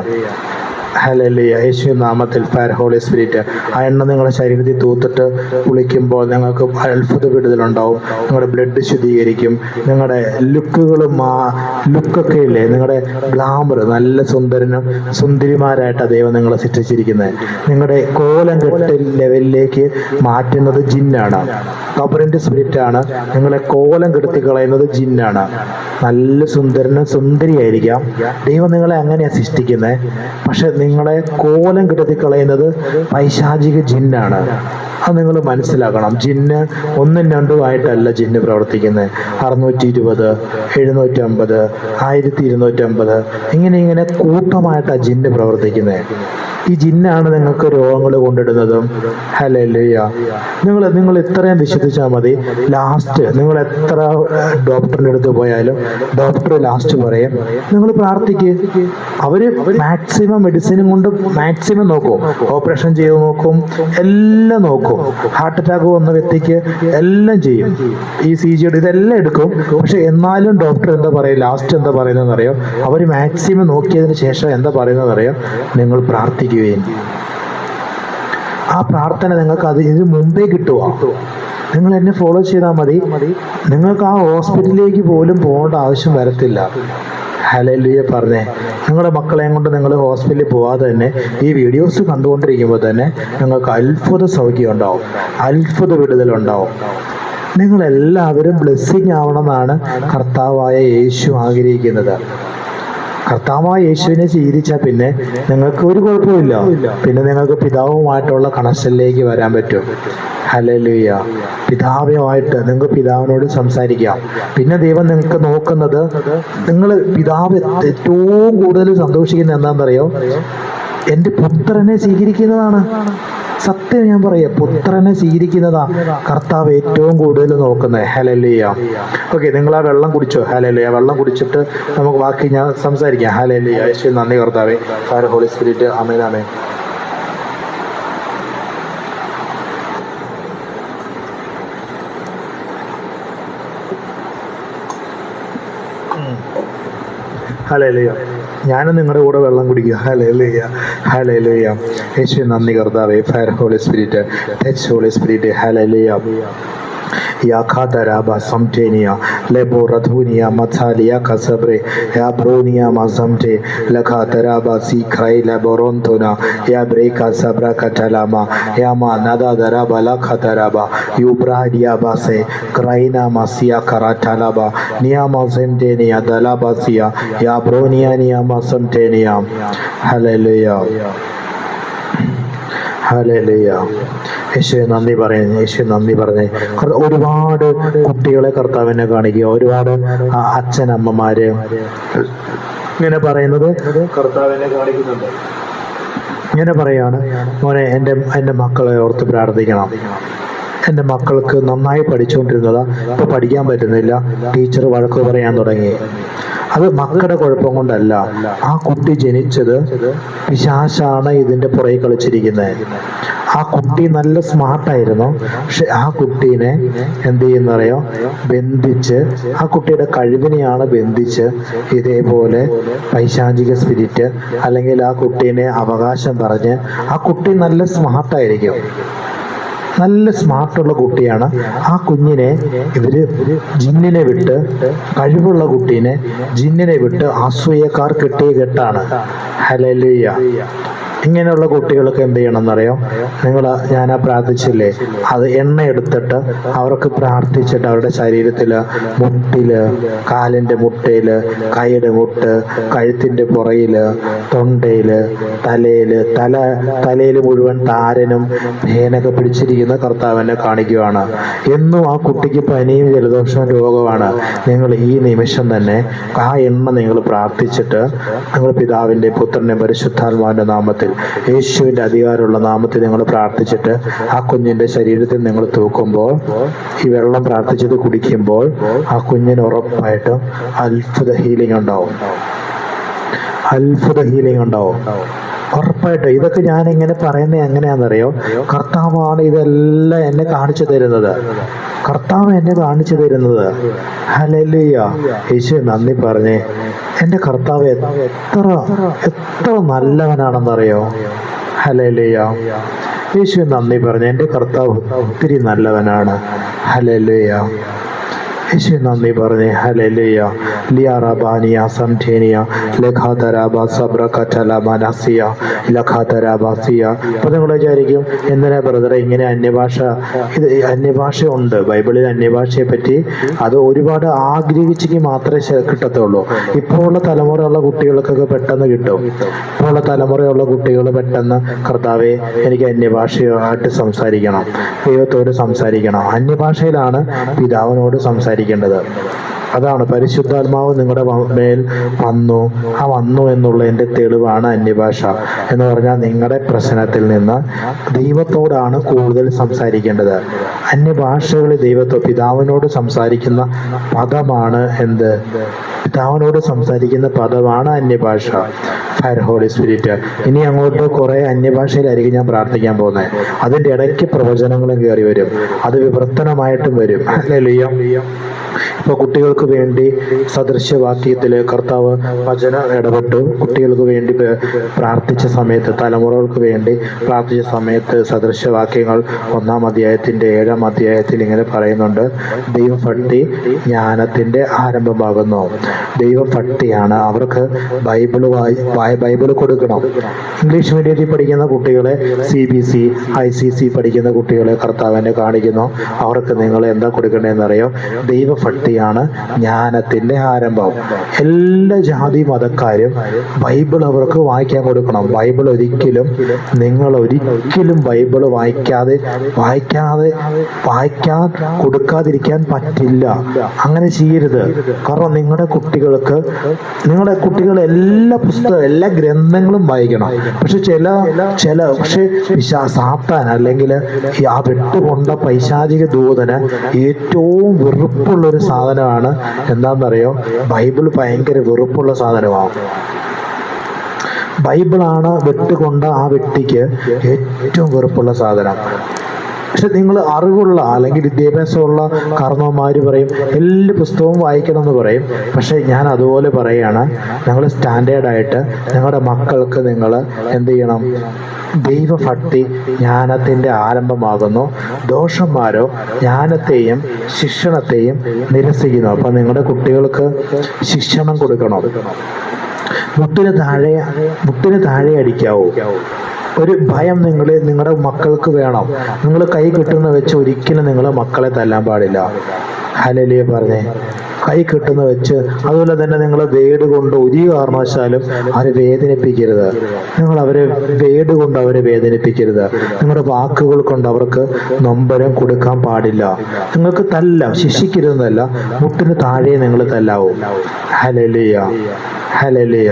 ഹല്ലേലൂയ. യേശു നാമത്തിൽ ഫയർ ഹോളി സ്പിരിറ്റ്. ആ എണ്ണ നിങ്ങളുടെ ശരീരത്തിൽ തൂത്തിട്ട് കുളിക്കുമ്പോൾ നിങ്ങൾക്ക് അത്ഭുത വിടുതലുണ്ടാവും. നിങ്ങളുടെ ബ്ലഡ് ശുദ്ധീകരിക്കും. നിങ്ങളുടെ ലുക്കൊക്കെ ഇല്ലേ, നിങ്ങളുടെ ഗ്ലാമർ, നല്ല സുന്ദരിമാരായിട്ടാണ് ദൈവം നിങ്ങളെ സൃഷ്ടിച്ചിരിക്കുന്നത്. നിങ്ങളുടെ കോലം കെട്ട് ലെവലിലേക്ക് മാറ്റുന്നത് ജിന്നാണ്. കബറിൻ്റെ സ്പിരിറ്റാണ്. നിങ്ങളെ കോലം കെടുത്തി കളയുന്നത് ജിന്നാണ്. നല്ല സുന്ദരിയായിരിക്കാം. ദൈവം നിങ്ങളെ അങ്ങനെയാണ് സൃഷ്ടിക്കുന്നത്. പക്ഷെ നിങ്ങളെ കോലം കെടുത്തി കളയുന്നത് പൈശാചിക ജിന്നാണ്. അത് നിങ്ങൾ മനസ്സിലാക്കണം. ജിന്ന് 1ഉം 2ഉം ആയിട്ടല്ല ജിന്ന് പ്രവർത്തിക്കുന്നത്. 620, 750, 1250 ഇങ്ങനെ കൂട്ടമായിട്ടാണ് ജിന്ന് പ്രവർത്തിക്കുന്നത്. ഈ ജിന്നാണ് നിങ്ങൾക്ക് രോഗങ്ങൾ കൊണ്ടിടുന്നതും. ഹല്ലേലൂയ. നിങ്ങൾ ഇത്രയും വിശ്വസിച്ചാൽ മതി. ലാസ്റ്റ് നിങ്ങൾ എത്ര ഡോക്ടറിൻ്റെ അടുത്ത് പോയാലും ഡോക്ടർ ലാസ്റ്റ് പറയും നിങ്ങൾ പ്രാർത്ഥിക്കുക. അവർ മാക്സിമം മെഡിസിനും കൊണ്ട് മാക്സിമം നോക്കും. ഓപ്പറേഷൻ ചെയ്ത് നോക്കും, എല്ലാം നോക്കും. ഹാർട്ട് അറ്റാക്ക് വന്ന വ്യക്തിക്ക് എല്ലാം ചെയ്യും. ഈ CG ഇതെല്ലാം എടുക്കും. പക്ഷെ എന്നാലും ഡോക്ടർ എന്താ പറയുക, ലാസ്റ്റ് എന്താ പറയുന്നതെന്ന് അറിയോ? അവർ മാക്സിമം നോക്കിയതിന് ശേഷം എന്താ പറയുന്നതെന്ന് അറിയോ? നിങ്ങൾ പ്രാർത്ഥിക്കുകയും ആ പ്രാർത്ഥന നിങ്ങൾക്ക് ഇതിന് മുമ്പേ കിട്ടുക. നിങ്ങൾ എന്നെ ഫോളോ ചെയ്താൽ മതി. നിങ്ങൾക്ക് ആ ഹോസ്പിറ്റലിലേക്ക് പോലും പോകേണ്ട ആവശ്യം വരത്തില്ല. ഹല്ലേലൂയ പറഞ്ഞേ. നിങ്ങളുടെ മക്കളെയും കൊണ്ട് നിങ്ങൾ ഹോസ്പിറ്റലിൽ പോവാതെ തന്നെ ഈ വീഡിയോസ് കണ്ടുകൊണ്ടിരിക്കുമ്പോൾ തന്നെ നിങ്ങൾക്ക് അത്ഭുത സൗഖ്യം ഉണ്ടാവും, അത്ഭുത വിടുതലുണ്ടാവും. നിങ്ങളെല്ലാവരും ബ്ലെസ്സിങ് ആവണമെന്നാണ് കർത്താവായ യേശു ആഗ്രഹിക്കുന്നത്. കർത്താവായ യേശുവിനെ സ്വീകരിച്ചാൽ പിന്നെ നിങ്ങൾക്ക് ഒരു കുഴപ്പമില്ല. പിന്നെ നിങ്ങൾക്ക് പിതാവുമായിട്ടുള്ള കണക്ഷനിലേക്ക് വരാൻ പറ്റും. ഹല്ലേലൂയ. പിതാവുമായിട്ട് നിങ്ങൾക്ക് പിതാവിനോട് സംസാരിക്കാം. പിന്നെ ദൈവം നിങ്ങൾക്ക് നോക്കുന്നത്, നിങ്ങൾ പിതാവ് ഏറ്റവും കൂടുതൽ സന്തോഷിക്കുന്നത് എന്താണെന്നറിയോ? എൻ്റെ പുത്രനെ സ്വീകരിക്കുന്നതാണ്. സത്യം ഞാൻ പറയാം, പുത്രനെ സ്വീകരിക്കുന്നതാ കർത്താവ് ഏറ്റവും കൂടുതൽ നോക്കുന്നത്. ഹല്ലേലൂയ. ഓക്കെ, നിങ്ങൾ ആ വെള്ളം കുടിച്ചോ? ഹല്ലേലൂയ. വെള്ളം കുടിച്ചിട്ട് നമുക്ക് ബാക്കി ഞാൻ സംസാരിക്കാം. ഹല്ലേലൂയ. യേശുവേ നന്ദി കർത്താവേ. Fire holy Spirit. Amen amen. Hallelujah. ഞാനും നിങ്ങളുടെ കൂടെ വെള്ളം കുടിക്കുക. ഹല്ലേലൂയ. ഹല്ലേലൂയ. യേശുവേ നന്ദി കർത്താവേ. Fire holy spirit. Touch holy spirit. Hallelujah. Yakhadaraba Samtenia, Lebo Radhunia, Matalia Casabre, Yabronia Mazamte, Lakhadaraba Si Krai Laborontona, Yabreka Sabra Catalama, Yama Nada Daraba Lakhadaraba, Yubradia Base, Kraina Masia Karatalaba, Niama Zemtenia, Dalabasia, Yabronia Niama Samtenia. Hallelujah. Hallelujah. യേശുവേ നന്ദി പറയുന്നു. യേശു നന്ദി പറഞ്ഞേ. ഒരുപാട് കുട്ടികളെ കർത്താവിനെ കാണിക്കുക. ഒരുപാട് അച്ഛനമ്മമാര് ഇങ്ങനെ പറയുന്നത് കർത്താവിനെ കാണിക്കുന്നുണ്ട്. ഇങ്ങനെ പറയാണ്, മോനെ എൻ്റെ മക്കളെ ഓർത്ത് പ്രാർത്ഥിക്കണം. എൻ്റെ മക്കൾക്ക് നന്നായി പഠിച്ചുകൊണ്ടിരുന്നതാ, ഇപ്പൊ പഠിക്കാൻ പറ്റുന്നില്ല, ടീച്ചർ വഴക്ക് പറയാൻ തുടങ്ങി. അത് മക്കളുടെ കുഴപ്പം കൊണ്ടല്ല, ആ കുട്ടി ജനിച്ചത് പിശാചാണ് ഇതിന്റെ പുറകെ കളിച്ചിരിക്കുന്നത്. ആ കുട്ടി നല്ല സ്മാർട്ടായിരുന്നു, പക്ഷെ ആ കുട്ടീനെ എന്ത് ചെയ്യുന്നറിയോ, ബന്ധിച്ച് ആ കുട്ടിയുടെ കഴിവിനെയാണ് ബന്ധിച്ച് ഇതേപോലെ പൈശാചിക സ്പിരിറ്റ് അല്ലെങ്കിൽ ആ കുട്ടീനെ അവകാശം പറഞ്ഞ് ആ കുട്ടി നല്ല സ്മാർട്ടായിരിക്കും, നല്ല സ്മാർട്ടുള്ള കുട്ടിയാണ്. ആ കുഞ്ഞിനെ ഇവര് ജിന്നിനെ വിട്ട്, കഴിവുള്ള കുട്ടീനെ ജിന്നിനെ വിട്ട് അസൂയക്കാർ കെട്ടിയ കെട്ടാണ്. ഹല്ലേലൂയ. ഇങ്ങനെയുള്ള കുട്ടികൾക്ക് എന്ത് ചെയ്യണം എന്നറിയോ? ഞാനാ പ്രാർത്ഥിച്ചില്ലേ, അത് എണ്ണ എടുത്തിട്ട് അവർക്ക് പ്രാർത്ഥിച്ചിട്ട് അവരുടെ ശരീരത്തില്, മുട്ടില്, കാലിന്റെ മുട്ടയില്, കൈയുടെ മുട്ട്, കഴുത്തിന്റെ പുറയില്, തൊണ്ടയില്, തലയില് മുഴുവൻ താരനും പേനൊക്കെ പിടിച്ചിരിക്കുന്ന കർത്താവിനെ കാണിക്കുകയാണ്. എന്നും ആ കുട്ടിക്ക് പനിയും ജലദോഷവും രോഗമാണ്. നിങ്ങൾ ഈ നിമിഷം തന്നെ ആ എണ്ണ നിങ്ങൾ പ്രാർത്ഥിച്ചിട്ട് നിങ്ങൾ പിതാവിന്റെ പുത്രന്റെ പരിശുദ്ധാത്മാവിന്റെ നാമത്തിൽ, യേശുവിന്റെ അധികാരമുള്ള നാമത്തിൽ നിങ്ങൾ പ്രാർത്ഥിച്ചിട്ട് ആ കുഞ്ഞിന്റെ ശരീരത്തിൽ നിങ്ങൾ തൂക്കുമ്പോൾ, ഈ വെള്ളം പ്രാർത്ഥിച്ചത് കുടിക്കുമ്പോൾ ആ കുഞ്ഞിന് ഉറപ്പായിട്ടും അത്ഭുത ഹീലിംഗ് ഉണ്ടാവും. അത്ഭുത ഹീലിംഗ് ഉണ്ടാവും ഉറപ്പായിട്ടും. ഇതൊക്കെ ഞാൻ ഇങ്ങനെ പറയുന്നത് എങ്ങനെയാണെന്നറിയോ? കർത്താവാണ് ഇതെല്ലാം എന്നെ കാണിച്ചു തരുന്നത്. കർത്താവ് എന്നെ കാണിച്ചു തരുന്നത്. ഹല്ലേലൂയ. യേശു നന്ദി പറഞ്ഞേ. എൻ്റെ കർത്താവ് എത്ര നല്ലവനാണെന്നറിയോ? ഹല്ലേലൂയ. യേശു നന്ദി പറഞ്ഞേ. എൻ്റെ കർത്താവ് ഒത്തിരി നല്ലവനാണ്. ഹല്ലേലൂയ. യേശു നന്ദി പറഞ്ഞേ. ഹല്ലേലൂയ. ലിയാറബാനിയ സംഠേനിയ ലഖാതരാബ സബ്രകറ്റലബനസിയ ലഖാതരാബസിയ. അപ്പോൾ നിങ്ങൾ വിചാരിക്കും, എന്തിനാ ബ്രദറെ ഇങ്ങനെ അന്യഭാഷ? ഇത് അന്യഭാഷ ഉണ്ട് ബൈബിളിൽ. അന്യഭാഷയെ പറ്റി അത് ഒരുപാട് ആഗ്രഹിച്ചെങ്കിൽ മാത്രമേ കിട്ടത്തുള്ളൂ. ഇപ്പോൾ ഉള്ള തലമുറയുള്ള കുട്ടികൾക്കൊക്കെ പെട്ടെന്ന് കിട്ടും. ഇപ്പോൾ ഉള്ള തലമുറയുള്ള കുട്ടികൾ പെട്ടെന്ന്, കർത്താവെ എനിക്ക് അന്യഭാഷയായിട്ട് സംസാരിക്കണം, ദൈവത്തോട് സംസാരിക്കണം. അന്യഭാഷയിലാണ് പിതാവിനോട് സംസാരിക്കേണ്ടത്. അതാണ് പരിശുദ്ധാത്മാവ് നിങ്ങളുടെ മേൽ വന്നു. ആ വന്നു എന്നുള്ളതിന്റെ തെളിവാണ് അന്യഭാഷ എന്ന് പറഞ്ഞാൽ, നിങ്ങളുടെ പ്രശ്നത്തിൽ നിന്ന് ദൈവത്തോടാണ് കൂടുതൽ സംസാരിക്കേണ്ടത്. അന്യഭാഷകളിൽ പിതാവിനോട് സംസാരിക്കുന്ന പദമാണ് എന്ത്? പിതാവിനോട് സംസാരിക്കുന്ന പദമാണ് അന്യഭാഷ. Fire holy Spirit. ഇനി അങ്ങോട്ട് കുറെ അന്യഭാഷയിലായിരിക്കും ഞാൻ പ്രാർത്ഥിക്കാൻ പോകുന്നത്. അതിന്റെ ഇടയ്ക്ക് പ്രവചനങ്ങളും കയറി വരും, അത് വിവർത്തനമായിട്ടും വരും. ഹല്ലേലൂയ. ഇപ്പൊ കുട്ടികൾക്ക് വേണ്ടി സദൃശ്യവാക്യത്തില് കർത്താവ് വചനം ഇടപെട്ടു. കുട്ടികൾക്ക് വേണ്ടി പ്രാർത്ഥിച്ച സമയത്ത്, തലമുറകൾക്ക് വേണ്ടി പ്രാർത്ഥിച്ച സമയത്ത് സദൃശ്യവാക്യങ്ങൾ 1-ാം അധ്യായത്തിന്റെ 7-ാം അധ്യായത്തിൽ ഇങ്ങനെ പറയുന്നുണ്ട്, ദൈവഭക്തി ജ്ഞാനത്തിന്റെ ആരംഭമാകുന്നു. ദൈവഭക്തിയാണ്. അവർക്ക് ബൈബിള് കൊടുക്കണം. ഇംഗ്ലീഷ് മീഡിയത്തിൽ പഠിക്കുന്ന കുട്ടികളെ, CBC ICC പഠിക്കുന്ന കുട്ടികളെ കർത്താവിനെ കാണിക്കുന്നു. അവർക്ക് നിങ്ങൾ എന്താ കൊടുക്കണേന്നറിയോ? ദൈവഭക്തിയാണ് ജ്ഞാനത്തിന്റെ ആരംഭം. എല്ലാ ജാതി മതക്കാരും ബൈബിൾ അവർക്ക് വായിക്കാൻ കൊടുക്കണം. ബൈബിൾ നിങ്ങൾ ഒരിക്കലും ബൈബിൾ വായിക്കാൻ കൊടുക്കാതിരിക്കാൻ പറ്റില്ല. അങ്ങനെ ചെയ്യരുത്. കാരണം നിങ്ങളുടെ കുട്ടികൾ എല്ലാ പുസ്തകം, എല്ലാ ഗ്രന്ഥങ്ങളും വായിക്കണം. പക്ഷെ സാത്താൻ അല്ലെങ്കിൽ ആ വിട്ടുകൊണ്ട പൈശാചിക ദൂതന് ഏറ്റവും വെറുപ്പുള്ളൊരു സാധനമാണ് എന്താണെന്നറിയോ? ബൈബിൾ ഭയങ്കര വെറുപ്പുള്ള സാധനമാണ്. ബൈബിളാണ് വിട്ടുകൊണ്ട ആ വ്യക്തിക്ക് ഏറ്റവും വെറുപ്പുള്ള സാധനം. പക്ഷെ നിങ്ങൾ അറിവുള്ള അല്ലെങ്കിൽ വിദ്യാഭ്യാസമുള്ള കാരണവന്മാര് പറയും എല്ലാ പുസ്തകവും വായിക്കണം എന്ന് പറയും. പക്ഷെ ഞാൻ അതുപോലെ പറയാണ്, നിങ്ങൾ സ്റ്റാൻഡേർഡായിട്ട് നിങ്ങളുടെ മക്കൾക്ക് നിങ്ങൾ എന്ത് ചെയ്യണം? ദൈവഭക്തി ജ്ഞാനത്തിന്റെ ആരംഭമാകുന്നു. ദോഷന്മാരോ ജ്ഞാനത്തെയും ശിക്ഷണത്തെയും നിരസിക്കുന്നു. അപ്പൊ നിങ്ങളുടെ കുട്ടികൾക്ക് ശിക്ഷണം കൊടുക്കണം. മുട്ടിന് താഴെ അടിക്കാവൂ. ഒരു ഭയം നിങ്ങളുടെ മക്കൾക്ക് വേണം. നിങ്ങൾ കൈ കിട്ടുന്ന വെച്ച് ഒരിക്കലും നിങ്ങളെ മക്കളെ തല്ലാൻ പാടില്ല. ഹല്ലേലൂയ പറഞ്ഞേ. കൈ കിട്ടുന്ന വെച്ച്. അതുപോലെ തന്നെ നിങ്ങൾ വേട് കൊണ്ട് ഒരു കാരണവശാലും അവരെ വേദനിപ്പിക്കരുത്. നിങ്ങൾ അവരെ വേട് കൊണ്ട് അവരെ വേദനിപ്പിക്കരുത്. നിങ്ങളുടെ വാക്കുകൾ കൊണ്ട് അവർക്ക് നൊമ്പരം കൊടുക്കാൻ പാടില്ല. നിങ്ങൾക്ക് തല്ലാം, ശിക്ഷിക്കരുതെന്നല്ല, മുട്ടിന് താഴെ നിങ്ങൾ തല്ലാവും. Hallelujah, hallelujah.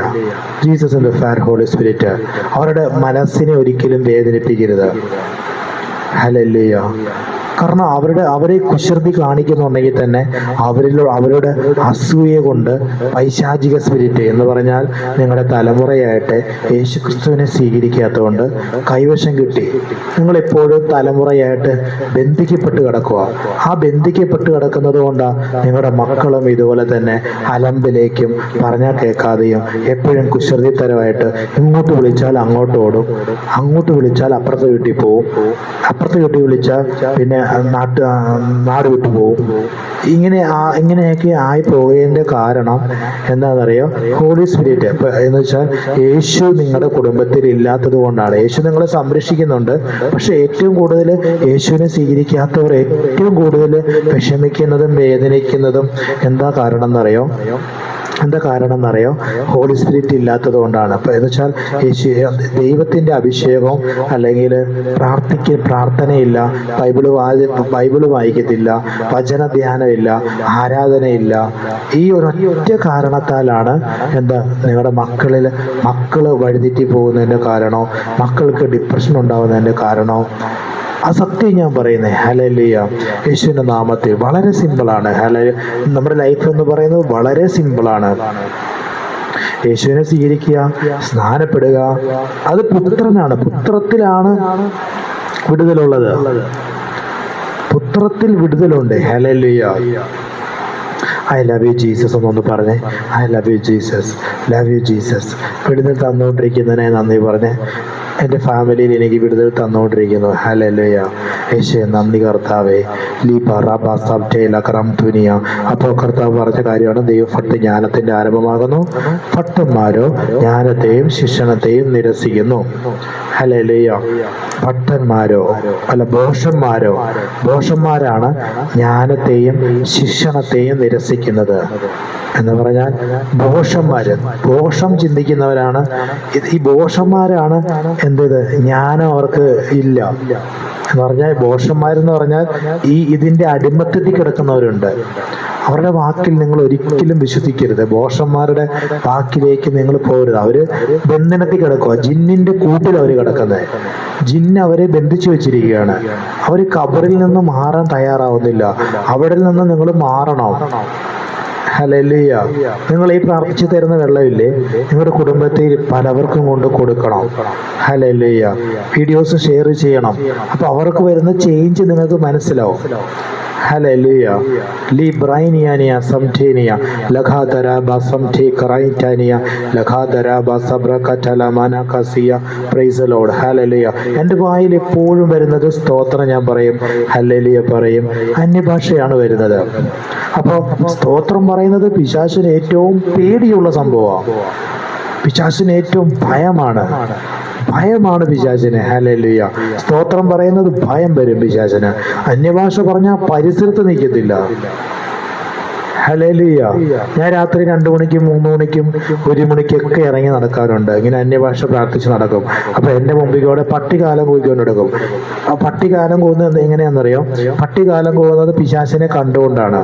ജീസസിന്റെ ഫയർ ഹോളി സ്പിരിറ്റ് അവരുടെ മനസ്സിനെ ഒരിക്കലും വേദനിപ്പിക്കരുത്. ഹല്ലേലൂയ. കാരണം അവരെ കുശൃതി കാണിക്കുന്നുണ്ടെങ്കിൽ തന്നെ അവരുടെ അസൂയ കൊണ്ട് പൈശാചിക സ്പിരിറ്റ് എന്ന് പറഞ്ഞാൽ നിങ്ങളുടെ തലമുറയായിട്ട് യേശുക്രിസ്തുവിനെ സ്വീകരിക്കാത്തതുകൊണ്ട് കൈവശം കിട്ടി. നിങ്ങളെപ്പോഴും തലമുറയായിട്ട് ബന്ധിക്കപ്പെട്ട് കിടക്കുക. ആ ബന്ധിക്കപ്പെട്ട് കിടക്കുന്നത് കൊണ്ടാണ് നിങ്ങളുടെ മക്കളും ഇതുപോലെ തന്നെ അലമ്പിലേക്കും പറഞ്ഞാൽ കേൾക്കാതെയും എപ്പോഴും കുശൃതിത്തരമായിട്ട് ഇങ്ങോട്ട് വിളിച്ചാൽ അങ്ങോട്ട് ഓടും, അങ്ങോട്ട് വിളിച്ചാൽ അപ്പുറത്തെ വീട്ടിൽ പോവും, അപ്പുറത്തെ വീട്ടിൽ വിളിച്ചാൽ പിന്നെ നാട് വിട്ടു പോകും. ഇങ്ങനെയൊക്കെ ആയി പോകേണ്ട കാരണം എന്താണെന്നറിയോ? ഹോളി സ്പിരിറ്റ് എന്ന് വെച്ചാൽ യേശു നിങ്ങളുടെ കുടുംബത്തിൽ ഇല്ലാത്തത് കൊണ്ടാണ്. യേശു നിങ്ങളെ സംരക്ഷിക്കുന്നുണ്ട്, പക്ഷെ ഏറ്റവും കൂടുതൽ യേശുവിനെ സ്വീകരിക്കാത്തവർ ഏറ്റവും കൂടുതൽ വിഷമിക്കുന്നതും വേദനിക്കുന്നതും എന്താ കാരണം എന്നറിയോ? ഹോളി സ്പിരിറ്റ് ഇല്ലാത്തത് കൊണ്ടാണ്. അപ്പൊ എന്ന് വെച്ചാൽ ദൈവത്തിന്റെ അഭിഷേകവും അല്ലെങ്കിൽ പ്രാർത്ഥനയില്ല, ബൈബിള് വായിക്കത്തില്ല, വചന ധ്യാനമില്ല, ആരാധനയില്ല. ഈ ഒരൊറ്റ കാരണത്താലാണ് നിങ്ങളുടെ മക്കള് വഴിതെറ്റി പോകുന്നതിന്റെ കാരണോ, മക്കൾക്ക് ഡിപ്രഷൻ ഉണ്ടാവുന്നതിന്റെ കാരണോ? സത്യം ഞാൻ പറയുന്നത്. ഹല്ലേലൂയ. യേശുവിന്റെ നാമത്തിൽ വളരെ സിമ്പിളാണ്. നമ്മുടെ ലൈഫ് എന്ന് പറയുന്നത് വളരെ സിമ്പിളാണ്. യേശുവിനെ സ്വീകരിക്കുക, സ്നാനപ്പെടുക. അത് പുത്രനാണ്, പുത്രത്തിലാണ് വിടുതലുള്ളത്. പുത്രത്തിൽ വിടുതലുണ്ട്. Hallelujah. I love you Jesus എന്നൊന്ന് പറഞ്ഞേ. I love you Jesus, love you Jesus. വിടുതൽ തന്നുകൊണ്ടിരിക്കുന്നതിനെ നന്ദി പറഞ്ഞേ. എൻ്റെ ഫാമിലിയിൽ എനിക്ക് വിടുതൽ തന്നുകൊണ്ടിരിക്കുന്നു. ഹല്ലേലൂയ. യേശുവേ നന്ദി കർത്താവേ. അപ്പോൾ കർത്താവ് പറഞ്ഞ കാര്യമാണ്, ദൈവഭക്തി ജ്ഞാനത്തിന്റെ ആരംഭമാകുന്നു, ഭക്തന്മാരോ ജ്ഞാനത്തെയും ശിക്ഷണത്തെയും നിരസിക്കുന്നു. ഹല്ലേലൂയ. ഭക്തന്മാരോ അല്ല, ഭോഷന്മാരാണ് ജ്ഞാനത്തെയും ശിക്ഷണത്തെയും നിരസിക്കുന്നത്. എന്ന് പറഞ്ഞാൽ ഭോഷം ചിന്തിക്കുന്നവരാണ്. ഈ ഭോഷന്മാരാണ് ജ്ഞാനം അവർക്ക് ഇല്ല എന്ന് പറഞ്ഞാൽ. ഭോഷന്മാരെന്ന് പറഞ്ഞാൽ ഇതിന്റെ അടിമത്തത്തിൽ കിടക്കുന്നവരുണ്ട്. അവരുടെ വാക്കിൽ നിങ്ങൾ ഒരിക്കലും വിശ്വസിക്കരുത്. ഭോഷന്മാരുടെ വാക്കിലേക്ക് നിങ്ങൾ പോകരുത്. അവര് ബന്ധനത്തിൽ കിടക്കുക. ജിന്നിന്റെ കൂട്ടിൽ അവർ കിടക്കുന്നത്. ജിന്ന് അവരെ ബന്ധിച്ചു വെച്ചിരിക്കുകയാണ്. അവർ ഖബറിൽ നിന്ന് മാറാൻ തയ്യാറാവുന്നില്ല. അവിടെ നിന്ന് നിങ്ങൾ മാറണം. ഹല്ലേലൂയ. നിങ്ങൾ ഈ പ്രാർത്ഥിച്ചു തരുന്ന വെള്ളമില്ലേ, നിങ്ങളുടെ കുടുംബത്തിൽ പലവർക്കും കൊണ്ട് കൊടുക്കണം. ഹല്ലേലൂയ. വീഡിയോസ് ഷെയർ ചെയ്യണം. അപ്പൊ അവർക്ക് വരുന്ന ചേഞ്ച് നിങ്ങൾക്ക് മനസ്സിലാവും. ഹല്ലേലൂയ. ലിബ്രൈനിയാനിയ സംഠേനിയ ലഖാദരാബ സംഠേ കറൈറ്റാനിയ ലഖാദരാബ സബ്രകറ്റലമനകസിയ. Praise the Lord. ഹല്ലേലൂയ. എൻ്റെ വായിൽ എപ്പോഴും വരുന്നത് സ്തോത്രം ഞാൻ പറയും, ഹല്ലേലൂയ പറയും. അന്യഭാഷയാണ് വരുന്നത്. അപ്പോൾ സ്തോത്രം പറയുന്നത് പിശാചിന് ഏറ്റവും പേടിയുള്ള സംഭവമാണ്. പിശാചിന് ഏറ്റവും ഭയമാണ് പിശാചിന്. ഹല്ലേലൂയ. സ്തോത്രം പറയുന്നത് ഭയം വരും പിശാചിന്. അന്യഭാഷ പറഞ്ഞാൽ പരിസരത്ത് നിൽക്കത്തില്ല. ഹല്ലേലൂയ. ഞാൻ രാത്രി 2 മണിക്കും 3 മണിക്കും 1 മണിക്കൊക്കെ ഇറങ്ങി നടക്കാറുണ്ട്. ഇങ്ങനെ അന്യഭാഷ പ്രാർത്ഥിച്ച് നടക്കും. അപ്പൊ എന്റെ മുമ്പിലൂടെ പട്ടികാലം പോയിക്കൊണ്ട് നടക്കും. ആ പട്ടികാലം പോകുന്നത് എങ്ങനെയാണെന്നറിയോ? പട്ടികാലം പോകുന്നത് പിശാചിനെ കണ്ടുകൊണ്ടാണ്,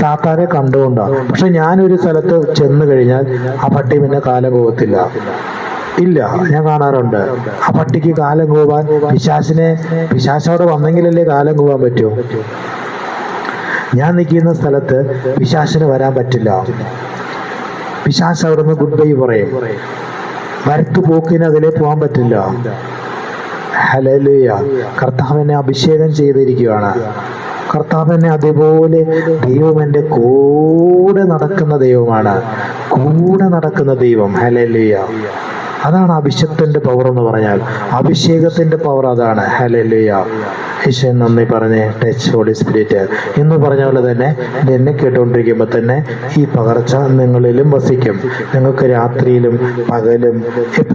സാത്താനെ കണ്ടുകൊണ്ടാണ്. പക്ഷെ ഞാനൊരു സ്ഥലത്ത് ചെന്ന് കഴിഞ്ഞാൽ ആ പട്ടി പിന്നെ കാലം പോകത്തില്ല. ഇല്ല, ഞാൻ കാണാറുണ്ട്. ആ പട്ടിക്ക് കാലം പോവാൻ പിശാചോടെ വന്നെങ്കിലല്ലേ കാലം പോവാൻ പറ്റൂ. ഞാൻ നിൽക്കുന്ന സ്ഥലത്ത് പിശാചിന് വരാൻ പറ്റില്ല. പിശാച് അവിടെ നിന്ന് ഗുഡ് ബൈ പറയും. വരത്തുപോക്കിന് അതിലേ പോകാൻ പറ്റില്ല. ഹല്ലേലൂയ. കർത്താവ് എന്നെ അഭിഷേകം ചെയ്തിരിക്കുകയാണ്. കർത്താവ് എന്നെ അതുപോലെ, ദൈവം എൻ്റെ കൂടെ നടക്കുന്ന ദൈവമാണ്, കൂടെ നടക്കുന്ന ദൈവം. ഹല്ലേലൂയ. അതാണ് അഭിഷേകത്തിന്റെ പവർ എന്ന് പറഞ്ഞാൽ. അഭിഷേകത്തിന്റെ പവർ അതാണ്. ഹല്ലേലൂയ. യേശുവേ നന്ദി പറഞ്ഞേ. ടച്ച് ഹോളി സ്പിരിറ്റ് എന്ന് പറഞ്ഞ പോലെ തന്നെ എന്നെ കേട്ടുകൊണ്ടിരിക്കുമ്പോൾ തന്നെ ഈ പകർച്ച നിങ്ങളിലും വസിക്കും. നിങ്ങൾക്ക് രാത്രിയിലും പകലും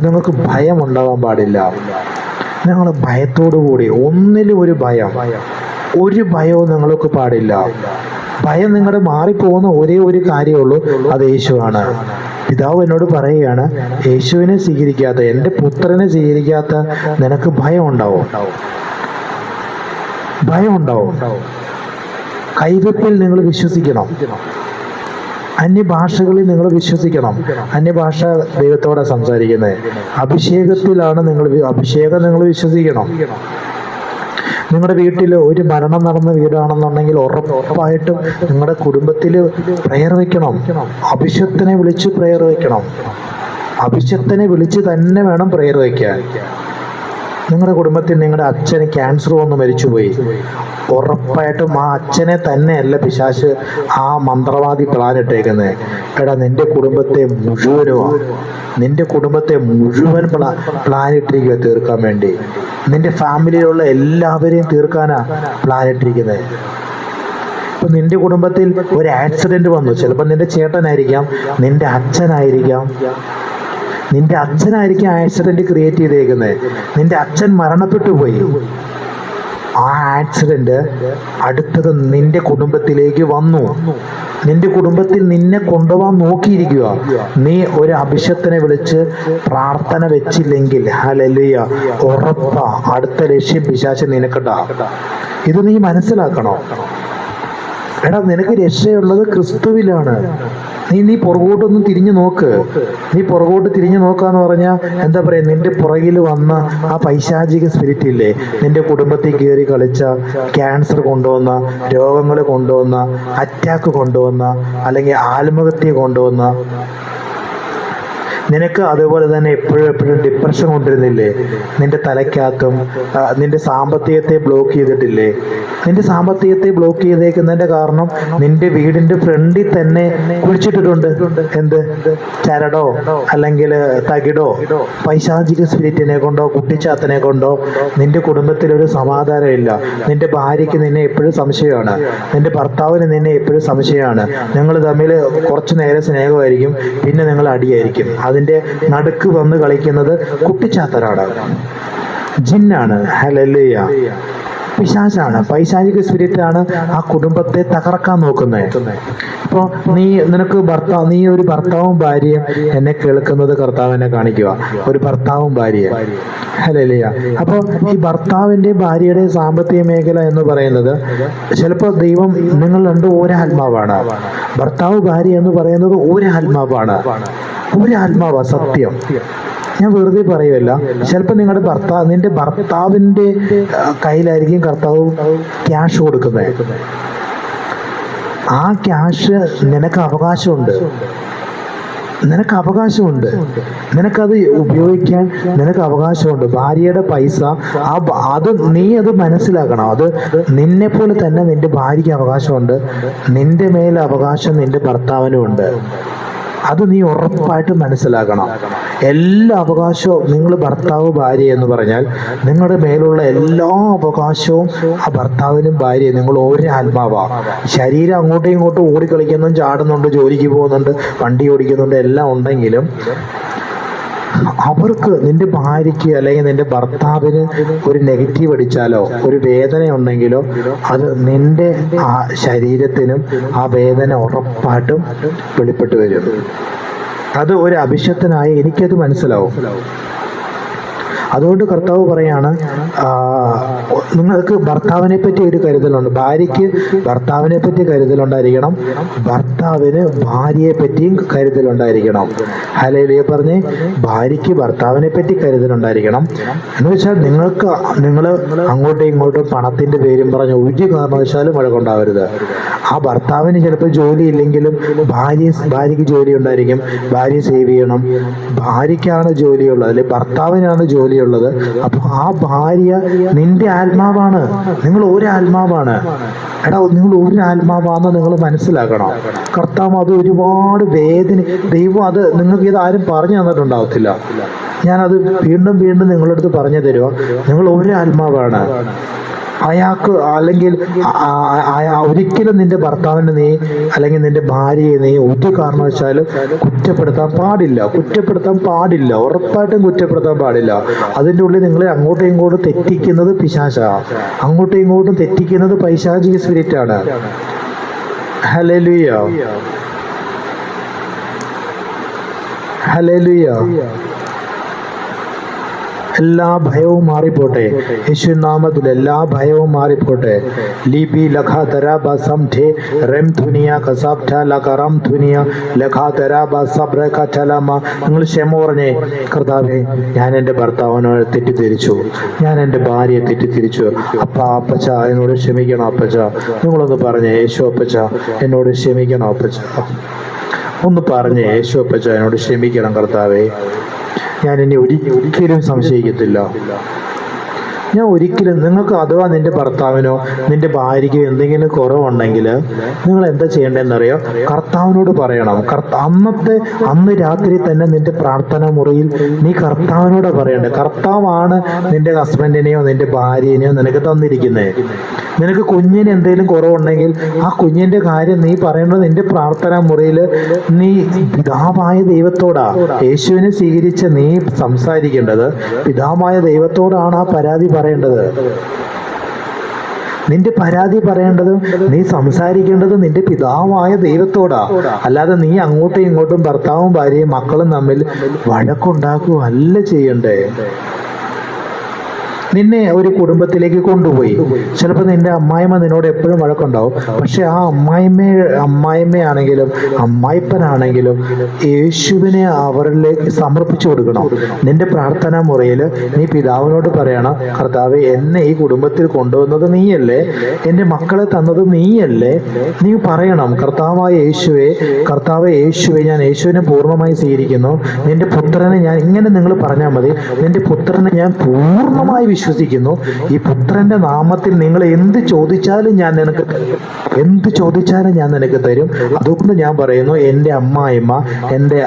നിങ്ങൾക്ക് ഭയം ഉണ്ടാവാൻ പാടില്ല. നിങ്ങൾ ഭയത്തോടു കൂടി, ഒന്നിലും ഒരു ഭയവും നിങ്ങൾക്ക് പാടില്ല. ഭയം നിങ്ങളുടെ മാറിപ്പോകുന്ന ഒരേ ഒരു കാര്യമുള്ളൂ, അത് യേശുവാണ്. പിതാവ് എന്നോട് പറയുകയാണ്, യേശുവിനെ സ്വീകരിക്കാത്ത, എൻ്റെ പുത്രനെ സ്വീകരിക്കാത്ത നിനക്ക് ഭയം ഉണ്ടാവും. കൈവെപ്പിൽ നിങ്ങൾ വിശ്വസിക്കണം. അന്യഭാഷകളിൽ നിങ്ങൾ വിശ്വസിക്കണം. അന്യഭാഷ ദൈവത്തോടെ സംസാരിക്കുന്നത്. അഭിഷേകത്തിലാണ് അഭിഷേകം നിങ്ങൾ വിശ്വസിക്കണം. നിങ്ങളുടെ വീട്ടിൽ ഒരു മരണം നടന്ന വീടാണെന്നുണ്ടെങ്കിൽ ഉറപ്പായിട്ടും നിങ്ങളുടെ കുടുംബത്തിൽ പ്രയർ വയ്ക്കണം. അഭിഷക്തനെ വിളിച്ച് പ്രയർ വയ്ക്കണം. അഭിഷക്തനെ വിളിച്ച് തന്നെ വേണം പ്രയർ വയ്ക്കാൻ. നിങ്ങളുടെ കുടുംബത്തിൽ നിങ്ങളുടെ അച്ഛന് ക്യാൻസർ വന്ന് മരിച്ചുപോയി, ഉറപ്പായിട്ടും ആ അച്ഛനെ തന്നെയല്ല പിശാച് ആ മന്ത്രവാദി പ്ലാൻ ഇട്ടേക്കുന്നത്. എടാ, നിന്റെ കുടുംബത്തെ മുഴുവൻ പ്ലാൻ ഇട്ടിരിക്കുക തീർക്കാൻ വേണ്ടി. നിന്റെ ഫാമിലിയിലുള്ള എല്ലാവരെയും തീർക്കാനാ പ്ലാൻ ഇട്ടിരിക്കുന്നത്. ഇപ്പൊ നിന്റെ കുടുംബത്തിൽ ഒരു ആക്സിഡന്റ് വന്നു, ചിലപ്പോൾ നിന്റെ ചേട്ടനായിരിക്കാം, നിന്റെ അച്ഛനായിരിക്കാം ആക്സിഡന്റ് ക്രിയേറ്റ് ചെയ്തേക്കുന്നത്. നിന്റെ അച്ഛൻ മരണപ്പെട്ടു പോയി. ആ ആക്സിഡന്റ് അടുത്തത് നിന്റെ കുടുംബത്തിലേക്ക് വന്നു. നിന്റെ കുടുംബത്തിൽ നിന്നെ കൊണ്ടുപോകാൻ നോക്കിയിരിക്കുക. നീ ഒരു അഭിഷക്തനെ വിളിച്ച് പ്രാർത്ഥന വെച്ചില്ലെങ്കിൽ ഹല്ലേലൂയ, ഉറപ്പാ അടുത്ത ലക്ഷ്യം പിശാച് നിനക്കട്ടാ. ഇത് നീ മനസ്സിലാക്കണോ? എടാ, നിനക്ക് രക്ഷയുള്ളത് ക്രിസ്തുവിലാണ്. നീ പുറകോട്ടൊന്ന് തിരിഞ്ഞു നോക്ക്. നീ പുറകോട്ട് തിരിഞ്ഞു നോക്കാന്ന് പറഞ്ഞാൽ എന്താ പറയാ, നിന്റെ പുറകിൽ വന്ന ആ പൈശാചിക സ്പിരിറ്റ് ഇല്ലേ, നിന്റെ കുടുംബത്തിൽ കയറി കളിച്ച, ക്യാൻസർ കൊണ്ടുവന്ന, രോഗങ്ങൾ കൊണ്ടുവന്ന, അറ്റാക്ക് കൊണ്ടുവന്ന, അല്ലെങ്കിൽ ആത്മഹത്യ കൊണ്ടുവന്ന, നിനക്ക് അതുപോലെ തന്നെ എപ്പോഴും ഡിപ്രഷൻ കൊണ്ടിരുന്നില്ലേ, നിന്റെ തലയ്ക്കകത്തും നിന്റെ സാമ്പത്തികത്തെ ബ്ലോക്ക് ചെയ്തിട്ടില്ലേ? നിന്റെ സാമ്പത്തികത്തെ ബ്ലോക്ക് ചെയ്തേക്കുന്നതിന്റെ കാരണം നിന്റെ വീടിന്റെ ഫ്രണ്ടിൽ തന്നെ കുഴിച്ചിട്ടിട്ടുണ്ട്. എന്ത്? ചരടോ അല്ലെങ്കിൽ തകിടോ പൈശാചിക സ്പിരിറ്റിനെ കൊണ്ടോ കുട്ടിച്ചാത്തനെ കൊണ്ടോ നിന്റെ കുടുംബത്തിലൊരു സമാധാനം ഇല്ല. നിന്റെ ഭാര്യയ്ക്ക് നിന്നെ എപ്പോഴും സംശയമാണ്, നിന്റെ ഭർത്താവിന് നിന്നെ എപ്പോഴും സംശയമാണ്. നിങ്ങൾ തമ്മിൽ കുറച്ചു നേരം സ്നേഹമായിരിക്കും, പിന്നെ നിങ്ങൾ അടിയായിരിക്കും. അതിന്റെ നടുക്ക് വന്ന് കളിക്കുന്നത് കുട്ടിച്ചാത്തനാണ്, ജിന്നാണ്, ഹല്ലേലൂയ, പിശാചാണ്, പൈശാചിക സ്പിരിറ്റാണ് ആ കുടുംബത്തെ തകർക്കാൻ നോക്കുന്നത്. ഇപ്പോൾ നീ ഒരു ഭർത്താവും ഭാര്യയും എന്നെ കേൾക്കുന്നത് കർത്താവിനെ കാണിക്കുക, ഒരു ഭർത്താവും ഭാര്യയും, ഹല്ലേലൂയ. അപ്പോൾ ഈ ഭർത്താവിന്റെ ഭാര്യയുടെ സാമ്പത്തിക മേഖല എന്ന് പറയുന്നത് ചിലപ്പോൾ ദൈവം, നിങ്ങൾ രണ്ടും ഒരാത്മാവാണ്. ഭർത്താവ് ഭാര്യ എന്ന് പറയുന്നത് ഒരാത്മാവാണ്, സത്യം. ഞാൻ വെറുതെ പറയുമല്ല. ചിലപ്പോൾ നിന്റെ ഭർത്താവിന്റെ കയ്യിലായിരിക്കും കർത്താവ് ക്യാഷ് കൊടുക്കുന്നത്. ആ ക്യാഷ് നിനക്ക് അവകാശമുണ്ട്, നിനക്കത് ഉപയോഗിക്കാൻ നിനക്ക് അവകാശമുണ്ട്. ഭാര്യയുടെ പൈസ നീ അത് മനസ്സിലാക്കണം. അത് നിന്നെ പോലെ തന്നെ നിന്റെ ഭാര്യയ്ക്ക് അവകാശമുണ്ട്, നിന്റെ മേലെ അവകാശം നിന്റെ ഭർത്താവിനും ഉണ്ട്. അത് നീ ഉറപ്പായിട്ട് മനസ്സിലാക്കണം. എല്ലാ അവകാശവും, നിങ്ങൾ ഭർത്താവ് ഭാര്യ എന്ന് പറഞ്ഞാൽ നിങ്ങളുടെ മേലുള്ള എല്ലാ അവകാശവും ആ ഭർത്താവിനും ഭാര്യയും, നിങ്ങൾ ഒരേ ആത്മാവാ. ശരീരം അങ്ങോട്ടും ഇങ്ങോട്ടും ഓടിക്കളിക്കുന്നുണ്ട്, ചാടുന്നുണ്ട്, ജോലിക്ക് പോകുന്നുണ്ട്, വണ്ടി ഓടിക്കുന്നുണ്ട്, എല്ലാം ഉണ്ടെങ്കിലും അവർക്ക്, നിന്റെ ഭാര്യയ്ക്ക് അല്ലെങ്കിൽ നിന്റെ ഭർത്താവിന് ഒരു നെഗറ്റീവ് അടിച്ചാലോ ഒരു വേദന ഉണ്ടെങ്കിലോ അത് നിന്റെ ആ ശരീരത്തിനും ആ വേദന ഉറപ്പായിട്ടും വെളിപ്പെട്ട് വരും. അത് ഒരു അഭിഷക്തനായ എനിക്കത് മനസ്സിലാവും. അതുകൊണ്ട് കർത്താവ് പറയാണ്, നിങ്ങൾക്ക് ഭർത്താവിനെ പറ്റി ഒരു കരുതലുണ്ട്. ഭാര്യയ്ക്ക് ഭർത്താവിനെ പറ്റി കരുതലുണ്ടായിരിക്കണം, ഭർത്താവിന് ഭാര്യയെ പറ്റിയും കരുതലുണ്ടായിരിക്കണം. ഹല്ലേലൂയ പറഞ്ഞേ. ഭാര്യയ്ക്ക് ഭർത്താവിനെ പറ്റി കരുതലുണ്ടായിരിക്കണം എന്ന് വെച്ചാൽ നിങ്ങൾ അങ്ങോട്ടും ഇങ്ങോട്ടും പണത്തിന്റെ പേരും പറഞ്ഞ് ഒരു കാരണവശാലും വഴക്കുണ്ടാവരുത്. ആ ഭർത്താവിന് ചിലപ്പോൾ ജോലി ഇല്ലെങ്കിലും ഭാര്യയ്ക്ക് ജോലി ഉണ്ടായിരിക്കും, ഭാര്യ സേവ് ചെയ്യണം. ഭാര്യയ്ക്കാണ് ജോലിയുള്ളത്, അല്ലെ ഭർത്താവിനാണ് ജോലിയുള്ളത്. അപ്പൊ ആ ഭാര്യ നിന്റെ ആത്മാവാണ്, നിങ്ങൾ ഒരു ആത്മാവാണ്. എടാ, നിങ്ങൾ ഒരു ആത്മാവാന്ന് നിങ്ങൾ മനസ്സിലാക്കണം. കർത്താവ് അത് ഒരുപാട് വേദന, ദൈവം അത് നിങ്ങൾക്ക് ഇത് ആരും പറഞ്ഞു തന്നിട്ടുണ്ടാവത്തില്ല. ഞാനത് വീണ്ടും നിങ്ങളുടെ അടുത്ത് പറഞ്ഞു തരുമോ. നിങ്ങൾ ഒരു ആത്മാവാണ്. അയാൾക്ക് അല്ലെങ്കിൽ ഒരിക്കലും നിന്റെ ഭർത്താവിനെ നീ അല്ലെങ്കിൽ നിന്റെ ഭാര്യയെ നീ ഒരു കാരണവശാലും കുറ്റപ്പെടുത്താൻ പാടില്ല, ഉറപ്പായിട്ടും കുറ്റപ്പെടുത്താൻ പാടില്ല. അതിൻ്റെ ഉള്ളിൽ നിങ്ങളെ അങ്ങോട്ടും ഇങ്ങോട്ടും തെറ്റിക്കുന്നത് പിശാചാ, അങ്ങോട്ടും ഇങ്ങോട്ടും തെറ്റിക്കുന്നത് പൈശാചിക സ്പിരിറ്റാണ്. Hallelujah, hallelujah. എല്ലാ ഭയവും മാറിപ്പോട്ടെ. യേശുനാമത്തിൽ എല്ലാ ഭയവും മാറിപ്പോട്ടെ. ലിബി ലഖ തരാബ സംഠേ റെം ധുനിയ കസാബ്ഠ ലഖറം ധുനിയ ലഖ തരാബ സബ്ര കലമ. നിങ്ങൾ ക്ഷമ പറഞ്ഞേ, കർത്താവേ, ഞാൻ എൻ്റെ ഭർത്താവിനോട് തെറ്റിദ്ധരിച്ചു, ഞാൻ എൻ്റെ ഭാര്യയെ തെറ്റിദ്ധരിച്ചു. അപ്പച്ച എന്നോട് ക്ഷമിക്കണം അപ്പച്ച. നിങ്ങളൊന്ന് പറഞ്ഞേ, യേശു അപ്പച്ച എന്നോട് ക്ഷമിക്കണം അപ്പച്ച. ഒന്ന് പറഞ്ഞേ, യേശു അപ്പച്ച എന്നോട് ക്ഷമിക്കണം കർത്താവേ. ഞാൻ ഇനി ഒരിക്കലും സംശയിക്കത്തില്ല. ഞാൻ ഒരിക്കലും നിങ്ങൾക്ക് അഥവാ നിന്റെ ഭർത്താവിനോ നിന്റെ ഭാര്യയ്ക്കോ എന്തെങ്കിലും കുറവുണ്ടെങ്കിൽ നിങ്ങൾ എന്താ ചെയ്യേണ്ടതെന്നറിയോ? കർത്താവിനോട് പറയണം. അന്ന് രാത്രി തന്നെ നിന്റെ പ്രാർത്ഥനാ മുറിയിൽ നീ കർത്താവിനോട് പറയണ്ടേ. കർത്താവാണ് നിന്റെ ഹസ്ബൻഡിനെയോ നിന്റെ ഭാര്യനെയോ നിനക്ക് തന്നിരിക്കുന്നത്. നിനക്ക് കുഞ്ഞിന് എന്തെങ്കിലും കുറവുണ്ടെങ്കിൽ ആ കുഞ്ഞിന്റെ കാര്യം നീ പറയേണ്ടത് നിന്റെ പ്രാർത്ഥനാ മുറിയിൽ നീ പിതാവായ ദൈവത്തോടാ. യേശുവിനെ സ്വീകരിച്ച് നീ സംസാരിക്കേണ്ടത് പിതാവായ ദൈവത്തോടാണ് ആ പരാതി പറയേണ്ടത്. നിന്റെ പരാതി പറയേണ്ടതും നീ സംസാരിക്കേണ്ടത് നിന്റെ പിതാവായ ദൈവത്തോടാ. അല്ലാതെ നീ അങ്ങോട്ടും ഇങ്ങോട്ടും ഭർത്താവും ഭാര്യയും മക്കളും തമ്മിൽ വഴക്കുണ്ടാക്കുകയല്ല ചെയ്യണ്ടേ. നിന്നെ ഒരു കുടുംബത്തിലേക്ക് കൊണ്ടുപോയി. ചിലപ്പോൾ നിന്റെ അമ്മായിമ്മ നിന്നോട് എപ്പോഴും വഴക്കുണ്ടാവും. പക്ഷെ ആ അമ്മായിമ്മയാണെങ്കിലും അമ്മായിപ്പനാണെങ്കിലും യേശുവിനെ അവരിലേക്ക് സമർപ്പിച്ചു കൊടുക്കണം. നിന്റെ പ്രാർത്ഥനാ മുറിയിൽ നീ പിതാവിനോട് പറയണം, കർത്താവേ, എന്നെ ഈ കുടുംബത്തിൽ കൊണ്ടുവന്നത് നീയല്ലേ, എൻ്റെ മക്കളെ തന്നത് നീയല്ലേ. നീ പറയണം, കർത്താവായ യേശുവേ, ഞാൻ യേശുവിനെ പൂർണ്ണമായി സ്വീകരിക്കുന്നു. നിന്റെ പുത്രനെ ഞാൻ, ഇങ്ങനെ നിങ്ങൾ പറഞ്ഞാൽ മതി, നിന്റെ പുത്രനെ ഞാൻ പൂർണ്ണമായി വിശ്വസിക്കുന്നു. ഈ പുത്രന്റെ നാമത്തിൽ നിങ്ങൾ എന്ത് ചോദിച്ചാലും ഞാൻ നിനക്ക് തരും. അതുകൊണ്ട് ഞാൻ പറയുന്നു, എൻ്റെ അമ്മായിമ്മ, എൻ്റെ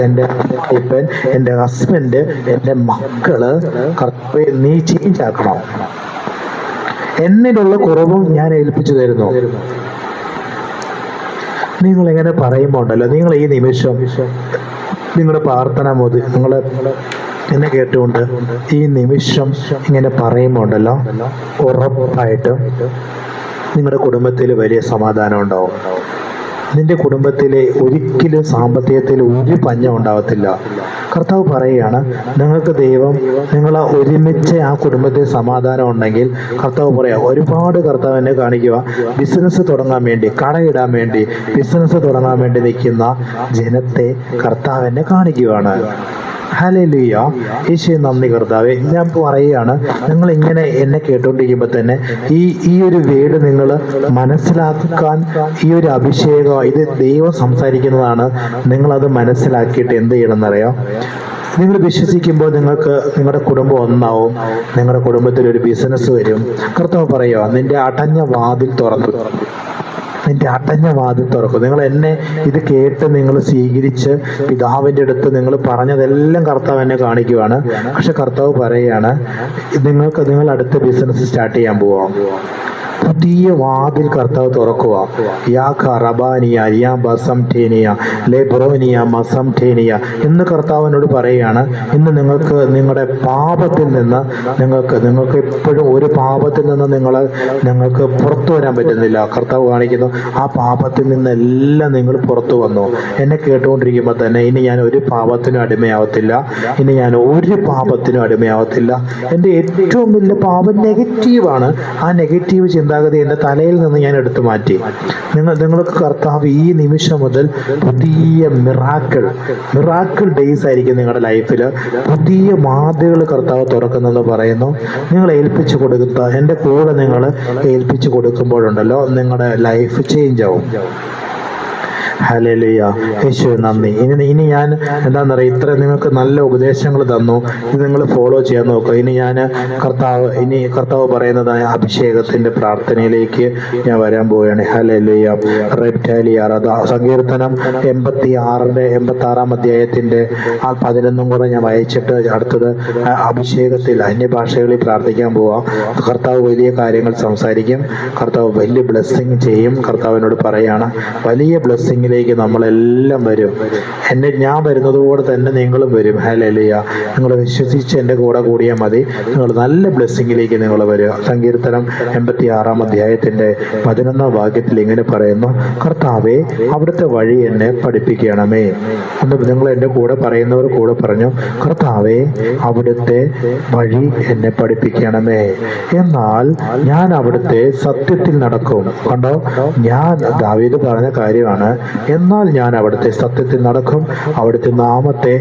എൻ്റെ അപ്പൻ, എൻ്റെ ഹസ്ബൻഡ്, എൻ്റെ മക്കള് നീ ചേഞ്ച് ആക്കണം. എന്നിലുള്ള കുറവും ഞാൻ ഏൽപ്പിച്ചു തരുന്നു. നിങ്ങൾ എങ്ങനെ പറയുമ്പോൾ ഉണ്ടല്ലോ, നിങ്ങൾ ഈ നിമിഷം നിങ്ങളുടെ പ്രാർത്ഥന മോദി നിങ്ങളെ എന്നെ കേട്ടുകൊണ്ട് ഈ നിമിഷം ഇങ്ങനെ പറയുമ്പോൾ ഉണ്ടല്ലോ, ഉറപ്പായിട്ടും നിങ്ങളുടെ കുടുംബത്തിൽ വലിയ സമാധാനം ഉണ്ടാവും. നിന്റെ കുടുംബത്തിലെ ഒരിക്കലും സാമ്പത്തികത്തിൽ ഒരു പഞ്ഞം ഉണ്ടാവത്തില്ല. കർത്താവ് പറയുകയാണ്, നിങ്ങൾക്ക് ദൈവം നിങ്ങളെ ഒരുമിച്ച് ആ കുടുംബത്തിൽ സമാധാനം ഉണ്ടെങ്കിൽ കർത്താവ് പറയാം, ഒരുപാട് കർത്താവ് എന്നെ കാണിക്കുക, ബിസിനസ് തുടങ്ങാൻ വേണ്ടി, കടയിടാൻ വേണ്ടി, ബിസിനസ് തുടങ്ങാൻ വേണ്ടി നിൽക്കുന്ന ജനത്തെ കർത്താവ് എന്നെ കാണിക്കുകയാണ്. ഹല്ലേലൂയ. യേശുവേ നന്ദി കർത്താവേ. ഞാൻ പറയുകയാണ്, നിങ്ങൾ ഇങ്ങനെ എന്നെ കേട്ടുകൊണ്ടിരിക്കുമ്പോൾ തന്നെ ഈ ഒരു വേട് നിങ്ങൾ മനസ്സിലാക്കാൻ, ഈ ഒരു അഭിഷേകം ഇത് ദൈവം സംസാരിക്കുന്നതാണ്. നിങ്ങളത് മനസ്സിലാക്കിയിട്ട് എന്ത് ചെയ്യണമെന്നറിയാം? നിങ്ങൾ വിശ്വസിക്കുമ്പോൾ നിങ്ങളുടെ കുടുംബം ഒന്നാവും. നിങ്ങളുടെ കുടുംബത്തിൽ ഒരു ബിസിനസ് വരും. കർത്താവ് പറയുക, നിന്റെ അടഞ്ഞ വാതിൽ തുറക്കും. നിങ്ങൾ എന്നെ ഇത് കേട്ട് നിങ്ങൾ സ്വീകരിച്ച് പിതാവിൻ്റെ അടുത്ത് നിങ്ങൾ പറഞ്ഞതെല്ലാം കർത്താവ് എന്നെ കാണിക്കുവാണ്. പക്ഷെ കർത്താവ് പറയുകയാണ്, നിങ്ങൾ അടുത്ത ബിസിനസ് സ്റ്റാർട്ട് ചെയ്യാൻ പോവാം. പുതിയ വാതിൽ കർത്താവ് തുറക്കുക. എന്ന് കർത്താവിനോട് പറയുകയാണ്. ഇന്ന് നിങ്ങളുടെ പാപത്തിൽ നിന്ന് നിങ്ങൾക്ക് എപ്പോഴും ഒരു പാപത്തിൽ നിന്ന് നിങ്ങൾക്ക് പുറത്തു വരാൻ പറ്റുന്നില്ല. കർത്താവ് കാണിക്കുന്നു, ആ പാപത്തിൽ നിന്നെല്ലാം നിങ്ങൾ പുറത്തു വന്നു. എന്നെ കേട്ടുകൊണ്ടിരിക്കുമ്പോൾ തന്നെ ഇനി ഞാൻ ഒരു പാപത്തിനും അടിമയാവത്തില്ല. എൻ്റെ ഏറ്റവും വലിയ പാപം നെഗറ്റീവാണ്. ആ നെഗറ്റീവ് ചിന്താഗതി എൻ്റെ തലയിൽ നിന്ന് ഞാൻ എടുത്തു മാറ്റി. നിങ്ങൾക്ക് കർത്താവ് ഈ നിമിഷം മുതൽ പുതിയ മിറാക്കിൾ ഡേയ്സ് ആയിരിക്കും നിങ്ങളുടെ ലൈഫിൽ. പുതിയ വാതിലുകൾ കർത്താവ് തുറക്കുന്നെന്ന് പറയുന്നു. നിങ്ങൾ ഏൽപ്പിച്ചു കൊടുക്കുക, എൻ്റെ കൂടെ നിങ്ങൾ ഏൽപ്പിച്ചു കൊടുക്കുമ്പോഴുണ്ടല്ലോ, നിങ്ങളുടെ ലൈഫ് ചേഞ്ച് ആവും. ഹല്ലേലൂയ. യേശുവേ നന്ദി. ഇനി ഞാൻ എന്താണെന്നറിയാം, ഇത്ര നിങ്ങൾക്ക് നല്ല ഉപദേശങ്ങൾ തന്നു, ഇത് നിങ്ങൾ ഫോളോ ചെയ്യാൻ നോക്കുക. കർത്താവ് പറയുന്നതായ അഭിഷേകത്തിന്റെ പ്രാർത്ഥനയിലേക്ക് ഞാൻ വരാൻ പോവുകയാണ്. ഹല്ലേലൂയ. സങ്കീർത്തനം 86 അധ്യായത്തിന്റെ 11 കൂടെ ഞാൻ വായിച്ചിട്ട് അടുത്തത് അഭിഷേകത്തിൽ അന്യഭാഷകളിൽ പ്രാർത്ഥിക്കാൻ പോവാം. കർത്താവ് വലിയ കാര്യങ്ങൾ സംസാരിക്കും. കർത്താവ് വലിയ ബ്ലെസ്സിങ് ചെയ്യും. കർത്താവിനോട് പറയാണ്, വലിയ ബ്ലെസ്സിങ് ബ്ലെസ്സിങ്ങിലേക്ക് നമ്മളെല്ലാം വരും. ഞാൻ വരുന്നത് പോലെ തന്നെ നിങ്ങളും വരും. ഹല്ലേലൂയ. നിങ്ങൾ വിശ്വസിച്ച് എൻ്റെ കൂടെ കൂടിയാൽ മതി. നിങ്ങൾ നല്ല ബ്ലെസ്സിങ്ങിലേക്ക് നിങ്ങൾ വരിക. സങ്കീർത്തനം 86 അധ്യായത്തിൻ്റെ 11 വാക്യത്തിൽ ഇങ്ങനെ പറയുന്നു, കർത്താവേ അവിടുത്തെ വഴി എന്നെ പഠിപ്പിക്കണമേ. ഒന്ന് നിങ്ങൾ എൻ്റെ കൂടെ പറയുന്നവർ കൂടെ പറഞ്ഞു, കർത്താവേ അവിടുത്തെ വഴി എന്നെ പഠിപ്പിക്കണമേ, എന്നാൽ ഞാൻ അവിടുത്തെ സത്യത്തിൽ നടക്കും. കണ്ടോ, ഞാൻ ദാവീദ് പറഞ്ഞ കാര്യമാണ്. എന്നാൽ ഞാൻ അവിടുത്തെ സത്യത്തിൽ നടക്കും, അവിടുത്തെ നാമത്തെ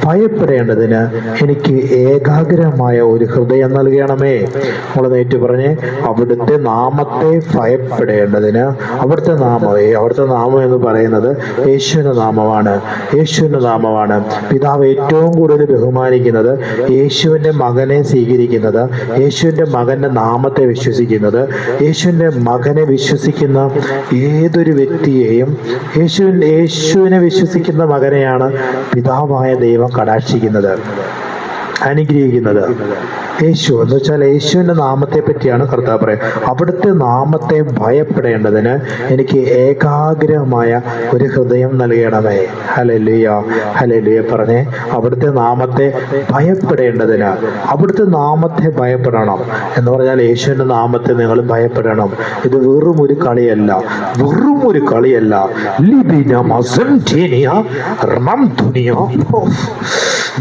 ഭയപ്പെടേണ്ടതിന് എനിക്ക് ഏകാഗ്രമായ ഒരു ഹൃദയം നൽകണമേ. നമ്മൾ നേരിട്ട് പറഞ്ഞേ, അവിടുത്തെ നാമത്തെ ഭയപ്പെടേണ്ടതിന്. അവിടുത്തെ നാമം എന്ന് പറയുന്നത് യേശുവിന്റെ നാമമാണ്. യേശുവിന്റെ നാമമാണ്. പിതാവ് ഏറ്റവും കൂടുതൽ ബഹുമാനിക്കുന്നത്, യേശുവിന്റെ മകനെ സ്വീകരിക്കുന്നത്, യേശുവിന്റെ മകന്റെ നാമത്തെ വിശ്വസിക്കുന്നത്. യേശുവിന്റെ മകനെ വിശ്വസിക്കുന്ന ഏതൊരു വ്യക്തിയെയും, യേശുവിനെ വിശ്വസിക്കുന്ന മകനെയാണ് പിതാവായ ദൈവം കടാക്ഷിക്കുന്നത്, അനുഗ്രഹിക്കുന്നത്. യേശു എന്ന് വെച്ചാൽ യേശുവിന്റെ നാമത്തെ പറ്റിയാണ് കർത്താവ് പറയുന്നത്. അവിടുത്തെ നാമത്തെ ഭയപ്പെടേണ്ടതിന് എനിക്ക് ഏകാഗ്രമായ ഒരു ഹൃദയം നൽകണമേ. ഹല്ലേലൂയ, ഹല്ലേലൂയ പറഞ്ഞേ. അവിടുത്തെ നാമത്തെ ഭയപ്പെടേണ്ടതിന്, അവിടുത്തെ നാമത്തെ ഭയപ്പെടണം എന്ന് പറഞ്ഞാൽ യേശുവിന്റെ നാമത്തെ നിങ്ങൾ ഭയപ്പെടണം. ഇത് വെറും ഒരു കളിയല്ല, വെറും ഒരു കളിയല്ല.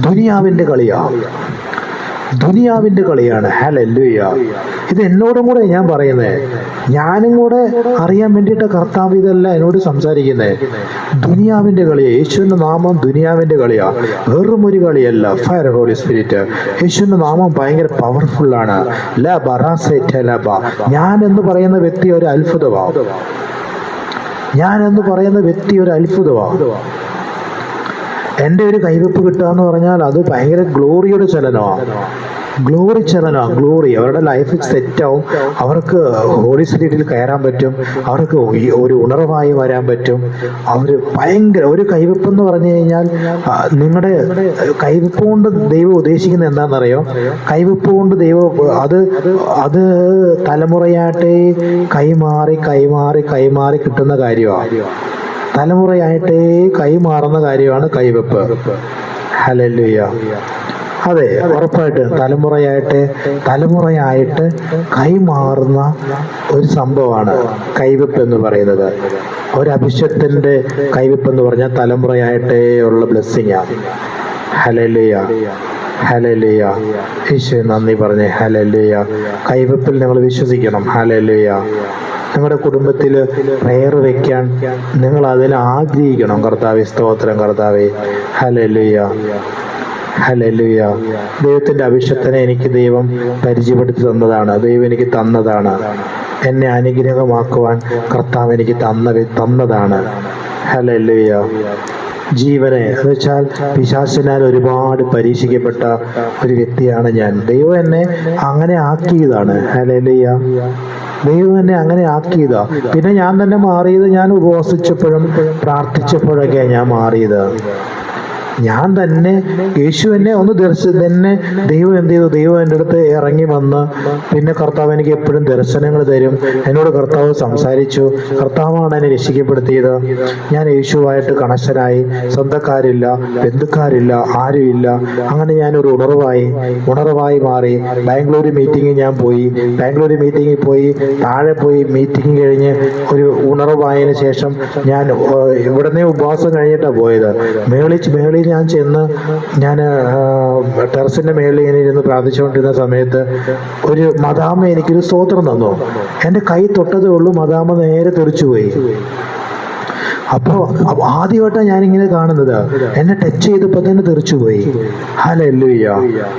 ദുനിയാവിന്റെ കളിയാ, ദുനിയാവിന്റെ കളിയാണ്. ഹല്ലേലൂയ. ഇത് എന്നോടും കൂടെ ഞാൻ പറയുന്നത്, ഞാനും കൂടെ അറിയാൻ വേണ്ടിയിട്ട് കർത്താവ് ഇതല്ല എന്നോട് സംസാരിക്കുന്നത്. ദുനിയാവിന്റെ കളിയാ. യേശുവിന്റെ നാമം ദുനിയാവിന്റെ കളിയാ, വെറും ഒരു കളിയല്ല. Fire holy Spirit. യേശുവിന്റെ നാമം ഭയങ്കര പവർഫുള്ളാണ്. ഞാൻ എന്ന് പറയുന്ന വ്യക്തി ഒരു അത്ഭുതമാണ്. ഞാൻ എന്ന് പറയുന്ന വ്യക്തി ഒരു അത്ഭുതമാണ്. എൻ്റെ ഒരു കൈവെപ്പ് കിട്ടുക എന്ന് പറഞ്ഞാൽ അത് ഭയങ്കര ഗ്ലോറിയുടെ ചലനമാണ്. ഗ്ലോറി ചലനമാണ്. ഗ്ലോറി. അവരുടെ ലൈഫ് സെറ്റാവും. അവർക്ക് ഹോളി സ്പിരിറ്റിൽ കയറാൻ പറ്റും. അവർക്ക് ഒരു ഉണർവായി വരാൻ പറ്റും. അവർ ഭയങ്കര ഒരു കൈവെപ്പ് എന്ന് പറഞ്ഞു കഴിഞ്ഞാൽ, നിങ്ങളുടെ കൈവെപ്പ് കൊണ്ട് ദൈവം ഉദ്ദേശിക്കുന്നത് എന്താണെന്നറിയോ? കൈവെപ്പ് കൊണ്ട് ദൈവം അത് തലമുറയായിട്ടേ കൈമാറി കിട്ടുന്ന കാര്യമാണ്. തലമുറയായിട്ടേ കൈമാറുന്ന കാര്യമാണ് കൈവെപ്പ്. ഹല്ലേലൂയ. അതെ, ഉറപ്പായിട്ട് തലമുറയായിട്ട് കൈമാറുന്ന ഒരു സംഭവമാണ് കൈവെപ്പ് എന്ന് പറയുന്നത്. ഒരു അഭിഷേകത്തിന്റെ കൈവെപ്പ് എന്ന് പറഞ്ഞാൽ തലമുറയായിട്ടേ ഉള്ള ബ്ലെസ്സിങ്ങാണ്. Hallelujah, hallelujah. യേശുവേ നന്ദി പറഞ്ഞേ. ഹല്ലേലൂയ. കൈവെപ്പിൽ നിങ്ങൾ വിശ്വസിക്കണം. ഹല്ലേലൂയ. നിങ്ങളുടെ കുടുംബത്തിൽ പ്രയർ വെക്കാൻ നിങ്ങൾ അതിൽ ആഗ്രഹിക്കണം. കർത്താവേ സ്തോത്രം. കർത്താവേ ഹല്ലേലൂയ, ഹല്ലേലൂയ. ദൈവത്തിന്റെ അഭിഷേകത്തിനെ എനിക്ക് ദൈവം പരിചയപ്പെടുത്തി തന്നതാണ്. ദൈവം എനിക്ക് തന്നതാണ്. എന്നെ അനുഗ്രഹമാക്കുവാൻ കർത്താവ് എനിക്ക് തന്നതാണ്. ഹല്ലേലൂയ. ജീവനെ എന്ന് വെച്ചാൽ പിശാചിനാൽ ഒരുപാട് പരീക്ഷിക്കപ്പെട്ട ഒരു വ്യക്തിയാണ് ഞാൻ. ദൈവം എന്നെ അങ്ങനെ ആക്കിയതാണ്. ഹല്ലേലൂയ. ദൈവം എന്നെ അങ്ങനെ ആക്കിയതാ. പിന്നെ ഞാൻ തന്നെ മാറിയത്, ഞാൻ ഉപവസിച്ചപ്പോഴും പ്രാർത്ഥിച്ചപ്പോഴൊക്കെ ഞാൻ മാറിയത്. ഞാൻ തന്നെ, യേശു എന്നെ ഒന്ന് തന്നെ ദൈവം എന്ത് ചെയ്തു? ദൈവം എൻ്റെ അടുത്ത് ഇറങ്ങി വന്ന് പിന്നെ കർത്താവ് എനിക്ക് എപ്പോഴും ദർശനങ്ങൾ തരും. എന്നോട് കർത്താവ് സംസാരിച്ചു. കർത്താവാണ് എന്നെ രക്ഷിക്കപ്പെടുത്തിയത്. ഞാൻ യേശുവായിട്ട് കണക്ഷനായി. സ്വന്തക്കാരില്ല, ബന്ധുക്കാരില്ല, ആരുമില്ല. അങ്ങനെ ഞാനൊരു ഉണർവായി മാറി. ബാംഗ്ലൂർ മീറ്റിങ്ങിൽ ഞാൻ പോയി. താഴെ പോയി മീറ്റിംഗ് കഴിഞ്ഞ് ഒരു ഉണർവായതിനു ശേഷം ഞാൻ ഇവിടുന്ന് ഉപവാസം കഴിഞ്ഞിട്ടാണ് പോയത്. മേളിൽ ഞാൻ ചെന്ന് ടെറസിന്റെ മേളിൽ ഇങ്ങനെ ഇരുന്ന് പ്രാർത്ഥിച്ചുകൊണ്ടിരുന്ന സമയത്ത് ഒരു മദാമ എനിക്കൊരു സ്തോത്രം തന്നു. എൻ്റെ കൈ തൊട്ടതേ ഉള്ളൂ, മദാമ നേരെ തെറിച്ചുപോയി. അപ്പോൾ ആദ്യമായിട്ടാണ് ഞാനിങ്ങനെ കാണുന്നത്. എന്നെ ടച്ച് ചെയ്തപ്പോൾ തന്നെ തെറിച്ചുപോയി. ഹല്ലേലൂയ.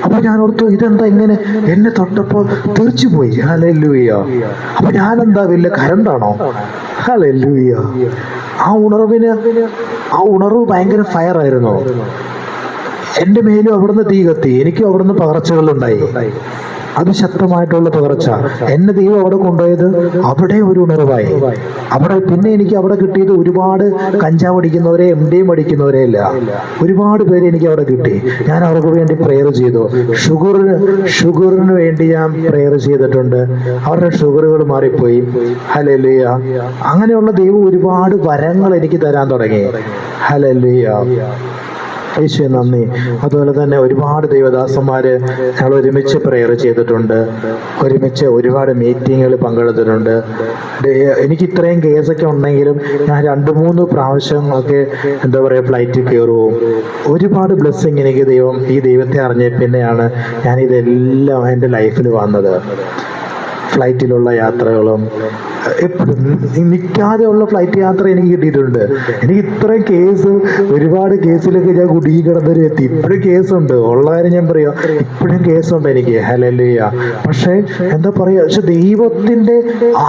അപ്പൊ ഞാൻ ഓർത്തു, ഇതെന്താ ഇങ്ങനെ എന്നെ തൊട്ടപ്പോൾ തെറിച്ചുപോയി? ഹല്ലേലൂയ. അപ്പൊ ഞാനെന്താ വലിയ കരണ്ടാണോ? ഹല്ലേലൂയ. ആ ഉണർവ് ഭയങ്കര ഫയർ ആയിരുന്നു. എൻ്റെ മേലും അവിടുന്ന് തീ കത്തി, എനിക്കും അവിടുന്ന് പകർച്ചകളുണ്ടായി. അതിശക്തമായിട്ടുള്ള പകർച്ച. എന്നെ ദൈവം അവിടെ കൊണ്ടുപോയത് അവിടെ ഒരു ഉണർവായി. അവിടെ പിന്നെ എനിക്ക് അവിടെ കിട്ടിയത് ഒരുപാട് കഞ്ചാവ് അടിക്കുന്നവരെ, MDM അടിക്കുന്നവരെ അല്ല, ഒരുപാട് പേര് എനിക്ക് അവിടെ കിട്ടി. ഞാൻ അവർക്ക് വേണ്ടി പ്രെയർ ചെയ്തു. ഷുഗറിന് വേണ്ടി ഞാൻ പ്രെയർ ചെയ്തിട്ടുണ്ട്. അവരുടെ ഷുഗറുകൾ മാറിപ്പോയി. ഹല്ലേലൂയ. അങ്ങനെയുള്ള ദൈവം ഒരുപാട് വരങ്ങൾ എനിക്ക് തരാൻ തുടങ്ങി. ഹല്ലേലൂയ. യേശുവേ നന്ദി. അതുപോലെ തന്നെ ഒരുപാട് ദൈവദാസന്മാര് ഞങ്ങൾ ഒരുമിച്ച് പ്രെയർ ചെയ്തിട്ടുണ്ട്, ഒരുമിച്ച് ഒരുപാട് മീറ്റിങ്ങുകൾ പങ്കെടുത്തിട്ടുണ്ട്. എനിക്ക് ഇത്രയും കേസൊക്കെ ഉണ്ടെങ്കിലും ഞാൻ 2-3 പ്രാവശ്യമൊക്കെ എന്താ പറയുക ഫ്ലൈറ്റിൽ കയറുകയും ഒരുപാട് ബ്ലെസ്സിങ് എനിക്ക് ഈ ദൈവത്തെ അറിഞ്ഞ പിന്നെയാണ് ഞാൻ ഇതെല്ലാം എൻ്റെ ലൈഫിൽ വന്നത്. ഫ്ലൈറ്റിലുള്ള യാത്രകളും എപ്പോഴും നിൽക്കാതെയുള്ള ഫ്ലൈറ്റ് യാത്ര എനിക്ക് കിട്ടിയിട്ടുണ്ട്. എനിക്ക് ഇത്രയും കേസ്, ഒരുപാട് കേസിലൊക്കെ ഞാൻ കുടുങ്ങി കിടന്നൊരു വ്യക്തി. ഇപ്പോഴും കേസുണ്ട്, ഉള്ള കാര്യം ഞാൻ പറയാം, ഇപ്പോഴും കേസുണ്ട് എനിക്ക്. ഹല്ലേലൂയ. പക്ഷെ എന്താ പറയാ, പക്ഷെ ദൈവത്തിന്റെ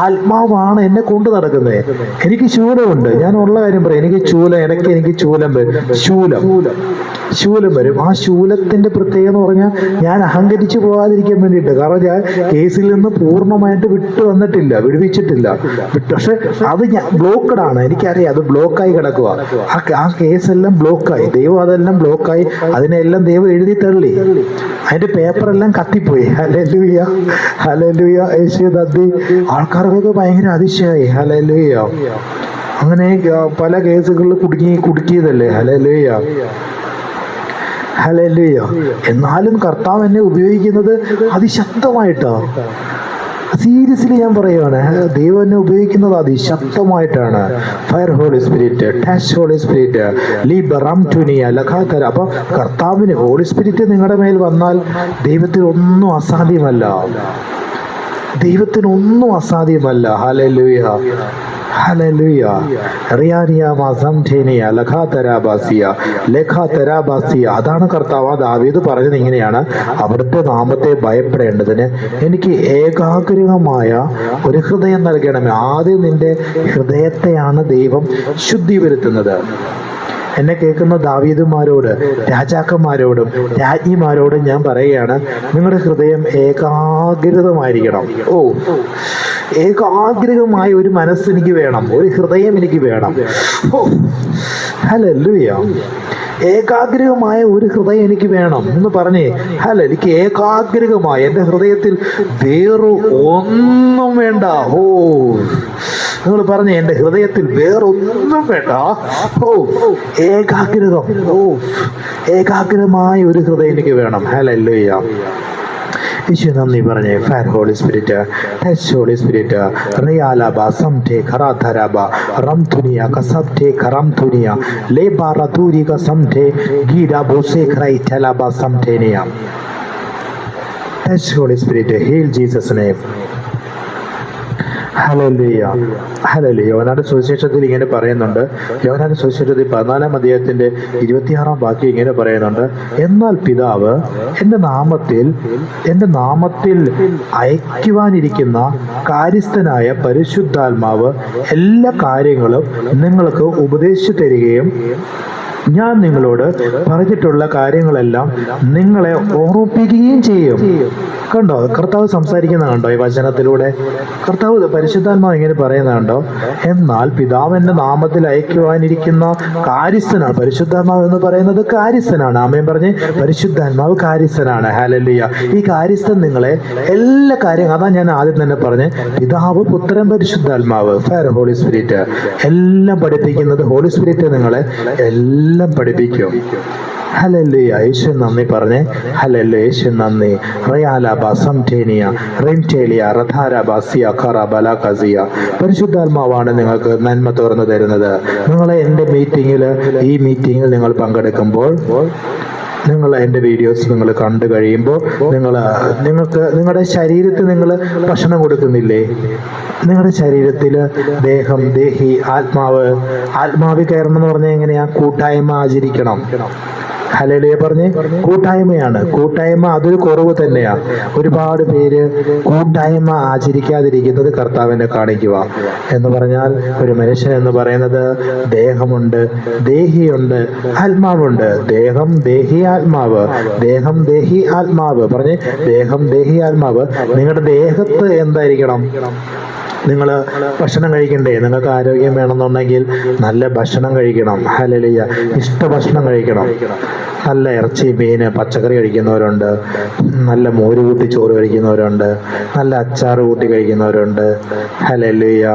ആത്മാവാണ് എന്നെ കൊണ്ട് നടക്കുന്നത്. എനിക്ക് ശൂലമുണ്ട്, ഞാൻ ഉള്ള കാര്യം പറയാം, എനിക്ക് ശൂലം വരും. ശൂലം വരും. ആ ശൂലത്തിന്റെ പ്രത്യേകത എന്ന് പറഞ്ഞാൽ ഞാൻ അഹങ്കരിച്ചു പോകാതിരിക്കാൻ വേണ്ടിയിട്ട്. കാരണം ഞാൻ കേസിൽ നിന്ന് പൂർണ്ണമായിട്ട് വിടുവിച്ചിട്ടില്ല. പക്ഷെ അത് ബ്ലോക്കഡ് ആണ്, എനിക്കറിയാം. അത് ബ്ലോക്കായി കിടക്കുക. ആ കേസെല്ലാം ബ്ലോക്കായി. ദൈവം അതെല്ലാം ബ്ലോക്കായി. അതിനെല്ലാം ദൈവം എഴുതി തള്ളി. അതിന്റെ പേപ്പറെല്ലാം കത്തിപ്പോയി. ഹല്ലേലൂയ. ഹല്ലേലൂയ. യേശുവേ നന്ദി. ആൾക്കാർക്കൊക്കെ ഭയങ്കര അതിശയമായി. ഹല്ലേലൂയ. അങ്ങനെ പല കേസുകളിൽ കുടുക്കിയതല്ലേ. ഹല്ലേലൂയ. ഹല്ലേലൂയ. എന്നാലും കർത്താവ് എന്നെ ഉപയോഗിക്കുന്നത് അതിശക്തമായിട്ടാ. സീരിയസ്ലി ഞാൻ പറയുവാണ്, ദൈവം എന്നെ ഉപയോഗിക്കുന്നത് അതിശക്തമായിട്ടാണ്. Fire holy spirit, touch holy spirit, ലീബറം ടുനിയ ലഖാതര. അപ്പൊ കർത്താവിന് ഹോളി സ്പിരിറ്റ് നിങ്ങളുടെ മേൽ വന്നാൽ ദൈവത്തിനൊന്നും അസാധ്യമല്ല. ദൈവത്തിനൊന്നും അസാധ്യമല്ല. ഹല്ലേലൂയ. ഹല്ലേലൂയ. അതാണ് കർത്താവ്. ദാവീദ് പറഞ്ഞത് ഇങ്ങനെയാണ്, അവിടുത്തെ നാമത്തെ ഭയപ്പെടേണ്ടതിന് എനിക്ക് ഏകാഗ്രമായ ഒരു ഹൃദയം നൽകണമേ. ആദ്യം നിന്റെ ഹൃദയത്തെയാണ് ദൈവം ശുദ്ധി വരുത്തുന്നത്. എന്നെ കേൾക്കുന്ന ദാവീദുമാരോട്, രാജാക്കന്മാരോടും രാജ്ഞിമാരോടും ഞാൻ പറയുകയാണ്, നിങ്ങളുടെ ഹൃദയം ഏകാഗ്രതമായിരിക്കണം. ഏകാഗ്രമായ ഒരു മനസ്സ് എനിക്ക് വേണം, ഒരു ഹൃദയം എനിക്ക് വേണം. ഹല്ലേലൂയ. ഏകാഗ്രമായ ഒരു ഹൃദയം എനിക്ക് വേണം എന്ന് പറഞ്ഞേ. എനിക്ക് ഏകാഗ്രമായ, എൻ്റെ ഹൃദയത്തിൽ വേറെ ഒന്നും വേണ്ട. നിങ്ങൾ പറഞ്ഞേ, എൻ്റെ ഹൃദയത്തിൽ വേറൊന്നും വേണ്ട. ഏകാഗ്രമായ ഒരു ഹൃദയം എനിക്ക് വേണം. ഹല്ലേലൂയ. യേശു നന്ദി പറഞ്ഞേ. Fire holy spirit, touch holy spirit, റിയാലബ സംഠേ ഖറാധരബ റംതുനിയ കസബ്ഠേ ഖറംതുനിയ ലേബാറദൂരി കസംഠേ ഗീരാബോസേ ഖറൈറ്റലബ സംഠേനിയ. Touch holy spirit, heal Jesus name. ഹല്ലേലൂയ. ഹല്ലേലൂയ. യോഹന്നാന്റെ സുവിശേഷത്തിൽ ഇങ്ങനെ പറയുന്നുണ്ട്. യോഹന്നാന്റെ സുവിശേഷത്തിൽ 14-ാം അധ്യായത്തിന്റെ 26-ാം വാക്യം ഇങ്ങനെ പറയുന്നുണ്ട്, എന്നാൽ പിതാവ് എൻ്റെ നാമത്തിൽ അയക്കുവാനിരിക്കുന്ന കാര്യസ്ഥനായ പരിശുദ്ധാത്മാവ് എല്ലാ കാര്യങ്ങളും നിങ്ങൾക്ക് ഉപദേശിച്ചു തരികയും ഞാൻ നിങ്ങളോട് പറഞ്ഞിട്ടുള്ള കാര്യങ്ങളെല്ലാം നിങ്ങളെ ഓർമ്മിപ്പിക്കുകയും ചെയ്യും. കണ്ടോ കർത്താവ് സംസാരിക്കുന്ന കണ്ടോ ഈ വചനത്തിലൂടെ? കർത്താവ് പരിശുദ്ധാത്മാവ് ഇങ്ങനെ പറയുന്ന കണ്ടോ, എന്നാൽ പിതാവിന്റെ നാമത്തിൽ അയക്കുവാനിരിക്കുന്ന കാര്യസ്ഥനാണ്. പരിശുദ്ധാത്മാവ് എന്ന് പറയുന്നത് കാര്യസ്ഥനാണ്. ആമേൻ പറഞ്ഞ്. പരിശുദ്ധാത്മാവ് കാര്യസ്ഥനാണ്. ഹല്ലേലൂയ. ഈ കാര്യസ്ഥൻ നിങ്ങളെ എല്ലാ കാര്യങ്ങളും, അതാ ഞാൻ ആദ്യം തന്നെ പറഞ്ഞ്, പിതാവ് പുത്രൻ പരിശുദ്ധാത്മാവ്, ഫയർ ഹോളി സ്പിരിറ്റ്, എല്ലാം പഠിപ്പിക്കുന്നത് ഹോളി സ്പിരിറ്റ് നിങ്ങളെ എല്ലാം പഠിപ്പിക്കും. ഹല്ലേലൂയ. യേശു നന്ദി പറഞ്ഞേ. ഹല്ലേലൂയ. യേശു നന്ദി. റയാലബ സംഠേനിയ റെൻറ്റേലിയ റഥാരബാസിയ ഖറബലഖസിയ. പരിശുദ്ധാത്മാവാണ് നിങ്ങൾക്ക് നന്മ തുറന്നു തരുന്നത്. നിങ്ങളെ എൻ്റെ ഈ മീറ്റിങ്ങിൽ നിങ്ങൾ പങ്കെടുക്കുമ്പോൾ, നിങ്ങൾ എൻ്റെ വീഡിയോസ് നിങ്ങൾ കണ്ടു കഴിയുമ്പോൾ നിങ്ങൾക്ക് നിങ്ങളുടെ ശരീരത്തിൽ നിങ്ങൾ ഭക്ഷണം കൊടുക്കുന്നില്ലേ? നിങ്ങളുടെ ശരീരത്തിൽ ദേഹം, ദേഹി, ആത്മാവ് കയറണം എന്ന് പറഞ്ഞാൽ എങ്ങനെയാ? കൂട്ടായ്മ ആചരിക്കണം. ഹല്ലേലൂയ പറഞ്ഞ്. കൂട്ടായ്മയാണ്. കൂട്ടായ്മ അതൊരു കുറവ് തന്നെയാ. ഒരുപാട് പേര് കൂട്ടായ്മ ആചരിക്കാതിരിക്കുന്നത് കർത്താവിനെ കാണിക്കുക എന്ന് പറഞ്ഞാൽ, ഒരു മനുഷ്യൻ എന്ന് പറയുന്നത് ദേഹമുണ്ട്, ദേഹിയുണ്ട്, ആത്മാവുണ്ട്. ദേഹം, ദേഹി, ആത്മാവ്. ദേഹം, ദേഹി, ആത്മാവ് പറഞ്ഞ്. ദേഹം, ദേഹി, ആത്മാവ്. നിങ്ങളുടെ ദേഹത്ത് എന്തായിരിക്കണം? നിങ്ങൾ ഭക്ഷണം കഴിക്കണ്ടേ? നിങ്ങൾക്ക് ആരോഗ്യം വേണമെന്നുണ്ടെങ്കിൽ നല്ല ഭക്ഷണം കഴിക്കണം. ഹല്ലേലൂയ. ഇഷ്ട ഭക്ഷണം കഴിക്കണം. നല്ല ഇറച്ചി, മീന്, പച്ചക്കറി കഴിക്കുന്നവരുണ്ട്, നല്ല മോര് കൂട്ടി ചോറ് കഴിക്കുന്നവരുണ്ട്, നല്ല അച്ചാറ് കൂട്ടി കഴിക്കുന്നവരുണ്ട്. ഹല്ലേലൂയ.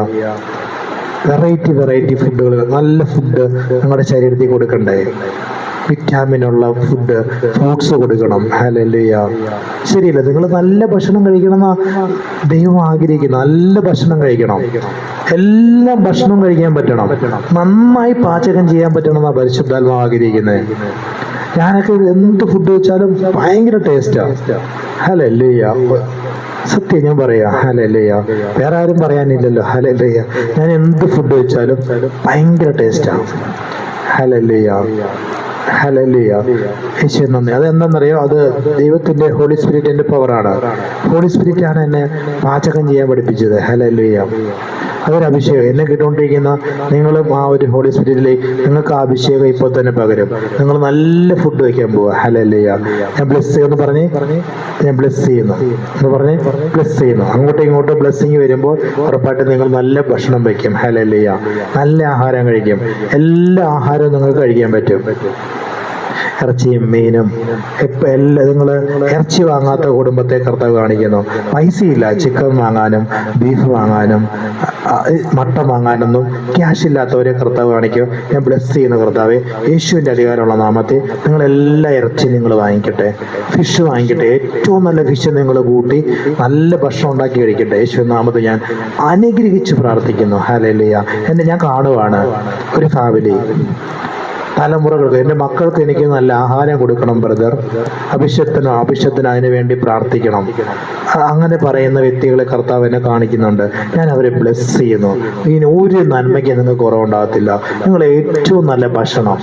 വെറൈറ്റി ഫുഡുകൾ, നല്ല ഫുഡ് നിങ്ങളുടെ ശരീരത്തിൽ കൊടുക്കണ്ടേ? വിറ്റാമിനുള്ള ഫുഡ്, ഫ്രൂട്ട്സ് കൊടുക്കണം. ഹല്ലേലൂയ. ശരിയല്ല, നിങ്ങൾ നല്ല ഭക്ഷണം കഴിക്കണമെന്നാ ദൈവം ആഗ്രഹിക്കുന്നു. നല്ല ഭക്ഷണം കഴിക്കണം. എല്ലാം ഭക്ഷണം കഴിക്കാൻ പറ്റണം. നന്നായി പാചകം ചെയ്യാൻ പറ്റണമെന്നാ പരിശുദ്ധാത്മാവ് ആഗ്രഹിക്കുന്നത്. ഞാനൊക്കെ എന്ത് ഫുഡ് വെച്ചാലും ഭയങ്കര ടേസ്റ്റാ. ഹല്ലേലൂയ. സത്യം ഞാൻ പറയാ. ഹല്ലേലൂയ. വേറെ ആരും പറയാനില്ലല്ലോ. ഹല്ലേലൂയ. ഞാൻ എന്ത് ഫുഡ് വെച്ചാലും ഭയങ്കര ടേസ്റ്റാ. ഹല്ലേലൂയ. ഹല്ലേലൂയ. യേശുവേ നന്ദി. അതെന്താണെന്നറിയോ? അത് ദൈവത്തിന്റെ ഹോളി സ്പിരിറ്റിന്റെ പവറാണ്. ഹോളി സ്പിരിറ്റ് ആണ് എന്നെ പാചകം ചെയ്യാൻ പഠിപ്പിച്ചത്. ഹല്ലേലൂയ. അതൊരു അഭിഷേകം. എന്നെ കിട്ടുകൊണ്ടിരിക്കുന്ന നിങ്ങളും ആ ഒരു ഹോളി സ്പിരിറ്റിലേക്ക് നിങ്ങൾക്ക് ആ അഭിഷേകം ഇപ്പോൾ തന്നെ പകരും. നിങ്ങൾ നല്ല ഫുഡ് വയ്ക്കാൻ പോവുക. ഹല്ലേലൂയ. ഞാൻ ബ്ലെസ് ചെയ്യുമെന്ന് പറഞ്ഞ്, ഞാൻ ബ്ലെസ് ചെയ്യുന്നു എന്ന് പറഞ്ഞ് ബ്ലെസ് ചെയ്യുന്നു. അങ്ങോട്ടും ഇങ്ങോട്ടും ബ്ലെസ്സിങ് വരുമ്പോൾ ഉറപ്പായിട്ടും നിങ്ങൾ നല്ല ഭക്ഷണം വയ്ക്കും. ഹല്ലേലൂയ. നല്ല ആഹാരം കഴിക്കും. എല്ലാ ആഹാരവും നിങ്ങൾക്ക് കഴിക്കാൻ പറ്റും. ഇറച്ചിയും മീനും എല്ലാം. നിങ്ങൾ ഇറച്ചി വാങ്ങാത്ത കുടുംബത്തെ കർത്താവ് കാണിക്കുന്നു. പൈസയില്ല ചിക്കൻ വാങ്ങാനും ബീഫ് വാങ്ങാനും മട്ടൻ വാങ്ങാനൊന്നും ക്യാഷ് ഇല്ലാത്തവരെ കർത്താവ് കാണിക്കും. ഞാൻ ബ്ലെസ് ചെയ്യുന്ന കർത്താവെ, യേശുവിൻ്റെ അധികാരമുള്ള നാമത്തിൽ നിങ്ങളെല്ലാ ഇറച്ചി നിങ്ങൾ വാങ്ങിക്കട്ടെ, ഫിഷ് വാങ്ങിക്കട്ടെ. ഏറ്റവും നല്ല ഫിഷ് നിങ്ങൾ കൂട്ടി നല്ല ഭക്ഷണം ഉണ്ടാക്കി കഴിക്കട്ടെ. യേശുവിൻ്റെ നാമത്തിൽ ഞാൻ അനുഗ്രഹിച്ച് പ്രാർത്ഥിക്കുന്നു. ഹല്ലേലൂയ. എന്നെ ഞാൻ കാണുവാണ് ഒരു ഫാമിലി, തലമുറകൾക്ക്, എൻ്റെ മക്കൾക്ക് എനിക്ക് നല്ല ആഹാരം കൊടുക്കണം ബ്രദർ, അഭിഷത്തിന് അതിനു വേണ്ടി പ്രാർത്ഥിക്കണം. അങ്ങനെ പറയുന്ന വ്യക്തികളെ കർത്താവ് എന്നെ കാണിക്കുന്നുണ്ട്. ഞാൻ അവരെ ബ്ലെസ് ചെയ്യുന്നു. ഇനി ഒരു നന്മയ്ക്ക് നിങ്ങൾക്ക് കുറവുണ്ടാകത്തില്ല. നിങ്ങൾ ഏറ്റവും നല്ല ഭക്ഷണം,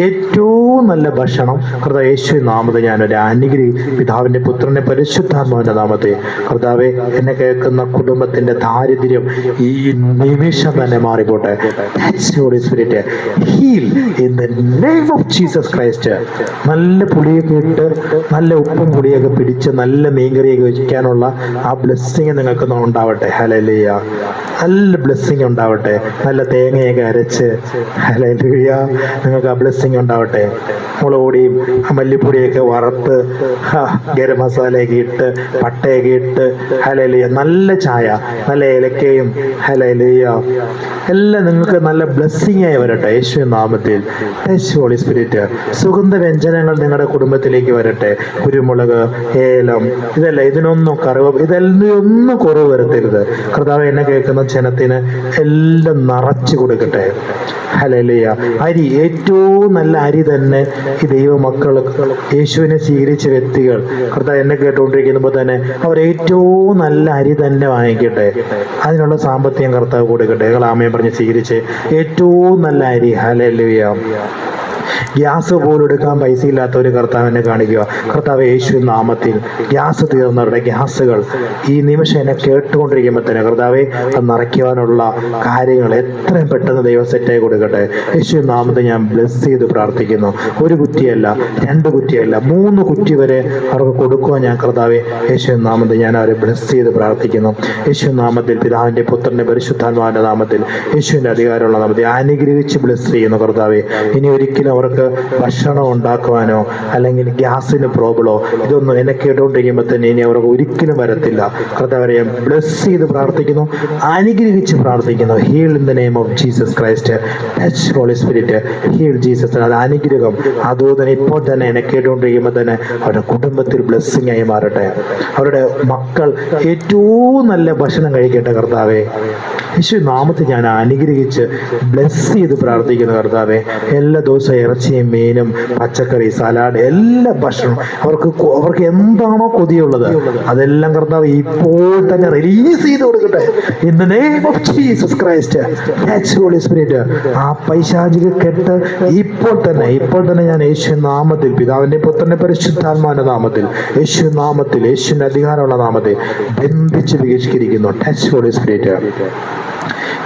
ഏറ്റവും നല്ല ഭക്ഷണം കർത്താവ് യേശു നാമത്തെ ഞാനൊരു പിതാവിന്റെ പുത്രന്റെ പരിശുദ്ധാത്മാവിന്റെ നാമത്തെ കർത്താവെ, എന്നെ കേൾക്കുന്ന കുടുംബത്തിന്റെ ദാരിദ്ര്യം ഈ നിമിഷം തന്നെ മാറിപ്പോട്ടെ. Spirit heal in the name of Jesus Christ. നല്ല പുളിയൊക്കെ ഇട്ട്, നല്ല ഉപ്പും പുളിയൊക്കെ പിടിച്ച്, നല്ല മീൻകറിയൊക്കെ വെക്കാനുള്ള ആ ബ്ലെസ്സിങ് നിങ്ങൾക്ക് ഉണ്ടാവട്ടെ. ഹല്ലേലൂയ. നല്ല ബ്ലെസ്സിങ് ഉണ്ടാവട്ടെ. നല്ല തേങ്ങയൊക്കെ അരച്ച്, ഹല്ലേലൂയ, നിങ്ങൾക്ക് ആ ബ്ലെസ്സിങ് ഉണ്ടാവട്ടെ. മുളകുപൊടിയും മല്ലിപ്പൊടിയൊക്കെ വറുത്ത്, ഗരം മസാലയൊക്കെ ഇട്ട്, പട്ടയൊക്കെ ഇട്ട്, ഹല്ലേലൂയ, നല്ല ചായ, നല്ല ഏലക്കയും, ഹല്ലേലൂയ, എല്ലാം നിങ്ങൾക്ക് നല്ല ബ്ലെസ്സിങ് ആയി വരട്ടെ യേശുവിൻ നാമത്തിൽ. ഹോളി സ്പിരിറ്റ്, സുഗന്ധ വ്യഞ്ജനങ്ങൾ നിങ്ങളുടെ കുടുംബത്തിലേക്ക് വരട്ടെ. കുരുമുളക്, ഏലം, ഇതിനൊന്നും ഇതൊന്നും കുറവ് വരുത്തരുത്. കർത്താവ് എന്നെ കേൾക്കുന്ന ജനത്തിന് എല്ലാം നിറച്ചു കൊടുക്കട്ടെ. ഹല്ലേലൂയ. അരി, ഏറ്റവും നല്ല അരി തന്നെ ഈ ദൈവമക്കൾ, യേശുവിനെ സ്വീകരിച്ച വ്യക്തികൾ കർത്താവ് എന്നെ കേട്ടുകൊണ്ടിരിക്കുമ്പോൾ തന്നെ അവർ ഏറ്റവും നല്ല അരി തന്നെ വാങ്ങിക്കട്ടെ. അതിനുള്ള സാമ്പത്തികം കർത്താവ് കൊടുക്കട്ടെ. ഞങ്ങൾ ആമേൻ പറഞ്ഞ് സ്വീകരിച്ച് ഏറ്റവും നല്ല അരി. ഹല്ലേലൂയ. ഗ്യാസ് പോലും എടുക്കാൻ പൈസ ഇല്ലാത്തവർ കർത്താവിനെ കാണിക്കുക. കർത്താവ് യേശുവിൻ നാമത്തിൽ ഗ്യാസ് തീർന്നവരുടെ ഗ്യാസുകൾ ഈ നിമിഷം എന്നെ കേട്ടുകൊണ്ടിരിക്കുമ്പോൾ തന്നെ കർത്താവെ അത് നിറയ്ക്കുവാനുള്ള കാര്യങ്ങൾ എത്രയും പെട്ടെന്ന് ദൈവം സെറ്റായി കൊടുക്കട്ടെ. യേശുവിൻ നാമത്തിൽ ഞാൻ ബ്ലെസ് ചെയ്ത് പ്രാർത്ഥിക്കുന്നു. ഒരു കുറ്റിയല്ല, 2 കുറ്റിയല്ല, 3 കുറ്റി വരെ അവർക്ക് കൊടുക്കുവാൻ ഞാൻ കർത്താവെ യേശുവിൻ നാമത്തിൽ ഞാൻ അവരെ ബ്ലെസ് ചെയ്ത് പ്രാർത്ഥിക്കുന്നു. യേശുവിൻ നാമത്തിൽ, പിതാവിന്റെ പുത്രന്റെ പരിശുദ്ധാത്മാവിന്റെ നാമത്തിൽ, യേശുവിന്റെ അധികാരമുള്ള നാമത്തിൽ അനുഗ്രഹിച്ച് ബ്ലെസ് ചെയ്യുന്നു കർത്താവെ. ഇനി ഒരിക്കലും അവർക്ക് ഭക്ഷണം ഉണ്ടാക്കുവാനോ അല്ലെങ്കിൽ ഗ്യാസിന് പ്രോബ്ലോ ഇതൊന്നും എന്നെ കേട്ടുകൊണ്ടിരിക്കുമ്പോൾ തന്നെ ഇനി അവർക്ക് ഒരിക്കലും വരത്തില്ല. കർത്താവരെ ബ്ലെസ് ചെയ്ത് പ്രാർത്ഥിക്കുന്നു, അനുഗ്രഹിച്ച് പ്രാർത്ഥിക്കുന്നു. Heal in the name of Jesus Christ. Touch holy spirit, heal Jesus. അത് അനുഗ്രഹം അതുപോലെ ഇപ്പോൾ തന്നെ എന്നെ കേട്ടുകൊണ്ടിരിക്കുമ്പോൾ തന്നെ അവരുടെ കുടുംബത്തിൽ ബ്ലെസ്സിങ് ആയി മാറട്ടെ. അവരുടെ മക്കൾ ഏറ്റവും നല്ല ഭക്ഷണം കഴിക്കട്ടെ കർത്താവെ. യേശു നാമത്തിൽ ഞാൻ അനുഗ്രഹിച്ച് ബ്ലെസ് ചെയ്ത് പ്രാർത്ഥിക്കുന്നു കർത്താവെ. എല്ലാ ദിവസവും ഇറച്ചി ഇറച്ചിയും മീനും പച്ചക്കറി സലാഡ് എല്ലാ ഭക്ഷണം അവർക്ക് എന്താണോ കൊതിയുള്ളത് അതെല്ലാം കർത്താവ് ഇപ്പോൾ തന്നെ റിലീസ് ചെയ്ത് കൊടുക്കട്ടെ. In the name of Jesus Christ, Holy Spirit, ആ പൈശാചിക കെട്ട് ഇപ്പോൾ തന്നെ ഞാൻ യേശു നാമത്തിൽ, പിതാവിന്റെ പുത്രന്റെ പരിശുദ്ധാത്മാവിന്റെ നാമത്തിൽ, യേശു നാമത്തിൽ, യേശുവിന്റെ അധികാരമുള്ള നാമത്തിൽ ബന്ധിച്ച് ബഹിഷ്കരിക്കുന്നു. Touch holy spirit,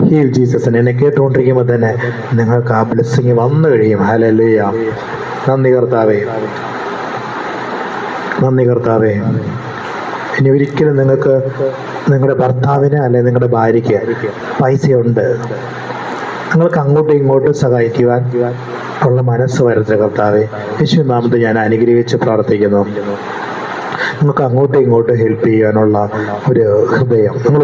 heal Jesus. എന്നെ കേട്ടുകൊണ്ടിരിക്കുമ്പോൾ തന്നെ നിങ്ങൾക്ക് ആ ബ്ലെസ്സിങ് വന്നു കഴിയും. ഹല്ലേലൂയ. നന്ദി കർത്താവേ, നന്ദി കർത്താവേ. ഇനി ഒരിക്കലും നിങ്ങൾക്ക് നിങ്ങളുടെ ഭർത്താവിന് അല്ലെങ്കിൽ നിങ്ങളുടെ ഭാര്യയ്ക്ക് പൈസയുണ്ട്, നിങ്ങൾക്ക് അങ്ങോട്ടും ഇങ്ങോട്ടും സഹായിക്കുവാൻ ഉള്ള മനസ്സ് വരട്ടെ കർത്താവേ. യേശു നാമത്തിൽ ഞാൻ അനുഗ്രഹിച്ച് പ്രാർത്ഥിക്കുന്നു. നിങ്ങൾക്ക് അങ്ങോട്ടും ഇങ്ങോട്ടും ഹെൽപ്പ് ചെയ്യാനുള്ള ഒരു ഹൃദയം, നിങ്ങൾ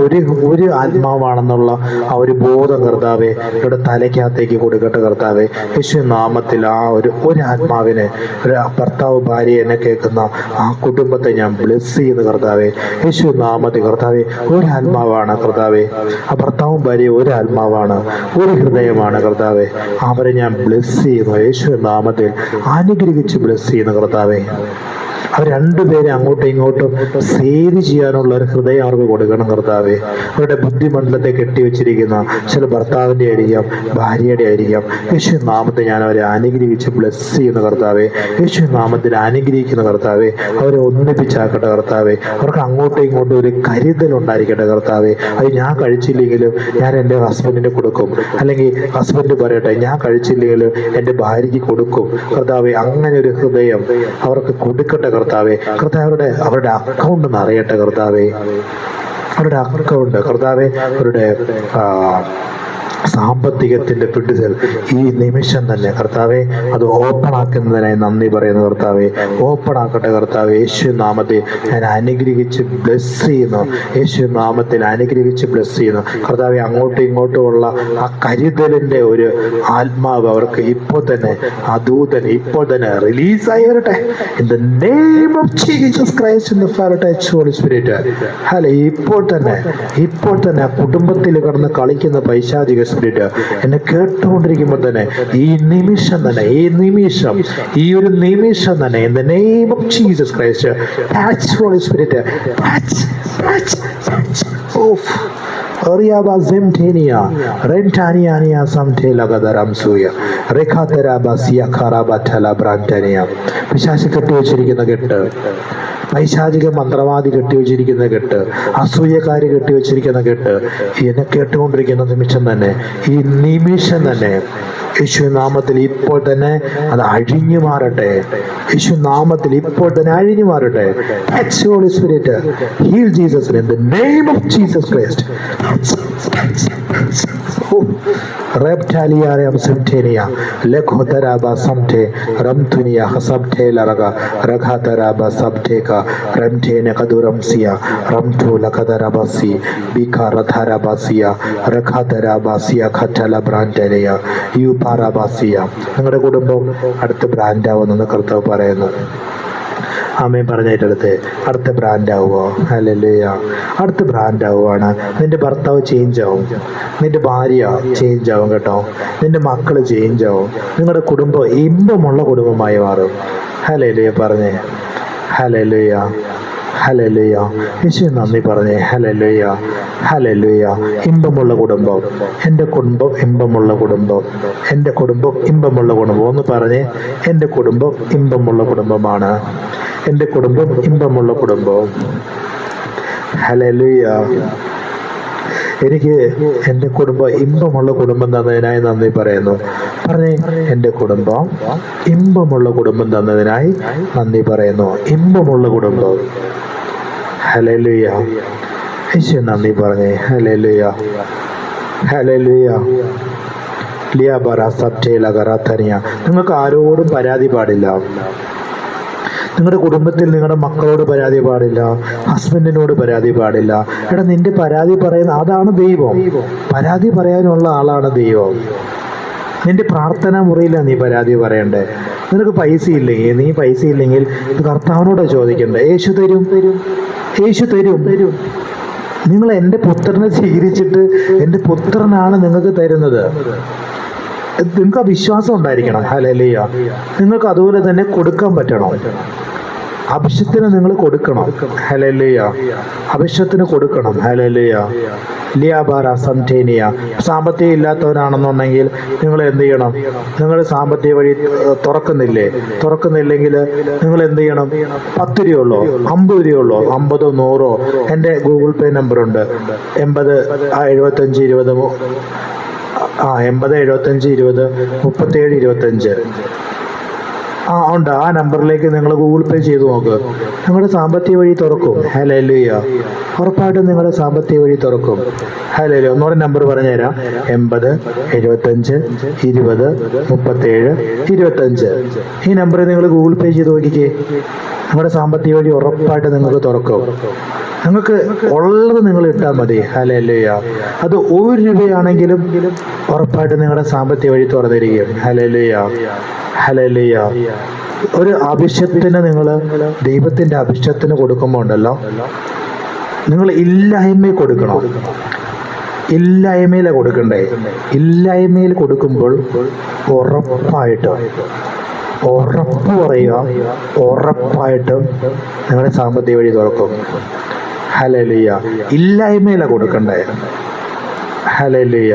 ഒരു ആത്മാവാണെന്നുള്ള ആ ഒരു ബോധം കർത്താവെ ഇവിടെ തലയ്ക്കകത്തേക്ക് കൊടുക്കട്ടെ കർത്താവെ. യേശു നാമത്തിൽ ആ ഒരു ആത്മാവിനെ, ഒരു ഭർത്താവ് ഭാര്യ എന്നെ കേൾക്കുന്ന ആ കുടുംബത്തെ ഞാൻ ബ്ലെസ് ചെയ്യുന്നു കർത്താവെ. യേശു നാമത്തിൽ കർത്താവെ, ഒരു ആത്മാവാണ് കർത്താവെ, ആ ഭർത്താവും ഭാര്യയും ഒരു ആത്മാവാണ്, ഒരു ഹൃദയമാണ് കർത്താവെ. അവരെ ഞാൻ ബ്ലെസ് ചെയ്യുന്നു യേശു നാമത്തിൽ, അനുഗ്രഹിച്ച് ബ്ലെസ് ചെയ്യുന്നു കർത്താവെ. അവർ രണ്ടുപേരെ അങ്ങോട്ടും ഇങ്ങോട്ടും സേവ് ചെയ്യാനുള്ള ഒരു ഹൃദയം അവർക്ക് കൊടുക്കണം കർത്താവെ. അവരുടെ ബുദ്ധിമണ്ഡലത്തെ കെട്ടിവെച്ചിരിക്കുന്ന ചില ഭർത്താവിൻ്റെ ആയിരിക്കാം, ഭാര്യയുടെ ആയിരിക്കാം. യേശു നാമത്തിൽ ഞാൻ അവരെ അനുഗ്രഹിച്ച് ബ്ലെസ് ചെയ്യുന്ന കർത്താവെ. യേശു നാമത്തിൽ അനുഗ്രഹിക്കുന്ന കർത്താവെ. അവരെ ഒന്നിപ്പിച്ചാക്കട്ടെ കർത്താവെ. അവർക്ക് അങ്ങോട്ടും ഇങ്ങോട്ടും ഒരു കരുതൽ ഉണ്ടായിരിക്കട്ടെ കർത്താവെ. അത് ഞാൻ കഴിച്ചില്ലെങ്കിലും ഞാൻ എൻ്റെ ഹസ്ബൻഡിന് കൊടുക്കും, അല്ലെങ്കിൽ ഹസ്ബൻഡ് പറയട്ടെ ഞാൻ കഴിച്ചില്ലെങ്കിലും എൻ്റെ ഭാര്യയ്ക്ക് കൊടുക്കും കർത്താവെ. അങ്ങനെ ഒരു ഹൃദയം അവർക്ക് കൊടുക്കട്ടെ കർത്താവെ. കർത്താവരുടെ അവരുടെ അക്കൗണ്ട് നിറയട്ടെ കർത്താവെ. അവരുടെ അക്കൗണ്ട് കർത്താവെ, അവരുടെ സാമ്പത്തികത്തിന്റെ പിടിച്ചൽ ഈ നിമിഷം തന്നെ കർത്താവെ അത് ഓപ്പൺ ആക്കുന്നതിനായി നന്ദി പറയുന്നു കർത്താവെ. ഓപ്പൺ ആക്കട്ടെ കർത്താവെ. യേശു നാമത്തിൽ ഞാൻ അനുഗ്രഹിച്ച് ബ്ലെസ് ചെയ്യുന്നു. യേശു നാമത്തിൽ അനുഗ്രഹിച്ച് ബ്ലെസ് ചെയ്യുന്നു കർത്താവെ. അങ്ങോട്ടും ഇങ്ങോട്ടും ഉള്ള ആ കരുതലിന്റെ ഒരു ആത്മാവ് അവർക്ക് ഇപ്പോൾ തന്നെ, ആ ദൂതൻ ഇപ്പോൾ തന്നെ റിലീസായി വരട്ടെ. In the name of Jesus Christ, in the fire touch holy spirit. Hallelujah. ഇപ്പോൾ തന്നെ ആ കുടുംബത്തിൽ കിടന്ന് കളിക്കുന്ന പൈശാചിക സ്പിരിറ്റ് എന്നെ കേട്ടുകൊണ്ടിരിക്കുമ്പോൾ തന്നെ ഈ നിമിഷം തന്നെ, ഈ ഒരു നിമിഷം തന്നെ, in the name of Jesus Christ, touch holy spirit, touch of Oriaba Zemtenia, Rentaniania Samtela Gadaramsuya, Rekatera Sia Karabatala Brantania. പിശാചി കെട്ടിവെച്ചിരിക്കുന്ന കെട്ട്, പൈശാചിക മന്ത്രവാദി കെട്ടിവെച്ചിരിക്കുന്ന കെട്ട്, അസൂയക്കാരി കെട്ടിവെച്ചിരിക്കുന്ന കെട്ട് എന്നെ കേട്ടുകൊണ്ടിരിക്കുന്ന നിമിഷം തന്നെ, ഈ നിമിഷം തന്നെ യേശു നാമത്തിൽ ഇപ്പോൾ തന്നെ അത് അഴിഞ്ഞു മാറട്ടെ. യേശു നാമത്തിൽ ഇപ്പോൾ തന്നെ അഴിഞ്ഞു മാറട്ടെ. Touch holy spirit, heal Jesus in the name of Jesus Christ. Reptaliarium Semtenia, Lekotaraba Samte, Ramtunia Hasabte Laraga, Raghataraba Sabteka, Ramtene Kaduramsia, Ramtu Lakadarabasi, Bika Ratharabasia, Rakhatarabasia, Katala Brantelia, You Parabasia. നിങ്ങളുടെ കുടുംബം അടുത്ത ബ്രാൻഡാവുന്ന കർത്താവ് പറയുന്നു. അമ്മയും പറഞ്ഞിട്ടടുത്ത് അടുത്ത ബ്രാൻഡാവുമോ? Hallelujah. അടുത്ത ബ്രാൻഡാവുകയാണ്. നിന്റെ ഭർത്താവ് ചേഞ്ച് ആവും, നിന്റെ ഭാര്യ ചേഞ്ച് ആവും കേട്ടോ, നിന്റെ മക്കൾ ചേഞ്ച് ആവും, നിങ്ങളുടെ കുടുംബം ഇമ്പമുള്ള കുടുംബമായി മാറും. ഹല്ലേലൂയ പറഞ്ഞേ. Hallelujah, hallelujah. യേശു നന്ദി പറഞ്ഞേ. Hallelujah, hallelujah. ഇമ്പമുള്ള കുടുംബം, എൻ്റെ കുടുംബം ഇമ്പമുള്ള കുടുംബം, എൻ്റെ കുടുംബം ഇമ്പമുള്ള കുടുംബം. ഒന്ന് പറഞ്ഞേ, എൻ്റെ കുടുംബം ഇമ്പമുള്ള കുടുംബമാണ്, എൻ്റെ കുടുംബം ഇമ്പമുള്ള കുടുംബം. ഹല്ലേലൂയ. എനിക്ക് എൻ്റെ കുടുംബം ഇമ്പമുള്ള കുടുംബം തന്നതിനായി നന്ദി പറയുന്നു. പറഞ്ഞേ, എൻ്റെ കുടുംബം ഇമ്പമുള്ള കുടുംബം തന്നതിനായി നന്ദി പറയുന്നു. ഇമ്പമുള്ള കുടുംബം. ഹല്ലേലൂയ. യേശു നന്ദി പറഞ്ഞേ. Hallelujah, hallelujah. നിങ്ങൾക്ക് ആരോടും പരാതി പാടില്ല. നിങ്ങളുടെ കുടുംബത്തിൽ നിങ്ങളുടെ മക്കളോട് പരാതി പാടില്ല, ഹസ്ബൻഡിനോട് പരാതി പാടില്ല. എടാ, നിന്റെ പരാതി പറയുന്ന അതാണ് ദൈവം. പരാതി പറയാനുള്ള ആളാണ് ദൈവം. നിന്റെ പ്രാർത്ഥനാ മുറിയിലാണ് നീ പരാതി പറയണ്ടേ. നിനക്ക് പൈസ ഇല്ലെങ്കിൽ, നീ പൈസ ഇല്ലെങ്കിൽ കർത്താവിനോട് ചോദിക്കണ്ടേ. യേശു തരും, യേശു തരും. നിങ്ങൾ എൻ്റെ പുത്രനെ സ്വീകരിച്ചിട്ട് എൻ്റെ പുത്രനാണ് നിങ്ങൾക്ക് തരുന്നത്. നിങ്ങൾക്ക് ആ വിശ്വാസം ഉണ്ടായിരിക്കണം. ഹല്ലേലൂയ. നിങ്ങൾക്ക് അതുപോലെ തന്നെ കൊടുക്കാൻ പറ്റണം. അഭിഷത്തിന് നിങ്ങൾ കൊടുക്കണം. ഹല്ലേലൂയ. അഭിഷത്തിന് കൊടുക്കണം. ഹല്ലേലൂയ. ലിയാബാര സംഠേനിയ. സാമ്പത്തികം ഇല്ലാത്തവരാണെന്നുണ്ടെങ്കിൽ നിങ്ങൾ എന്ത് ചെയ്യണം? നിങ്ങൾ സാമ്പത്തിക വഴി തുറക്കുന്നില്ലെങ്കിൽ നിങ്ങൾ എന്ത് ചെയ്യണം? 10 രൂപയുള്ളോ 50 രൂപയുള്ളോ 50 100 എൻ്റെ ഗൂഗിൾ പേ നമ്പറുണ്ട് 80 75 20 80 75 20 37 25 ഉണ്ട്. ആ നമ്പറിലേക്ക് നിങ്ങൾ ഗൂഗിൾ പേ ചെയ്ത് നോക്ക്. നിങ്ങളുടെ സാമ്പത്തിക വഴി തുറക്കും. ഹല്ലേലൂയ. ഉറപ്പായിട്ടും നിങ്ങളുടെ സാമ്പത്തിക വഴി തുറക്കും. ഹല്ലേലൂയ. ഒന്നുകൂടെ നമ്പർ പറഞ്ഞുതരാം. 80 75 20 37 25. ഈ നമ്പറിൽ നിങ്ങൾ ഗൂഗിൾ പേ ചെയ്ത് നോക്കിക്കേ. നിങ്ങളുടെ സാമ്പത്തിക വഴി ഉറപ്പായിട്ട് നിങ്ങൾക്ക് തുറക്കും. നിങ്ങൾക്ക് ഉള്ളത് നിങ്ങൾ ഇട്ടാൽ മതി. ഹല്ലേലൂയ. അത് 1 രൂപയാണെങ്കിലും ഉറപ്പായിട്ട് നിങ്ങളുടെ സാമ്പത്തിക വഴി തുറന്നിരിക്കും. ഹല്ലേലൂയ. ഹല്ലേലൂയ. ഒരു അഭിഷത്തിന് നിങ്ങൾ ദൈവത്തിന്റെ അഭിഷത്തിന് കൊടുക്കുമ്പോൾ ഉണ്ടല്ലോ, നിങ്ങൾ ഇല്ലായ്മ കൊടുക്കണം. ഇല്ലായ്മയിലാണ് കൊടുക്കണ്ടേ. ഇല്ലായ്മയിൽ കൊടുക്കുമ്പോൾ ഉറപ്പ് പറയുക, ഉറപ്പായിട്ടും നിങ്ങളുടെ സാമ്പത്തിക വഴി തുറക്കും. ഹല്ലേലൂയ. ഇല്ലായ്മയിലാണ് കൊടുക്കണ്ടേ. ഹല്ലേലൂയ.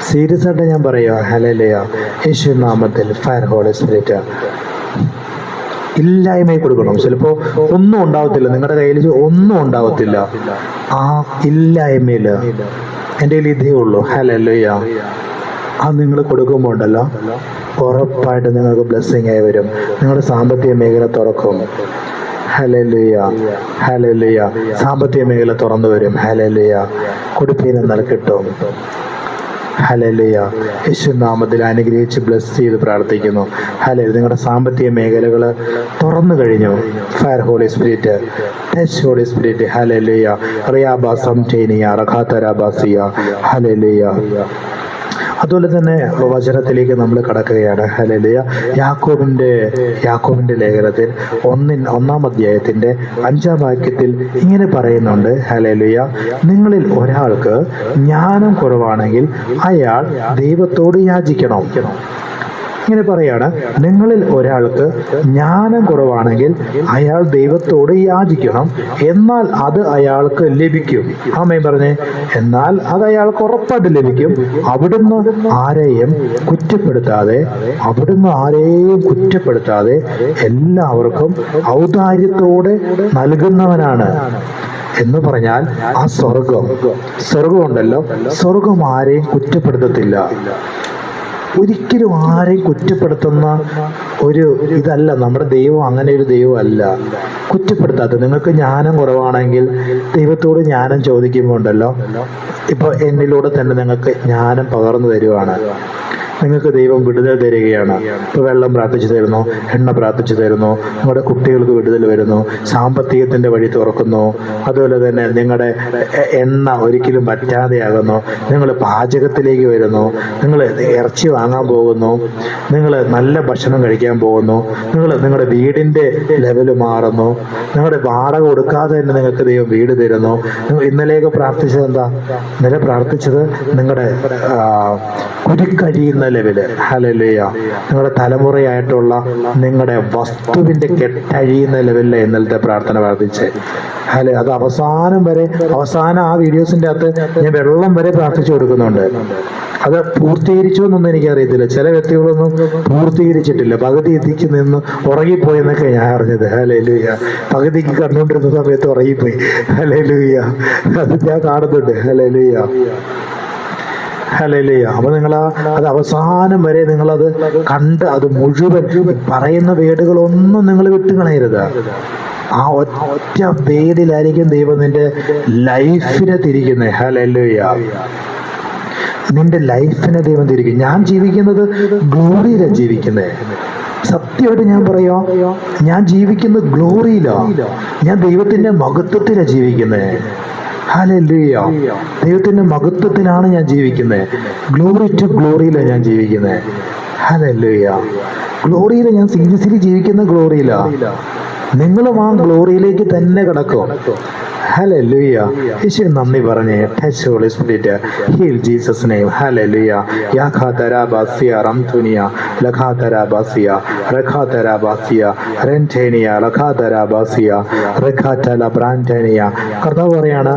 സീരിയസ് ആയിട്ട് ഞാൻ പറയുക. ഹല്ലേലൂയ. യേശു നാമത്തിൽ ഫയർ ഹോളി സ്പിരിറ്റ്. ഇല്ലായ്മയിൽ കൊടുക്കണം. ചിലപ്പോൾ ഒന്നും ഉണ്ടാവത്തില്ല, നിങ്ങളുടെ കയ്യിൽ ഒന്നും ഉണ്ടാവത്തില്ല. ആ ഇല്ലായ്മയിൽ എൻ്റെ കയ്യിൽ ഇതേ ഉള്ളൂ. ഹല്ലേലൂയ. അത് നിങ്ങൾ കൊടുക്കുമ്പോൾ ഉണ്ടല്ലോ, ഉറപ്പായിട്ട് നിങ്ങൾക്ക് ബ്ലെസ്സിങ് ആയി വരും. നിങ്ങളുടെ സാമ്പത്തിക മേഖല തുറക്കും. ഹല്ലേലൂയ. ഹല്ലേലൂയ. സാമ്പത്തിക മേഖല തുറന്നു വരും. ഹല്ലേലൂയ. കൊടുപ്പീനെന്നാൽ കിട്ടും. ഹല്ലേലൂയ. യേശു നാമത്തിൽ അനുഗ്രഹിച്ച് ബ്ലെസ് ചെയ്ത് പ്രാർത്ഥിക്കുന്നു. ഹല്ലേലൂയ. നിങ്ങളുടെ സാമ്പത്തിക മേഖലകൾ തുറന്നു കഴിഞ്ഞു. Fire holy spirit, touch holy spirit. ഹല്ലേലൂയ. റിയാബ സംഠേനിയ റഖാതരാബാസിയ. ഹല്ലേലൂയ. അതുപോലെ തന്നെ വചനത്തിലേക്ക് നമ്മൾ കടക്കുകയാണ്. ഹല്ലേലൂയ. യാക്കോബിന്റെ ലേഖനത്തിൽ 1-ാം അധ്യായത്തിന്റെ 5-ാം വാക്യത്തിൽ ഇങ്ങനെ പറയുന്നുണ്ട്. ഹല്ലേലൂയ. നിങ്ങളിൽ ഒരാൾക്ക് ജ്ഞാനം കുറവാണെങ്കിൽ അയാൾ ദൈവത്തോട് യാചിക്കണം. ഇങ്ങനെ പറയാണ്, നിങ്ങളിൽ ഒരാൾക്ക് ജ്ഞാനം കുറവാണെങ്കിൽ അയാൾ ദൈവത്തോട് യാചിക്കണം, എന്നാൽ അത് അയാൾക്ക് ലഭിക്കും. ആമേൻ പറഞ്ഞേ. എന്നാൽ അത് അയാൾക്ക് ഉറപ്പായിട്ട് ലഭിക്കും. അവിടുന്ന് ആരെയും കുറ്റപ്പെടുത്താതെ എല്ലാവർക്കും ഔദാര്യത്തോടെ നൽകുന്നവനാണ്. എന്ന് പറഞ്ഞാൽ ആ സ്വർഗം ഉണ്ടല്ലോ, സ്വർഗം ആരെയും കുറ്റപ്പെടുത്തത്തില്ല. ഒരിക്കലും ആരെയും കുറ്റപ്പെടുത്തുന്ന ഒരു ഇതല്ല നമ്മുടെ ദൈവം. അങ്ങനെ ഒരു ദൈവമല്ല. കുറ്റപ്പെടുത്താത്ത, നിങ്ങൾക്ക് ജ്ഞാനം കുറവാണെങ്കിൽ ദൈവത്തോട് ജ്ഞാനം ചോദിക്കുമ്പോൾ ഉണ്ടല്ലോ, ഇപ്പൊ എന്നിലൂടെ തന്നെ നിങ്ങൾക്ക് ജ്ഞാനം പകർന്നു തരുവാണ്. നിങ്ങൾക്ക് ദൈവം വിടുതൽ തരികയാണ്. ഇപ്പൊ വെള്ളം പ്രാർത്ഥിച്ചു തരുന്നു, എണ്ണ പ്രാർത്ഥിച്ചു തരുന്നു, നിങ്ങളുടെ കുട്ടികൾക്ക് വിടുതൽ വരുന്നു, സാമ്പത്തികത്തിന്റെ വഴി തുറക്കുന്നു. അതുപോലെ തന്നെ നിങ്ങളുടെ എണ്ണ ഒരിക്കലും പറ്റാതെയാകുന്നു. നിങ്ങൾ പാചകത്തിലേക്ക് വരുന്നു, നിങ്ങൾ ഇറച്ചി വാങ്ങാൻ പോകുന്നു, നിങ്ങൾ നല്ല ഭക്ഷണം കഴിക്കാൻ പോകുന്നു, നിങ്ങളുടെ വീടിന്റെ ലെവല് മാറുന്നു, നിങ്ങളുടെ വാടക കൊടുക്കാതെ തന്നെ നിങ്ങൾക്ക് ദൈവം വീട് തരുന്നു. ഇന്നലെയൊക്കെ പ്രാർത്ഥിച്ചത് എന്താ? ഇന്നലെ പ്രാർത്ഥിച്ചത് നിങ്ങളുടെ കുരുക്കഴിയുന്ന ലെവല്. ഹല്ലേലൂയ. നിങ്ങളുടെ തലമുറയായിട്ടുള്ള നിങ്ങളുടെ വസ്തുവിന്റെ കെട്ടഴിയുന്ന ലെവലിലെ ഇന്നലത്തെ പ്രാർത്ഥന പ്രാർത്ഥിച്ച് അത് അവസാനം ആ വീഡിയോസിന്റെ അകത്ത് ഞാൻ വെള്ളം വരെ പ്രാർത്ഥിച്ചു കൊടുക്കുന്നുണ്ട്. അത് പൂർത്തീകരിച്ചു എന്നൊന്നും എനിക്കറിയത്തില്ല. ചില വ്യക്തികളൊന്നും പൂർത്തീകരിച്ചിട്ടില്ല, പകുതി എത്തിച്ച് നിന്ന് ഉറങ്ങിപ്പോയെന്നൊക്കെ ഞാൻ അറിഞ്ഞത്. ഹല്ലേലൂയ. പകുതിക്ക് കണ്ടുകൊണ്ടിരുന്ന സമയത്ത് ഉറങ്ങിപ്പോയി. ഹല്ലേലൂയ. അത് ഞാൻ കാണുന്നുണ്ട്. ഹല്ലേലൂയ. ഹല്ലേലൂയ. അപ്പൊ അത് അവസാനം വരെ നിങ്ങളത് കണ്ട് അത് മുഴുവൻ പറയുന്ന വേടുകളൊന്നും നിങ്ങൾ വിട്ടുകളയരുത്. ആ ഒറ്റ വേടിലായിരിക്കും ദൈവം നിന്റെ ലൈഫിനെ തിരിക്കുന്നത്. ഹല്ലേലൂയ. നിന്റെ ലൈഫിനെ ദൈവം തിരിക്കും. ഞാൻ ജീവിക്കുന്നത് ഗ്ലോറിയിലാണ് ജീവിക്കുന്നത്. സത്യമായിട്ട് ഞാൻ പറയാ, ഞാൻ ജീവിക്കുന്നത് ഗ്ലോറിയിലാണ്. ഞാൻ ദൈവത്തിന്റെ മഹത്വത്തിലാണ് ജീവിക്കുന്നത്. ഹല്ലേലൂയ. ദൈവത്തിന്റെ മഹത്വത്തിലാണ് ഞാൻ ജീവിക്കുന്നത്. ഗ്ലോറി ടു ഗ്ലോറിയിലാണ് ഞാൻ ജീവിക്കുന്നത്. ഹല്ലേലൂയ. ഗ്ലോറിയിലാണ് ഞാൻ സീരിയസ്ലി ജീവിക്കുന്ന ഗ്ലോറിയിലാണ്. നിങ്ങളും ആ ഗ്ലോറിയിലേക്ക് തന്നെ കിടക്കും. ഹല്ലേലൂയ. യേശു നന്ദി പറഞ്ഞേ. Touch holy spirit, heal Jesus name. ഹല്ലേലൂയ. യാഖാതരാബാസിയ റംതുനിയ ലഖാതരാബാസിയ റഖാതരാബാസിയ റെൻറ്റേനിയ ലഖാതരാബാസിയ റഖാതല ബ്രാൻറ്റേനിയ. കർത്താവ് പറയാണ്,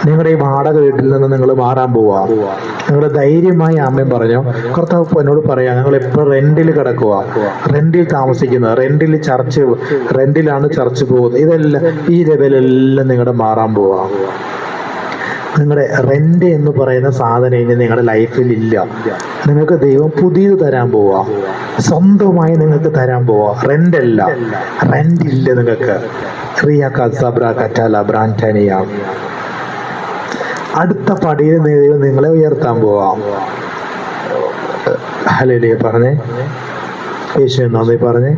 നിങ്ങളുടെ ഈ വാടക വീട്ടിൽ നിന്ന് നിങ്ങൾ മാറാൻ പോവാ. നിങ്ങൾ ധൈര്യമായി ആമേൻ പറഞ്ഞു. കർത്താവ് എന്നോട് പറയാ, നിങ്ങൾ എപ്പോഴും റെന്റിൽ കിടക്കുക, റെന്റിൽ താമസിക്കുന്നത്, റെന്റിലാണ് ചർച്ച് പോകുന്നത്. ഇതെല്ലാം ഈ ലെവലെല്ലാം നിങ്ങളുടെ മാറാൻ പോവാ. നിങ്ങളുടെ റെന്റ് എന്ന് പറയുന്ന സാധനം ഇനി നിങ്ങളുടെ ലൈഫിൽ ഇല്ല. നിങ്ങൾക്ക് ദൈവം പുതിയത് തരാൻ പോവാ, സ്വന്തമായി നിങ്ങൾക്ക് തരാൻ പോവാ. റെന്റ് അല്ല, റെന്റ് ഇല്ല നിങ്ങൾക്ക്. അടുത്ത പടിയിൽ ദൈവം നിങ്ങളെ ഉയർത്താൻ പോവാം. ഹല്ലേലൂയ പറഞ്ഞേ. യേശു നാമത്തിൽ പറഞ്ഞ്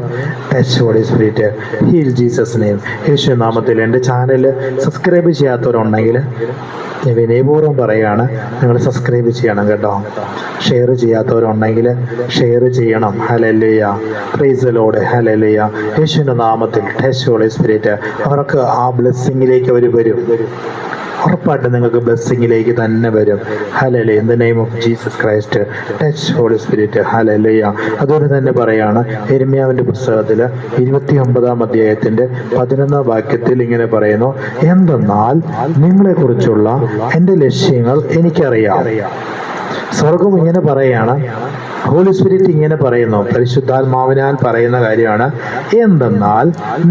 touch holy spirit, heal Jesus name. യേശു നാമത്തിൽ എൻ്റെ ചാനൽ സബ്സ്ക്രൈബ് ചെയ്യാത്തവരുണ്ടെങ്കിൽ വിനയപൂർവ്വം പറയുകയാണ്, നിങ്ങൾ സബ്സ്ക്രൈബ് ചെയ്യണം കേട്ടോ. ഷെയർ ചെയ്യാത്തവരുണ്ടെങ്കിൽ ഷെയർ ചെയ്യണം. Hallelujah. Praise the Lord. Hallelujah. യേശുവിൻ്റെ നാമത്തിൽ ടച്ച് ഹോളി സ്പിരിറ്റ്. അവർക്ക് ആ ബ്ലെസ്സിങ്ങിലേക്ക് അവർ വരും. ഉറപ്പായിട്ട് നിങ്ങൾക്ക് ബ്ലെസ്സിങ്ങിലേക്ക് തന്നെ വരും. Hallelujah. In the name of Jesus Christ, touch holy spirit. Hallelujah. അതുകൊണ്ട് തന്നെ പറയാണ്, യിരെമ്യാവിന്റെ പുസ്തകത്തിൽ 29-ാം അധ്യായത്തിന്റെ 11-ാം വാക്യത്തിൽ ഇങ്ങനെ പറയുന്നു, എന്തെന്നാൽ നിങ്ങളെ കുറിച്ചുള്ള എൻ്റെ ലക്ഷ്യങ്ങൾ എനിക്കറിയാം. സ്വർഗം ഇങ്ങനെ പറയാണ്, ഹോളി സ്പിരിറ്റ് ഇങ്ങനെ പറയുന്നു, പരിശുദ്ധാത്മാവിനാൽ പറയുന്ന കാര്യമാണ്. എന്തെന്നാൽ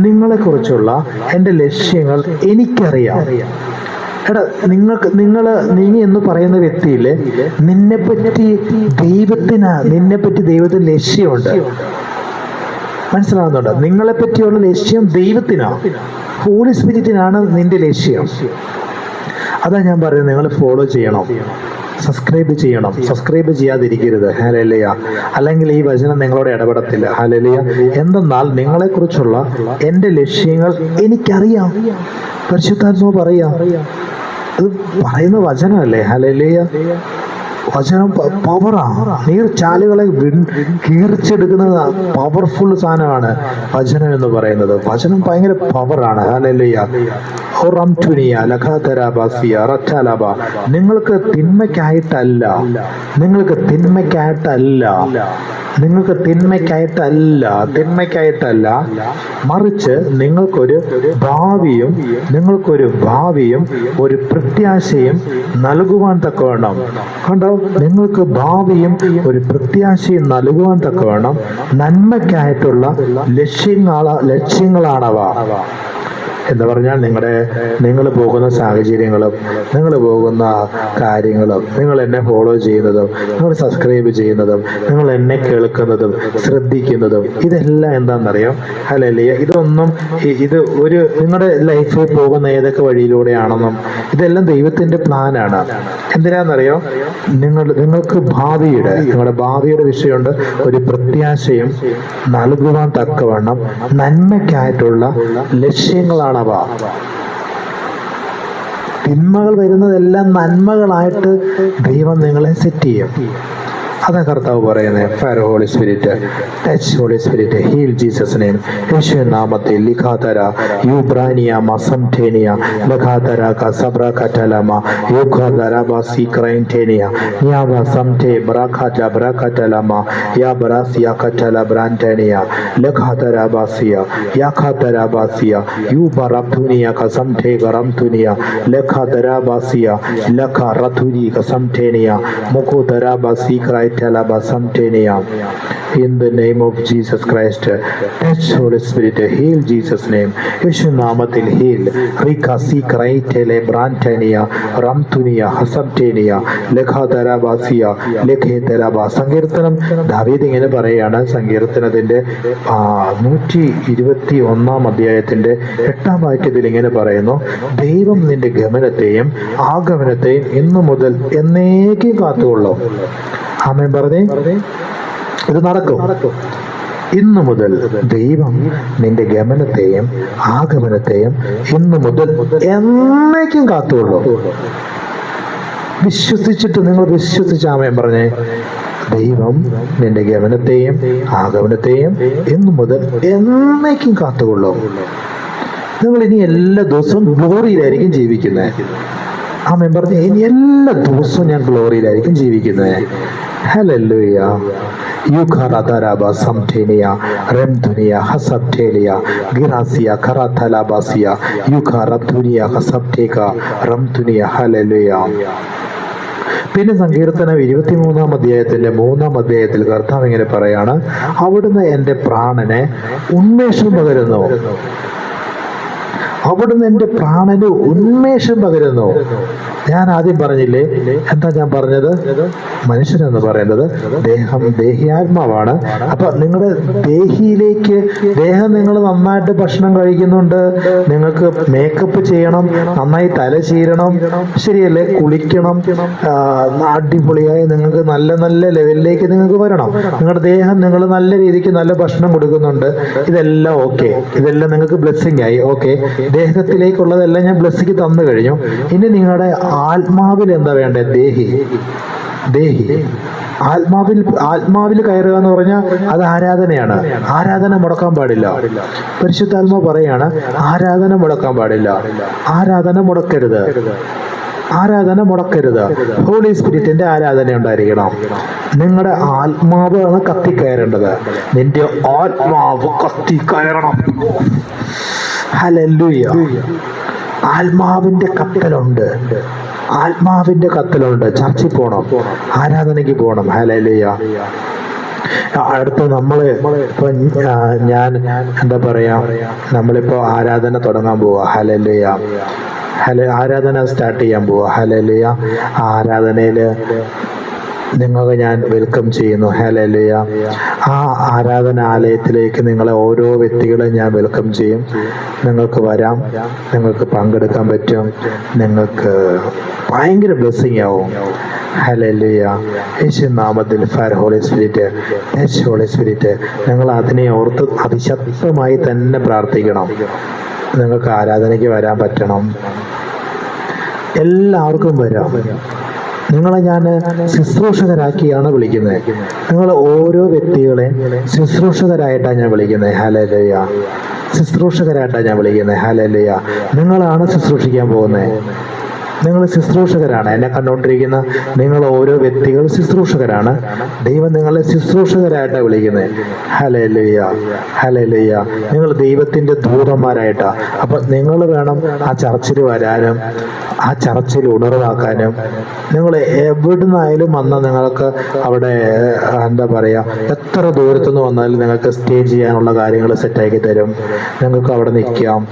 നിങ്ങളെ കുറിച്ചുള്ള എൻ്റെ ലക്ഷ്യങ്ങൾ എനിക്കറിയാം. എടാ, നീ എന്ന് പറയുന്ന വ്യക്തിയില് നിന്നെപ്പറ്റി ദൈവത്തിന് ലക്ഷ്യമുണ്ട്. മനസ്സിലാവുന്നുണ്ടോ? നിങ്ങളെ പറ്റിയുള്ള ലക്ഷ്യം ദൈവത്തിനാ, ഹോളി സ്പിരിറ്റിനാണ് നിന്റെ ലക്ഷ്യം. അതാ ഞാൻ പറയുന്നത്, നിങ്ങൾ ഫോളോ ചെയ്യണം, സബ്സ്ക്രൈബ് ചെയ്യണം. സബ്സ്ക്രൈബ് ചെയ്യാതിരിക്കരുത്. ഹല്ലേലൂയ. അല്ലെങ്കിൽ ഈ വചനം നിങ്ങളോട് ഇടപെടത്തില്ല. ഹല്ലേലൂയ. എന്തെന്നാൽ നിങ്ങളെ കുറിച്ചുള്ള എൻ്റെ ലക്ഷ്യങ്ങൾ എനിക്കറിയാം. പരിശുദ്ധാത്മാവ് പറയാ, അത് പറയുന്ന വചനമല്ലേ. ഹല്ലേലൂയ. വചനം പവറാ. നീർച്ചാലുകളെ കീറിച്ചെടുക്കുന്ന പവർഫുൾ സാധനമാണ് വചനം എന്ന് പറയുന്നത്. വചനം ഭയങ്കര പവറാണ്. ഹല്ലേലൂയ. നിങ്ങൾക്ക് തിന്മയ്ക്കായിട്ടല്ല, മറിച്ച് നിങ്ങൾക്കൊരു ഭാവിയും ഒരു പ്രത്യാശയും നൽകുവാൻ തക്കവണ്ണം. കണ്ടോ, നിങ്ങൾക്ക് ഭാവിയും ഒരു പ്രത്യാശയും നൽകുവാൻ തക്കവണ്ണം നന്മയ്ക്കായിട്ടുള്ള ലക്ഷ്യങ്ങളാണവ. എന്ന് പറഞ്ഞാൽ നിങ്ങൾ പോകുന്ന സാഹചര്യങ്ങളും നിങ്ങൾ പോകുന്ന കാര്യങ്ങളും നിങ്ങൾ എന്നെ ഫോളോ ചെയ്യുന്നതും നിങ്ങൾ സബ്സ്ക്രൈബ് ചെയ്യുന്നതും നിങ്ങൾ എന്നെ കേൾക്കുന്നതും ശ്രദ്ധിക്കുന്നതും ഇതെല്ലാം എന്താണെന്നറിയോ? ഹല്ലേലൂയ. ഇത് നിങ്ങളുടെ ലൈഫിൽ പോകുന്ന ഏതൊക്കെ വഴിയിലൂടെയാണെന്നും ഇതെല്ലാം ദൈവത്തിന്റെ പ്ലാനാണ്. എന്തിനാണെന്നറിയോ? നിങ്ങൾക്ക് നിങ്ങളുടെ ഭാവിയുടെ വിഷയമുണ്ട്, ഒരു പ്രത്യാശയും നൽകുവാൻ തക്കവണ്ണം നന്മയ്ക്കായിട്ടുള്ള ലക്ഷ്യങ്ങളാണ്. തിന്മകൾ വരുന്നതെല്ലാം നന്മകളായിട്ട് ദൈവം നിങ്ങളെ സെറ്റ് ചെയ്യും. അതാ കർത്താവ് പറയുന്നത്. Fire holy spirit, touch holy spirit, heal Jesus name. യേശുവിൻ നാമത്തിൽ ലിഖാതര യുബ്രാനിയ മസംഠേനിയ ലഖാതര കസബ്ര കറ്റലമ യുഖാതര ബാസി ക്രൈൻഠേനിയ യാബ സംഠേ ബ്രാഖാത ബ്രാഖാതലമ യാബ്രാസിയ കറ്റല ബ്രാൻഠേനിയ ലഖാതര ബാസിയ യാഖാതര ബാസിയ യുബറബ്തുനിയ കസംഠേ ഗറംതുനിയ ലഖാതര ബാസിയ ലഖ റതുനി കസംഠേനിയ മുഖുതര ബാസി ക്രൈ In the name of Jesus Christ, touch Holy Spirit, heal Jesus name. യേശു നാമത്തിൽ heal. Rika si kraitele brantenia ramtunia hasabtenia lekhadarabasiya lekhedaraba. സങ്കീർത്തനം ദാവീദ് ഇങ്ങനെ പറയാണ്. സങ്കീർത്തനത്തിന്റെ 121-ാം അധ്യായത്തിന്റെ 8-ാം വാക്യത്തിൽ ഇങ്ങനെ പറയുന്നു, ദൈവം നിന്റെ ഗമനത്തെയും ആഗമനത്തെയും ഇന്നു മുതൽ എന്നേക്കും കാത്തുകൊള്ളും. ആമേൻ പറഞ്ഞേ. ഇത് നടക്കും. ഇന്നു മുതൽ ദൈവം നിന്റെ ഗമനത്തെയും ആഗമനത്തെയും ഇന്നു മുതൽ എന്നേക്കും കാത്തുകൊള്ളും. വിശ്വസിച്ചിട്ട് നിങ്ങൾ വിശ്വസിച്ച് ആമേൻ പറഞ്ഞേ. ദൈവം നിന്റെ ഗമനത്തെയും ആഗമനത്തെയും എന്നു മുതൽ എന്നേക്കും കാത്തുകൊള്ളും. നിങ്ങൾ ഇനി എല്ലാ ദിവസവും ഗ്ലോറിയിലായിരിക്കും ജീവിക്കുന്നത്. ആമേൻ പറഞ്ഞു. ഇനി എല്ലാ ദിവസവും ഞാൻ ഗ്ലോറിയിലായിരിക്കും ജീവിക്കുന്നത്. ഹല്ലേലൂയ. യുഖറദറബ സംഠേനിയ റംദുനിയ ഹസബ്ഠേലിയ ഗിറാസിയ ഖറതലബസിയ യുഖറദുനിയ ഹസബ്ഠേക റംദുനിയ. ഹല്ലേലൂയ. പിന്നെ സങ്കീർത്തനം 23-ാം അധ്യായത്തിന്റെ 3-ാം അധ്യായത്തിൽ കർത്താവ് ഇങ്ങനെ പറയാണ്, അവിടുന്ന് എൻ്റെ പ്രാണനെ ഉന്മേഷം പകരുന്നു. അവിടുന്ന് എൻ്റെ പ്രാണന് ഉന്മേഷം പകരുന്നു. ഞാൻ ആദ്യം പറഞ്ഞില്ലേ, എന്താ ഞാൻ പറഞ്ഞത്? മനുഷ്യനെന്ന് പറയുന്നത് ദേഹിയാത്മാവാണ്. അപ്പൊ നിങ്ങളുടെ ദേഹിയിലേക്ക്, ദേഹം നിങ്ങൾ നന്നായിട്ട് ഭക്ഷണം കഴിക്കുന്നുണ്ട്, നിങ്ങൾക്ക് മേക്കപ്പ് ചെയ്യണം, നന്നായി തല ചീരണം, ശരിയല്ലേ, കുളിക്കണം, അടിപൊളിയായി നിങ്ങൾക്ക് നല്ല നല്ല ലെവലിലേക്ക് നിങ്ങൾക്ക് വരണം. നിങ്ങളുടെ ദേഹം നിങ്ങൾ നല്ല രീതിക്ക് നല്ല ഭക്ഷണം കൊടുക്കുന്നുണ്ട്, ഇതെല്ലാം ഓക്കെ, ഇതെല്ലാം നിങ്ങൾക്ക് ബ്ലെസ്സിങ് ആയി. ഓക്കെ, ദേഹത്തിലേക്കുള്ളതെല്ലാം ഞാൻ ബ്ലെസ്സിങ് തന്നു കഴിഞ്ഞു. ഇനി നിങ്ങളുടെ ആത്മാവിൽ എന്താ വേണ്ടത്? ദേഹി ആത്മാവിൽ കയറുക എന്ന് പറഞ്ഞാൽ അത് ആരാധനയാണ്. ആരാധന മുടക്കാൻ പാടില്ല. പരിശുദ്ധാത്മാവ് പറയാണ്, ആരാധന മുടക്കാൻ പാടില്ല. ആരാധന മുടക്കരുത്. ഹോളി സ്പിരിറ്റിന്റെ ആരാധന ഉണ്ടായിരിക്കണം. നിങ്ങളുടെ ആത്മാവാണ് കത്തിക്കയറേണ്ടത്. നിന്റെ ആത്മാവ് കത്തിക്കയറണം. ഹല്ലേലൂയ. ആത്മാവിന്റെ കത്തലുണ്ട്. ചർച്ചിൽ പോണം, ആരാധനയ്ക്ക് പോണം. ഹല്ലേലൂയ. അടുത്ത് ഇപ്പൊ ഞാൻ എന്താ പറയാ, നമ്മളിപ്പോ ആരാധന തുടങ്ങാൻ പോവാ. ഹല്ലേലൂയ. ആരാധന സ്റ്റാർട്ട് ചെയ്യാൻ പോവാ. ഹല്ലേലൂയ. ആരാധനയില് നിങ്ങൾക്ക് ഞാൻ വെൽക്കം ചെയ്യുന്നു. ഹല്ലേലൂയ. ആ ആരാധനാലയത്തിലേക്ക് നിങ്ങളെ ഓരോ വ്യക്തികളെ ഞാൻ വെൽക്കം ചെയ്യും. നിങ്ങൾക്ക് വരാം, നിങ്ങൾക്ക് പങ്കെടുക്കാൻ പറ്റും, നിങ്ങൾക്ക് ഭയങ്കര ബ്ലെസ്സിങ് ആവും. ഹല്ലേലൂയ. യേശു നാമത്തിൽ fire holy spirit, touch holy Spirit. നിങ്ങൾ അതിനെ ഓർത്ത് അതിശക്തമായി തന്നെ പ്രാർത്ഥിക്കണം. നിങ്ങൾക്ക് ആരാധനയ്ക്ക് വരാൻ പറ്റണം. എല്ലാവർക്കും വരാം. നിങ്ങളെ ഞാൻ ശുശ്രൂഷകരാക്കിയാണ് വിളിക്കുന്നത്. നിങ്ങൾ ഓരോ വ്യക്തികളെ ശുശ്രൂഷകരായിട്ടാണ് ഞാൻ വിളിക്കുന്നത്. ഹല്ലേലൂയ. ശുശ്രൂഷകരായിട്ടാണ് ഞാൻ വിളിക്കുന്നത്. ഹല്ലേലൂയ. നിങ്ങളാണ് ശുശ്രൂഷിക്കാൻ പോകുന്നത്. നിങ്ങൾ ശുശ്രൂഷകരാണ്. എന്നെ കണ്ടുകൊണ്ടിരിക്കുന്ന നിങ്ങൾ ഓരോ വ്യക്തികൾ ശുശ്രൂഷകരാണ്. ദൈവം നിങ്ങളെ ശുശ്രൂഷകരായിട്ടാണ് വിളിക്കുന്നത്. ഹല്ലേലൂയ. ഹല്ലേലൂയ. നിങ്ങൾ ദൈവത്തിന്റെ ദൂതന്മാരായിട്ടാ. അപ്പൊ നിങ്ങൾ വേണം ആ ചർച്ചിൽ വരാനും ആ ചർച്ചിൽ ഉണർവാക്കാനും. നിങ്ങൾ എവിടുന്നായാലും വന്നാൽ നിങ്ങൾക്ക് അവിടെ എന്താ പറയാ, എത്ര ദൂരത്തുനിന്ന് വന്നാലും നിങ്ങൾക്ക് സ്റ്റേ ചെയ്യാനുള്ള കാര്യങ്ങൾ സെറ്റാക്കി തരും. നിങ്ങൾക്ക് അവിടെ നിൽക്കാം.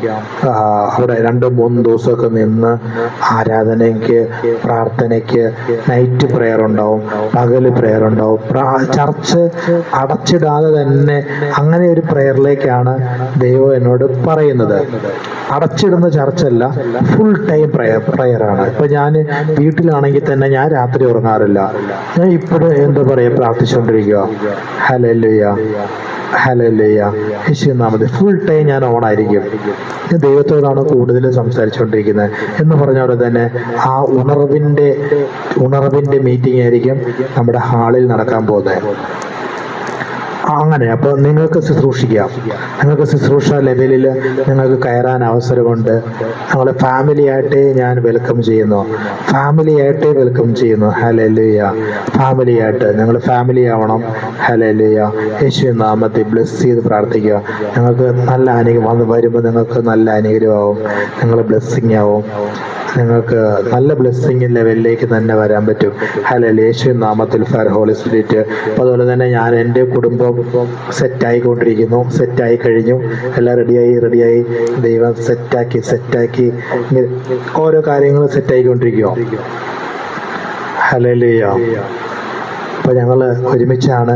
അവിടെ 2-3 ദിവസമൊക്കെ നിന്ന് ആരാധനയ്ക്ക്, പ്രാർത്ഥനയ്ക്ക്, നൈറ്റ് പ്രെയർ ഉണ്ടാവും, പകല് പ്രെയർ ഉണ്ടാവും. ചർച്ച് അടച്ചിടാതെ തന്നെ അങ്ങനെ ഒരു പ്രെയറിലേക്കാണ് ദൈവം എന്നോട് പറയുന്നത്. അടച്ചിടുന്ന ചർച്ചല്ല, ഫുൾ ടൈം പ്രെയറാണ്. ഇപ്പൊ ഞാൻ വീട്ടിലാണെങ്കിൽ തന്നെ ഞാൻ രാത്രി ഉറങ്ങാറില്ല. ഞാൻ ഇപ്പോഴും എന്താ പറയാ, പ്രാർത്ഥിച്ചുകൊണ്ടിരിക്കുക. ഹല്ലേലൂയ. ഹല്ലേലൂയ. യേശുനാമത്തിൽ ഫുൾ ടൈം ഞാൻ ഓണായിരിക്കും. ഞാൻ ദൈവത്തോടാണ് കൂടുതൽ സംസാരിച്ചുകൊണ്ടിരിക്കുന്നത്. എന്ന് പറഞ്ഞ പോലെ തന്നെ ആ ഉണർവിന്റെ മീറ്റിംഗ് ആയിരിക്കും നമ്മുടെ ഹാളിൽ നടക്കാൻ പോകുന്നത്. അങ്ങനെ അപ്പോൾ നിങ്ങൾക്ക് ശുശ്രൂഷിക്കാം. നിങ്ങൾക്ക് ശുശ്രൂഷ ലെവലിൽ നിങ്ങൾക്ക് കയറാൻ അവസരമുണ്ട്. ഞങ്ങളെ ഫാമിലിയായിട്ട് ഞാൻ വെൽക്കം ചെയ്യുന്നു. ഹല്ലേലൂയ. ഫാമിലിയായിട്ട് നിങ്ങൾ ഫാമിലി ആവണം. ഹല്ലേലൂയ. യേശു നാമത്തിൽ ബ്ലെസ് ചെയ്ത് പ്രാർത്ഥിക്കുക. നിങ്ങൾക്ക് നല്ല അനുഗ്രഹം വരുമ്പോൾ നിങ്ങൾക്ക് നല്ല അനുഗ്രഹമാവും. നിങ്ങൾ ബ്ലെസ്സിങ് ആവും. നിങ്ങൾക്ക് നല്ല ബ്ലെസ്സിങ് ലെവലിലേക്ക് തന്നെ വരാൻ പറ്റും. ഹല്ലേലൂയ. യേശു നാമത്തിൽ ഫയർ ഹോളി സ്പിരിറ്റ്. അതുപോലെ തന്നെ ഞാൻ എൻ്റെ കുടുംബം സെറ്റായിക്കൊണ്ടിരിക്കുന്നു. സെറ്റായി കഴിഞ്ഞു. എല്ലാം റെഡിയായി ദൈവം സെറ്റാക്കി ഓരോ കാര്യങ്ങളും സെറ്റായിക്കൊണ്ടിരിക്കുക. ഹല്ലേലൂയ. അപ്പൊ ഞങ്ങൾ ഒരുമിച്ചാണ്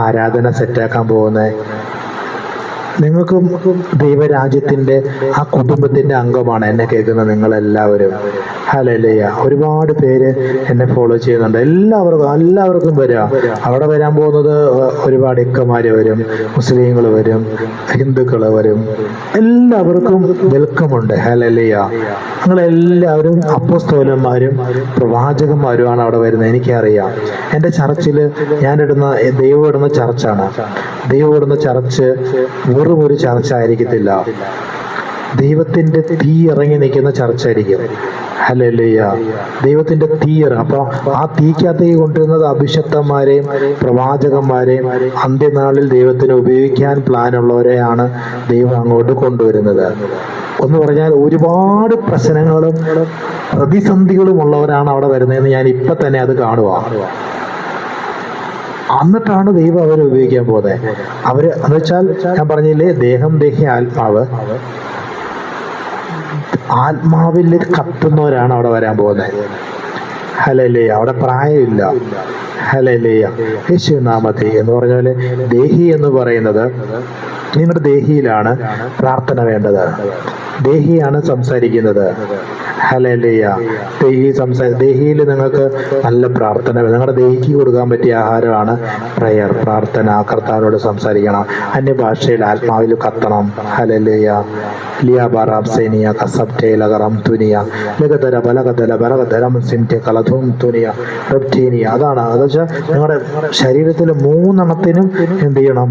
ആരാധന സെറ്റാക്കാൻ പോകുന്നത്. നിങ്ങൾക്കും ദൈവരാജ്യത്തിൻ്റെ ആ കുടുംബത്തിൻ്റെ അംഗമാണ് എന്നെ കേൾക്കുന്ന നിങ്ങളെല്ലാവരും. ഹല്ലേലൂയ. ഒരുപാട് പേര് എന്നെ ഫോളോ ചെയ്യുന്നുണ്ട്. എല്ലാവർക്കും വരാം. അവിടെ വരാൻ പോകുന്നത് ഒരുപാട് ഇക്കമാര് വരും, മുസ്ലിങ്ങൾ വരും, ഹിന്ദുക്കൾ വരും, എല്ലാവർക്കും വെൽക്കമുണ്ട്. ഹല്ലേലൂയ. നിങ്ങളെല്ലാവരും അപ്പോസ്തലന്മാരും പ്രവാചകന്മാരുമാണ് അവിടെ വരുന്നത്. എനിക്കറിയാം. എൻ്റെ ചർച്ചിൽ ദൈവം ഇടുന്ന ചർച്ചാണ്. ദൈവം ഇടുന്ന ചർച്ച് വെറും ഒരു ചർച്ച ആയിരിക്കത്തില്ല. ദൈവത്തിന്റെ തീ ഇറങ്ങി നിൽക്കുന്ന ചർച്ചായിരിക്കും. ഹല്ലേലൂയ. ദൈവത്തിന്റെ തീ അപ്പൊ ആ തീക്കകത്തേക്ക് കൊണ്ടുവരുന്നത് അഭിഷക്തന്മാരെയും പ്രവാചകന്മാരെയും അന്ത്യനാളിൽ ദൈവത്തിന് ഉപയോഗിക്കാൻ പ്ലാനുള്ളവരെയാണ് ദൈവം അങ്ങോട്ട് കൊണ്ടുവരുന്നത്. എന്ന് പറഞ്ഞാൽ ഒരുപാട് പ്രശ്നങ്ങളും പ്രതിസന്ധികളും ഉള്ളവരാണ് അവിടെ വരുന്നതെന്ന് ഞാൻ ഇപ്പൊ തന്നെ അത് കാണുക. എന്നിട്ടാണ് ദൈവം അവരെ ഉപയോഗിക്കാൻ പോകുന്നത്. അവര് എന്ന് വെച്ചാൽ ഞാൻ പറഞ്ഞില്ലേ, ദേഹം ദേഹി ആത്മാവ്, ആത്മാവിൽ കത്തുന്നവരാണ് അവിടെ വരാൻ പോകുന്നത്. ഹല്ലേലൂയ. അവിടെ പ്രായമില്ല. ഹല്ലേലൂയ. യേശു നാമത്തിൽ എന്ന് പറഞ്ഞ പോലെ ദേഹി എന്ന് പറയുന്നത് നിങ്ങളുടെ ദേഹിയിലാണ് പ്രാർത്ഥന വേണ്ടത്. ദേഹിയാണ് സംസാരിക്കുന്നത്. ഹല്ലേലൂയ. ദേഹിയിൽ നിങ്ങൾക്ക് നല്ല പ്രാർത്ഥന, നിങ്ങളുടെ ദേഹിക്ക് കൊടുക്കാൻ പറ്റിയ ആഹാരമാണ് പ്രയർ, പ്രാർത്ഥന. കർത്താവിനോട് സംസാരിക്കണം. അന്യഭാഷയിൽ ആത്മാവിൽ കത്തണം. ഹല്ലേലൂയ. ലിയാബാറാബ്സേനിയ കസബ്റ്റേലകറം തുനിയ ലഗതര ബലഗതല ബലഗതരം സിംറ്റെ കലധും തുനിയ റബ്റ്റീനിയ. അതാണ്. അതെന്നുവെച്ചാൽ നിങ്ങളുടെ ശരീരത്തിൽ 3 എന്ത് ചെയ്യണം?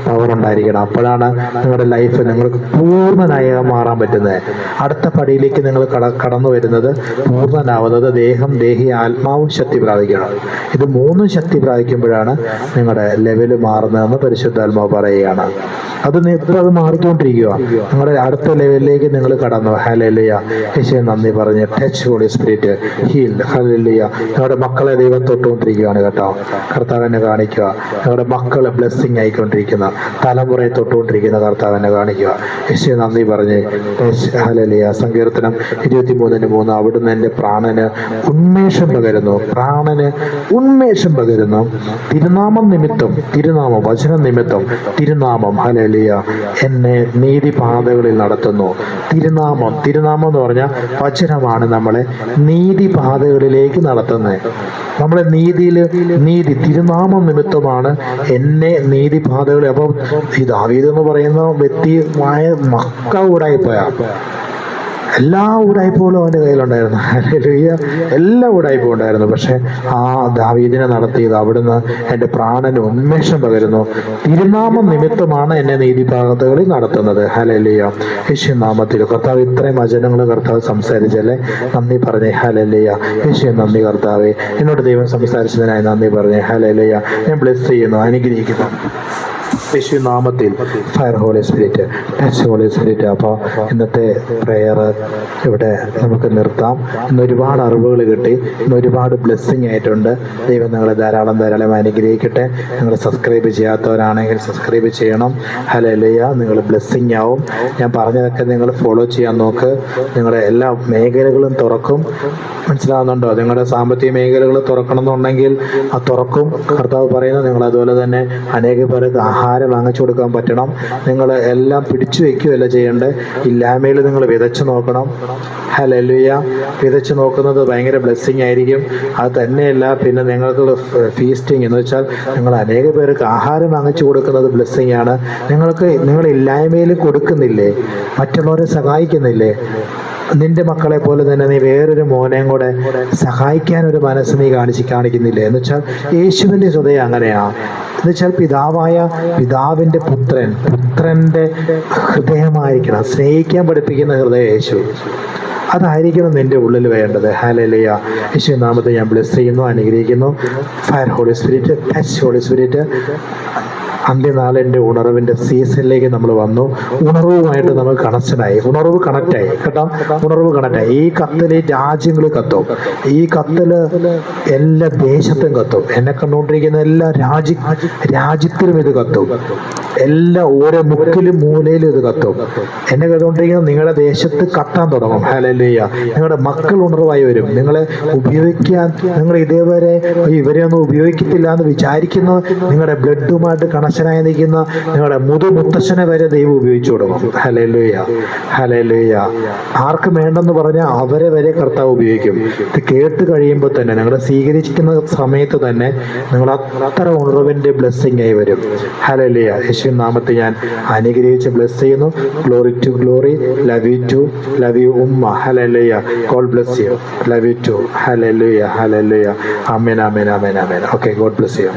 പവർ ഉണ്ടായിരിക്കണം. അപ്പോഴാണ് നിങ്ങളുടെ ലൈഫ് നിങ്ങൾക്ക് പൂർണ്ണനായി മാറാൻ പറ്റുന്നത്. അടുത്ത പടിയിലേക്ക് നിങ്ങൾ കടന്നു വരുന്നത്, പൂർണ്ണനാവുന്നത് ദേഹം ദേഹി ആത്മാവും ശക്തി പ്രാപിക്കണം. ഇത് 3 ശക്തി പ്രാപിക്കുമ്പോഴാണ് നിങ്ങളുടെ ലെവല് മാറുന്നതെന്ന് പരിശുദ്ധാത്മാവ് പറയുകയാണ്. അത് മാറിക്കൊണ്ടിരിക്കുക. നിങ്ങളുടെ അടുത്ത ലെവലിലേക്ക് നിങ്ങൾ കടന്നു. ഹല്ലേലൂയ. യേശുവേ നന്ദി പറഞ്ഞ് touch holy spirit heal. Hallelujah. നിങ്ങളുടെ മക്കളെ ദൈവം തൊട്ടുകൊണ്ടിരിക്കുകയാണ് കേട്ടോ. കർത്താവിനെ കാണിക്കുക. നിങ്ങളുടെ മക്കളെ ബ്ലെസ്സിങ് ആയിക്കൊണ്ടിരിക്കുന്ന തലമുറയെ തൊട്ടുകൊണ്ടിരിക്കുന്ന കർത്താവിനെ കാണിക്കുക. യേശുവേ നന്ദി പറഞ്ഞ് ഹല്ലേലൂയ. സങ്കീർത്തനം 23:3 അവിടുന്ന് എൻ്റെ പ്രാണന് ഉന്മേഷം പകരുന്നു. പ്രാണന് ഉന്മേഷം പകരുന്നു. തിരുനാമം നിമിത്തം, തിരുനാമം വചനം നിമിത്തം, തിരുനാമം ഹല്ലേലൂയ എന്നെ നീതിപാതകളിൽ നടത്തുന്നു. തിരുനാമം എന്ന് പറഞ്ഞാൽ വചനമാണ് നമ്മളെ നീതിപാതകളിലേക്ക് നടത്തുന്നത്. നമ്മളെ നീതി തിരുനാമം നിമിത്തമാണ് എന്നെ നീതിപാതകളിൽ. അപ്പം ഈ ദാവീദ് എന്ന് പറയുന്ന വ്യക്തിമായ ഉടായിപ്പോയാ. എല്ലാ ഉടായ്പകളും അവൻ്റെ കയ്യിലുണ്ടായിരുന്നു. ഹല്ലേലൂയ. എല്ലാ ഉടായ്പയും ഉണ്ടായിരുന്നു. പക്ഷെ ആ ദാവീദിനെ നടത്തിയത് അവിടുന്ന് എൻ്റെ പ്രാണന് ഉന്മേഷം പകരുന്നു. തിരുനാമം നിമിത്തമാണ് എന്നെ നീതിപാതകളിൽ നടത്തുന്നത്. ഹല്ലേലൂയ. യേശു നാമത്തിൽ കർത്താവ് ഇത്രയും വചനങ്ങൾ കർത്താവ് സംസാരിച്ചല്ലേ, നന്ദി പറഞ്ഞേ. ഹല്ലേലൂയ. യേശു നന്ദി കർത്താവേ. എന്നോട് ദൈവം സംസാരിച്ചതിനായി നന്ദി പറഞ്ഞേ. ഹല്ലേലൂയ. ഞാൻ ബ്ലെസ് ചെയ്യുന്നു, അനുഗ്രഹിക്കുന്നു യേശു നാമത്തിൽ. Fire holy spirit, touch holy Spirit. അപ്പോൾ ഇന്നത്തെ പ്രെയർ ഇവിടെ നമുക്ക് നിർത്താം. ഇന്ന് ഒരുപാട് അറിവുകൾ കിട്ടി. ഇന്ന് ഒരുപാട് ബ്ലെസ്സിങ് ആയിട്ടുണ്ട്. ദൈവം നിങ്ങളെ ധാരാളം അനുഗ്രഹിക്കട്ടെ. നിങ്ങൾ സബ്സ്ക്രൈബ് ചെയ്യാത്തവരാണെങ്കിൽ സബ്സ്ക്രൈബ് ചെയ്യണം. ഹല്ലേലൂയ. നിങ്ങൾ ബ്ലെസ്സിങ് ആവും. ഞാൻ പറഞ്ഞതൊക്കെ നിങ്ങൾ ഫോളോ ചെയ്യാൻ നോക്ക്. നിങ്ങളുടെ എല്ലാ മേഖലകളും തുറക്കും. മനസ്സിലാവുന്നുണ്ടോ? നിങ്ങളുടെ സാമ്പത്തിക മേഖലകൾ തുറക്കണം എന്നുണ്ടെങ്കിൽ അത് തുറക്കും. കർത്താവ് പറയുന്നത് നിങ്ങൾ അതുപോലെ തന്നെ അനേക പേർക്ക് ആഹാരം വാങ്ങിച്ചു കൊടുക്കാൻ പറ്റണം. നിങ്ങൾ എല്ലാം പിടിച്ചു വെക്കുകയല്ല ചെയ്യേണ്ടത്. ഇല്ലായ്മയിൽ നിങ്ങൾ വിതച്ചു നോക്കണം. ഹല്ലേലൂയ. വിതച്ചു നോക്കുന്നത് ഭയങ്കര ബ്ലെസ്സിങ് ആയിരിക്കും. അത് തന്നെയല്ല, പിന്നെ നിങ്ങൾക്ക് ഫീസ്റ്റിംഗ് എന്ന് വെച്ചാൽ നിങ്ങൾ അനേക പേർക്ക് ആഹാരം വാങ്ങിച്ചു കൊടുക്കുന്നത് ബ്ലെസ്സിങ് ആണ്. നിങ്ങൾ ഇല്ലായ്മയിൽ കൊടുക്കുന്നില്ലേ? മറ്റുള്ളവരെ സഹായിക്കുന്നില്ലേ? നിന്റെ മക്കളെ പോലെ തന്നെ നീ വേറൊരു മോനെയും കൂടെ സഹായിക്കാൻ ഒരു മനസ്സ് നീ കാണിക്കുന്നില്ലേ? എന്ന് വെച്ചാൽ യേശുവിൻ്റെ ഹൃദയം അങ്ങനെയാ. എന്ന് വെച്ചാൽ പിതാവിൻ്റെ പുത്രന്റെ ഹൃദയമായിരിക്കണം. സ്നേഹിക്കാൻ പഠിപ്പിക്കുന്ന ഹൃദയം യേശു. അതായിരിക്കണം നിന്റെ ഉള്ളിൽ വേണ്ടത്. ഹല്ലേലൂയ. യേശു നാമത്തെ ഞാൻ ബ്ലെസ് ചെയ്യുന്നു, അനുഗ്രഹിക്കുന്നു. Fire holy spirit, touch holy spirit. അന്ത്യനാളിൻ്റെ ഉണർവിൻ്റെ സീസണിലേക്ക് നമ്മൾ വന്നു. ഉണർവുമായിട്ട് നമ്മൾ കണക്റ്റായി കേട്ടോ. ഉണർവ് കണക്റ്റായി. ഈ കത്തൽ രാജ്യങ്ങളിൽ കത്തും. ഈ കത്തൽ എല്ലാ ദേശത്തും കത്തും. എന്നെ കണ്ടുകൊണ്ടിരിക്കുന്ന എല്ലാ രാജ്യത്തിലും ഇത് കത്തും. എല്ലാ ഓരോ മുക്കിലും മൂലയിലും ഇത് കത്തും. എന്നെ കേട്ടുകൊണ്ടിരിക്കുന്ന നിങ്ങളുടെ ദേശത്ത് കത്താൻ തുടങ്ങും. ഹല്ലേലൂയ. നിങ്ങളുടെ മക്കൾ ഉണർവായി വരും. നിങ്ങളെ ഉപയോഗിക്കാൻ, നിങ്ങൾ ഇതേവരെ ഇവരെ ഒന്നും ഉപയോഗിക്കത്തില്ല എന്ന് വിചാരിക്കുന്ന നിങ്ങളുടെ ബ്ലഡുമായിട്ട് അവകാശനായി നിൽക്കുന്ന നിങ്ങളുടെ മുതുമുത്തശ്ശനെ വരെ ദൈവം ഉപയോഗിച്ചു കൊടുക്കും. Hallelujah, hallelujah. ആർക്കും വേണ്ടെന്ന് പറഞ്ഞാൽ അവരെ വരെ കർത്താവ് ഉപയോഗിക്കും. ഇത് കേട്ട് കഴിയുമ്പോൾ തന്നെ നിങ്ങളെ സ്വീകരിക്കുന്ന സമയത്ത് തന്നെ നിങ്ങൾ അത്ര ഉണർവിന്റെ ബ്ലെസ്സിങ് ആയി വരും. ഹല്ലേലൂയ. യേശുവിൻ നാമത്തിൽ ഞാൻ അനുഗ്രഹിച്ച് ബ്ലെസ് ചെയ്യുന്നു. Glory to glory. Love you ഉമ്മ. ഹല്ലേലൂയ. God bless you. Love you too. ഹല്ലേലൂയ, ഹല്ലേലൂയ. ആമേൻ, ആമേൻ, ആമേൻ, ആമേൻ. Okay, God bless U.